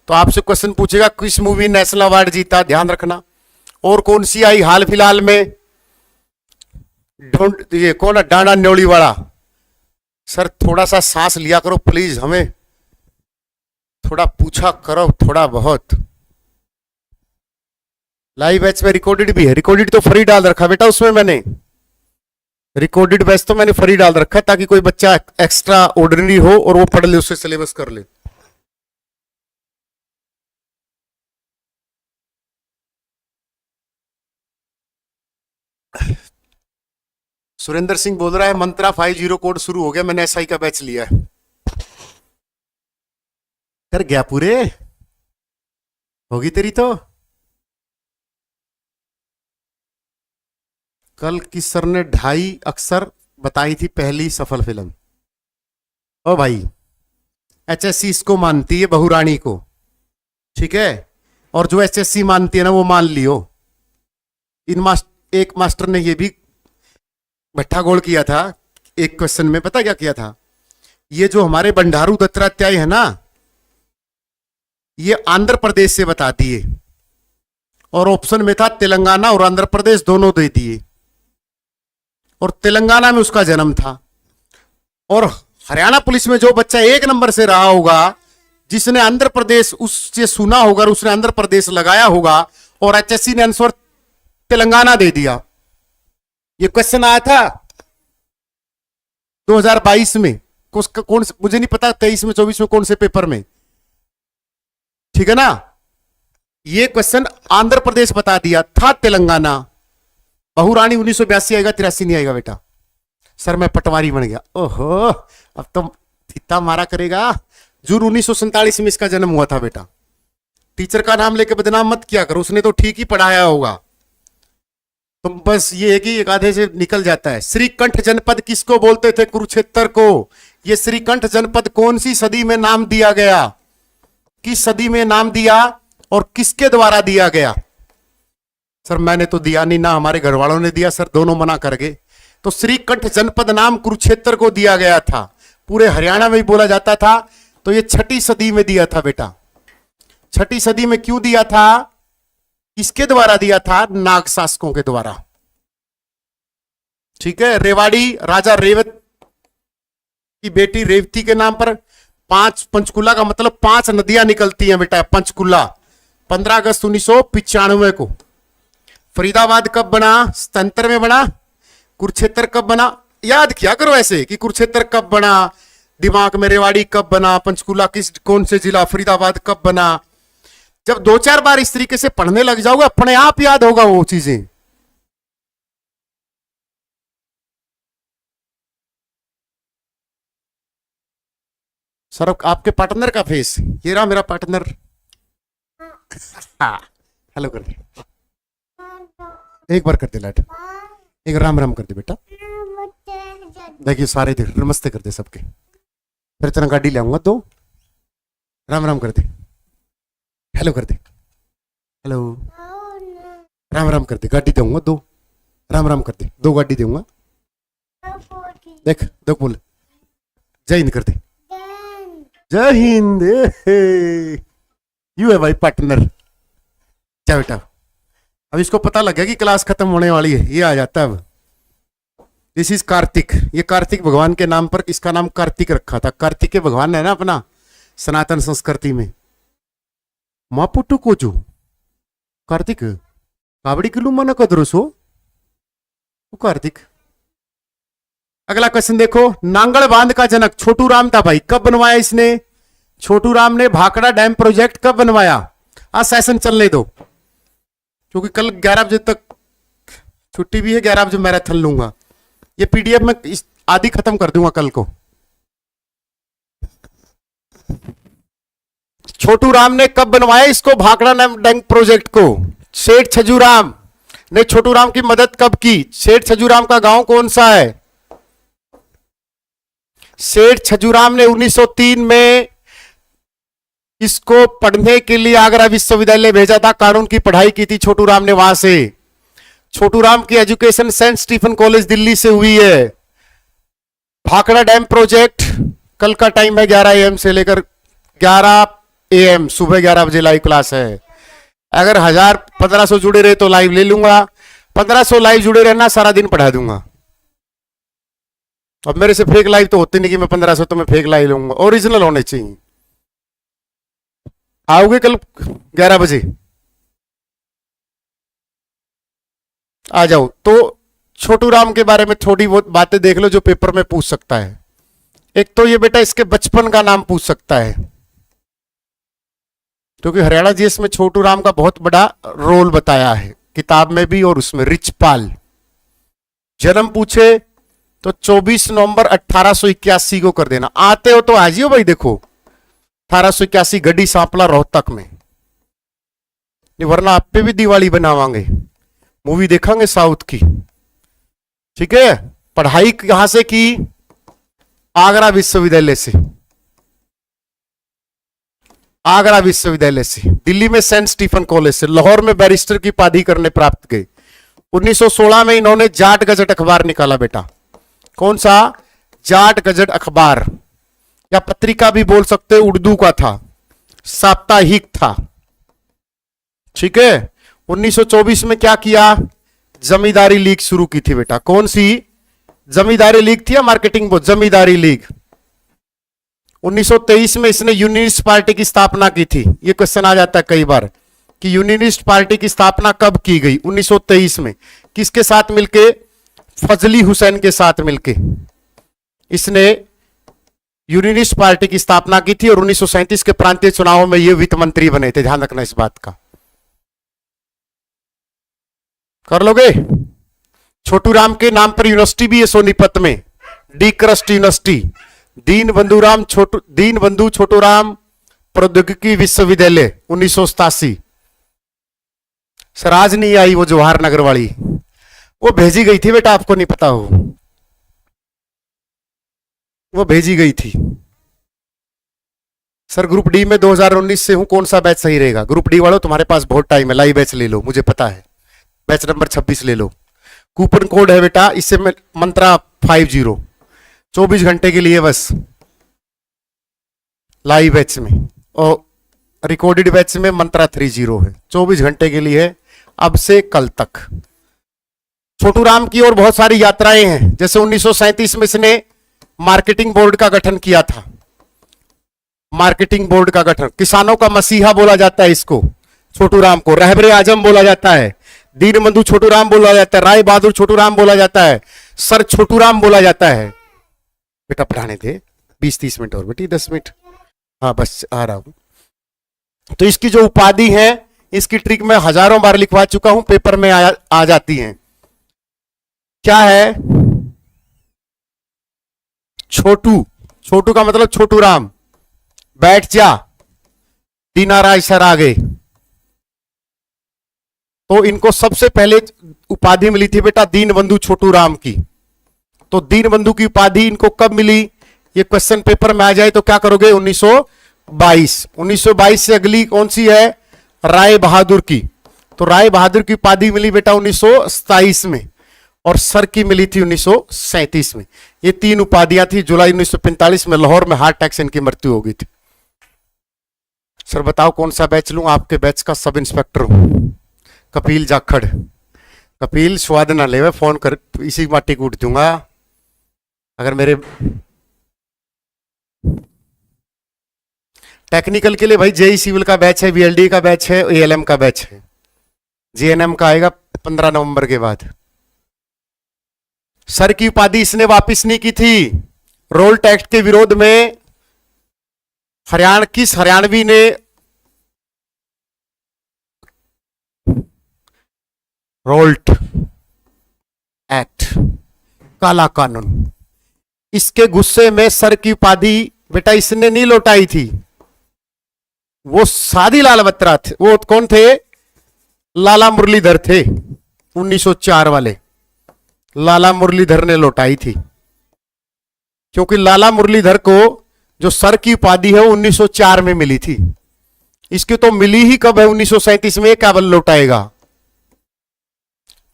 S1: तो आपसे क्वेश्चन पूछेगा किस मूवी नेशनल अवार्ड जीता, ध्यान रखना। और कौन सी आई हाल फिलहाल में? ये कौन है? डांडा न्योली वाला। सर थोड़ा सा सांस लिया करो प्लीज, हमें थोड़ा पूछा करो थोड़ा बहुत। लाइव बैच में रिकॉर्डेड भी है, रिकॉर्डेड तो फ्री डाल रखा बेटा उसमें मैंने। रिकॉर्डेड बैच तो मैंने फ्री डाल रखा है ताकि कोई बच्चा एक्स्ट्रा ऑर्डिनरी हो और वो पढ़ ले, उससे सिलेबस कर ले। सुरेंद्र सिंह बोल रहा है मंत्रा 50 कोड शुरू हो गया, मैंने एसआई का बैच लिया है। कर गया पूरे? होगी तेरी तो। कल किस सर ने 2.5 अक्षर बताई थी पहली सफल फिल्म? ओ भाई एचएससी इसको मानती है, बहुरानी को, ठीक है। और जो एचएससी मानती है ना वो मान लियो। एक मास्टर ने ये भी भट्टा गोल किया था एक क्वेश्चन में, पता क्या किया था? ये जो हमारे बंडारू दत्तात्रेय है ना, ये आंध्र प्रदेश से बता दिए, और ऑप्शन में था तेलंगाना और आंध्र प्रदेश दोनों दे दिए, और तेलंगाना में उसका जन्म था। और हरियाणा पुलिस में जो बच्चा 1 नंबर से रहा होगा, जिसने आंध्र प्रदेश उससे सुना होगा, उसने आंध्र प्रदेश लगाया होगा, और एचएससी ने आंसर तेलंगाना दे दिया। ये क्वेश्चन आया था 2022 में, कौन मुझे नहीं पता 23 में 24 में कौन से पेपर में, ठीक है ना। ये क्वेश्चन आंध्र प्रदेश बता दिया था, तेलंगाना। बहुरानी 1982 आएगा, 83 नहीं आएगा बेटा। सर मैं पटवारी बन गया, ओहो अब तो इतना मारा करेगा। जून 1947 में इसका जन्म हुआ था बेटा। टीचर का नाम लेके बदनाम मत किया करो, उसने तो ठीक ही पढ़ाया होगा। तो बस ये है कि एक आधे से निकल जाता है। श्रीकंठ जनपद किसको बोलते थे? कुरुक्षेत्र को। ये श्रीकंठ जनपद कौन सी सदी में नाम दिया गया? किस सदी में नाम दिया और किसके द्वारा दिया गया? सर मैंने तो दिया नहीं, ना हमारे घर वालों ने दिया सर, दोनों मना कर गए। तो श्रीकंठ जनपद नाम कुरुक्षेत्र को दिया गया था, पूरे हरियाणा में भी बोला जाता था। तो ये 6ठी सदी में दिया था बेटा। 6ठी सदी में क्यों दिया था? किसके द्वारा दिया था? नाग शासकों के द्वारा, ठीक है। रेवाड़ी राजा रेवत की बेटी रेवती के नाम पर 5 पंचकुला का मतलब 5 नदियां निकलती हैं बेटा। पंचकुला 15 अगस्त 1995 को। फरीदाबाद कब बना? 77 में बना। कुरुक्षेत्र कब बना? याद किया करो ऐसे कि कुरुक्षेत्र कब बना, दिमाग में। रेवाड़ी कब बना, पंचकुला कौन से जिला, फरीदाबाद कब बना। जब 2-4 बार इस तरीके से पढ़ने लग जाओगे, अपने आप याद होगा वो चीजें। सर आपके पार्टनर का फेस, ये रहा मेरा पार्टनर। हेलो कर दे, एक बार कर दे लाइट, एक राम राम कर दे बेटा। देखिए सारे देख, नमस्ते कर दे सबके। फिर तेरा गाड़ी ले आऊंगा, 2 राम राम कर दे, हेलो कर दे, हेलो राम राम कर दे। गाड़ी दूंगा 2 राम राम कर दे, 2 गाड़ी दूंगा। देख देख बोल, जय हिंद कर दे, जय हिंद। यू है भाई पार्टनर। क्या बेटा, अब इसको पता लग गया कि क्लास खत्म होने वाली है, ये आ जाता है अब। This is Kartik. ये कार्तिक भगवान के नाम पर इसका नाम कार्तिक रखा था। कार्तिक के भगवान है ना अपना सनातन संस्कृति में। मापुटू को जो कार्तिक कावड़ी किलू मन कदरुसो कार्तिक। अगला क्वेश्चन देखो, नांगल बांध का जनक छोटू राम था भाई। कब बनवाया इसने? छोटू राम ने भाखड़ा डैम प्रोजेक्ट कब बनवाया? आज सेशन चलने दो, क्योंकि कल 11 बजे तक छुट्टी भी है। 11 बजे मैराथन लूंगा। ये पीडीएफ में आधी खत्म कर दूंगा कल को। छोटू राम ने कब बनवाया इसको, भाखड़ा डैम प्रोजेक्ट को? सेठ छजूराम ने छोटू राम की मदद कब की? सेठ छजूराम का गांव कौन सा है? सेठ छजूराम ने 1903 में इसको पढ़ने के लिए आगरा विश्वविद्यालय भेजा था। कानून की पढ़ाई की थी छोटू राम ने वहां से। छोटू राम की education saint Stephen college Delhi से हुई है। भाखड़ा डैम प्रोजेक्ट कल का टाइम है 11 AM से लेकर 11 AM, सुबह 11 बजे लाइव क्लास है। अगर 1000-1500 जुड़े रहे तो लाइव ले लूंगा। 1500 लाइव जुड़े रहना, सारा दिन पढ़ा दूंगा। अब मेरे से फेक लाइव तो होते नहीं कि मैं 1500 तो मैं फेक लाइव लूंगा, ओरिजिनल होने चाहिए। आओगे कल 11 बजे? आ जाओ। तो छोटू राम के बारे में थोड़ी बहुत बातें देख लो जो पेपर में पूछ सकता है। एक तो ये बेटा इसके बचपन का नाम पूछ सकता है, क्योंकि हरियाणा जीएस में छोटू राम का बहुत बड़ा रोल बताया है, किताब में भी और उसमें। रिचपाल। जन्म पूछे तो 24 नवंबर 1881 को कर देना। आते हो तो आज ही हो भाई। देखो 1881 गड्डी सांपला रोहतक में। वरना आप पे भी दिवाली बनावांगे, मूवी देखांगे साउथ की, ठीक है। पढ़ाई कहां से की? आगरा विश्वविद्यालय से। आगरा विश्वविद्यालय से। दिल्ली में सेंट स्टीफन कॉलेज से। लाहौर में बैरिस्टर की उपाधि करने प्राप्त गए। 1916 में इन्होंने जाट गजट अखबार निकाला बेटा। कौन सा? जाट गजट अखबार। या पत्रिका भी बोल सकते हो, उर्दू का था, साप्ताहिक था। ठीक है। 1924 में क्या किया, जमींदारी लीग शुरू की थी बेटा। कौन सी, जमींदारी लीग थी या मार्केटिंग बोर्ड, जमींदारी लीग। 1923 में इसने यूनियनिस्ट पार्टी की स्थापना की थी। ये क्वेश्चन आ जाता है कई बार कि यूनियनिस्ट पार्टी की स्थापना कब की गई, 1923 में। किसके साथ मिलके, फजली हुसैन के साथ मिलके इसने यूनियनिस्ट पार्टी की स्थापना की थी। और 1937 के प्रांतीय चुनावों में ये वित्त मंत्री बने थे, ध्यान रखना इस बात का। कर लोगे। छोटू राम के नाम पर यूनिवर्सिटी भी है सोनीपत में, डी क्रस्ट यूनिवर्सिटी, दीन बंधु छोटू राम प्रौद्योगिकी विश्वविद्यालय, 1987। सर आज नहीं आई वो जवाहर नगर वाली, वो भेजी गई थी बेटा, आपको नहीं पता हो, वो भेजी गई थी। सर ग्रुप डी में 2019 से हूं, कौन सा बैच सही रहेगा? ग्रुप डी वालों तुम्हारे पास बहुत टाइम है, लाइव बैच ले लो, मुझे पता है, बैच नंबर 26 ले लो। कूपन कोड है बेटा, इससे मंत्रा 50, 24 घंटे के लिए बस लाइव बैच में, और रिकॉर्डेड बैच में मंत्रा 30 है, 24 घंटे के लिए अब से कल तक। छोटू राम की और बहुत सारी यात्राएं हैं, जैसे 1937 में इसने मार्केटिंग बोर्ड का गठन किया था। मार्केटिंग बोर्ड का गठन, किसानों का मसीहा बोला जाता है इसको, छोटू राम को रहबरे आजम बोला जाता है, दीनबंधु छोटू राम बोला जाता है, राय बहादुर छोटू राम बोला जाता है, सर छोटू राम बोला जाता है। बेटा पढ़ाने थे 20-30 मिनट और बेटी, 10 मिनट, हाँ बस आ रहा हूं। तो इसकी जो उपाधि है, इसकी ट्रिक मैं हजारों बार लिखवा चुका हूं, पेपर में आ जाती है। क्या है, छोटू, छोटू का मतलब छोटू राम, बैठ जा, दीनाराय सर आ गए। तो इनको सबसे पहले उपाधि मिली थी बेटा दीनबंधु छोटू राम की। तो दीनबंधु की उपाधि इनको कब मिली, ये क्वेश्चन पेपर में आ जाए तो क्या करोगे, 1922। 1922 से अगली कौन सी है, राय बहादुर की। तो राय बहादुर की उपाधि मिली बेटा 1927 में, और सर की मिली थी 1937 में। ये 3 उपाधियां थी। जुलाई 1945 में लाहौर में हार्ट अटैक से इनकी मृत्यु हो गई थी। सर बताओ कौन सा बैच लूं? आपके बैच का सब इंस्पेक्टर हूं, कपिल जाखड़। कपिल स्वाद ना ले, फोन कर, इसी माटी कूट दूंगा अगर मेरे। टेक्निकल के लिए भाई जेई सिविल का बैच है, वीएलडी का बैच है, एएलएम का बैच है, जीएनएम का आएगा 15 नवंबर के बाद। सर की उपाधि इसने वापस नहीं की थी। रोल टैक्स के विरोध में किस हरियाणवी ने रोल्ट एक्ट, काला कानून, इसके गुस्से में सर की उपाधि बेटा इसने नहीं लौटाई थी। वो सादी लाल बत्रा थे, वो कौन थे, लाला मुरलीधर थे, 1904 वाले लाला मुरलीधर ने लौटाई थी। क्योंकि लाला मुरलीधर को जो सर की उपाधि है वो 1904 में मिली थी, इसकी तो मिली ही कब है, 1937 में, क्या बल लौटाएगा।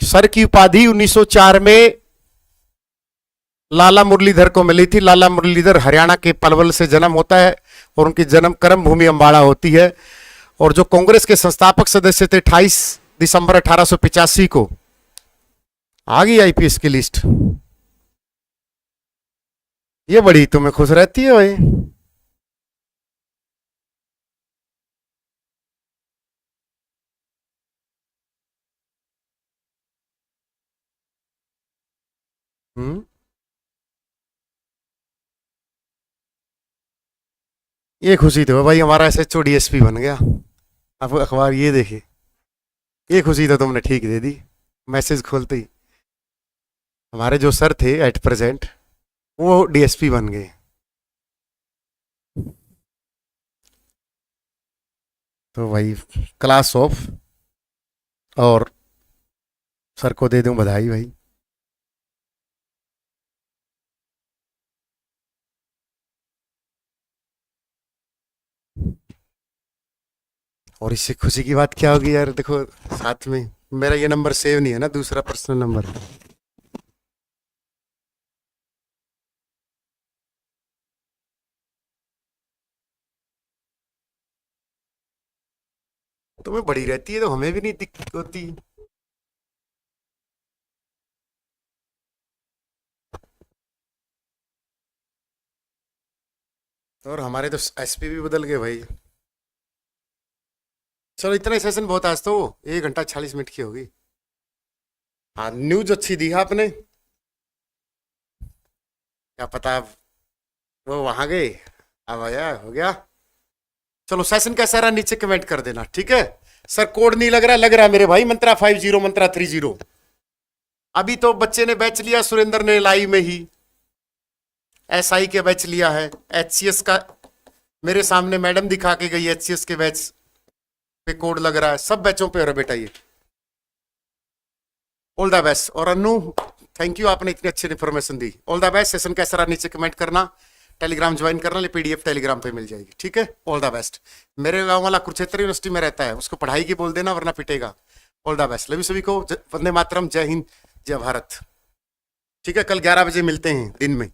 S1: सर की उपाधि 1904 में लाला मुरलीधर को मिली थी। लाला मुरलीधर हरियाणा के पलवल से जन्म होता है और उनकी जन्म कर्म भूमि अंबाड़ा होती है। और जो कांग्रेस के संस्थापक सदस्य थे, 28 दिसंबर 1885 को आ गई आईपीएस की लिस्ट। ये बड़ी तुम्हें खुश रहती है भाई। ये खुशी तो भाई, हमारा एसएचओ डीएसपी बन गया। आप अखबार ये देखिए, ये खुशी तो तुमने ठीक दे दी मैसेज खोलते ही। हमारे जो सर थे एट प्रेजेंट वो डीएसपी बन गए। तो भाई क्लास ऑफ, और सर को दे दूं बधाई भाई। और इससे खुशी की बात क्या होगी यार, देखो साथ में मेरा ये नंबर सेव नहीं है ना, दूसरा पर्सनल नंबर। तुम्हें बड़ी रहती है तो हमें भी नहीं दिक्कत होती। और हमारे तो एसपी भी बदल गए भाई। चलो इतना ही सेशन बहुत, आज तो 1 घंटा 40 मिनट की होगी। हाँ न्यूज अच्छी दी है आपने। क्या पता वो वहां गए, अब आया हो गया। चलो सेशन कैसा रहा नीचे कमेंट कर देना, ठीक है। सर कोड नहीं लग रहा मेरे भाई, मंत्रा 50 मंत्रा 30। अभी तो बच्चे ने बैच लिया, सुरेंद्र ने लाइव में ही एसआई के बैच लिया है। एचसीएस का मेरे सामने मैडम दिखा के गई, एचसीएस के बैच पे कोड लग रहा है, सब बैचों पे हो रहा है बेटा ये। All the best. और अनु थैंक यू, आपने इतनी अच्छी information the. All the best. Session कैसा रहा नीचे कमेंट करना, टेलीग्राम ज्वाइन करना, पीडीएफ टेलीग्राम पे मिल जाएगी, ठीक है। All the best. मेरे गांव वाला कुरुक्षेत्र यूनिवर्सिटी में रहता है, उसको पढ़ाई की बोल देना वरना पिटेगा। All the best. लवी सभी को, वंदे मातरम, जय हिंद, जय भारत। ठीक है, कल 11 बजे मिलते हैं दिन में।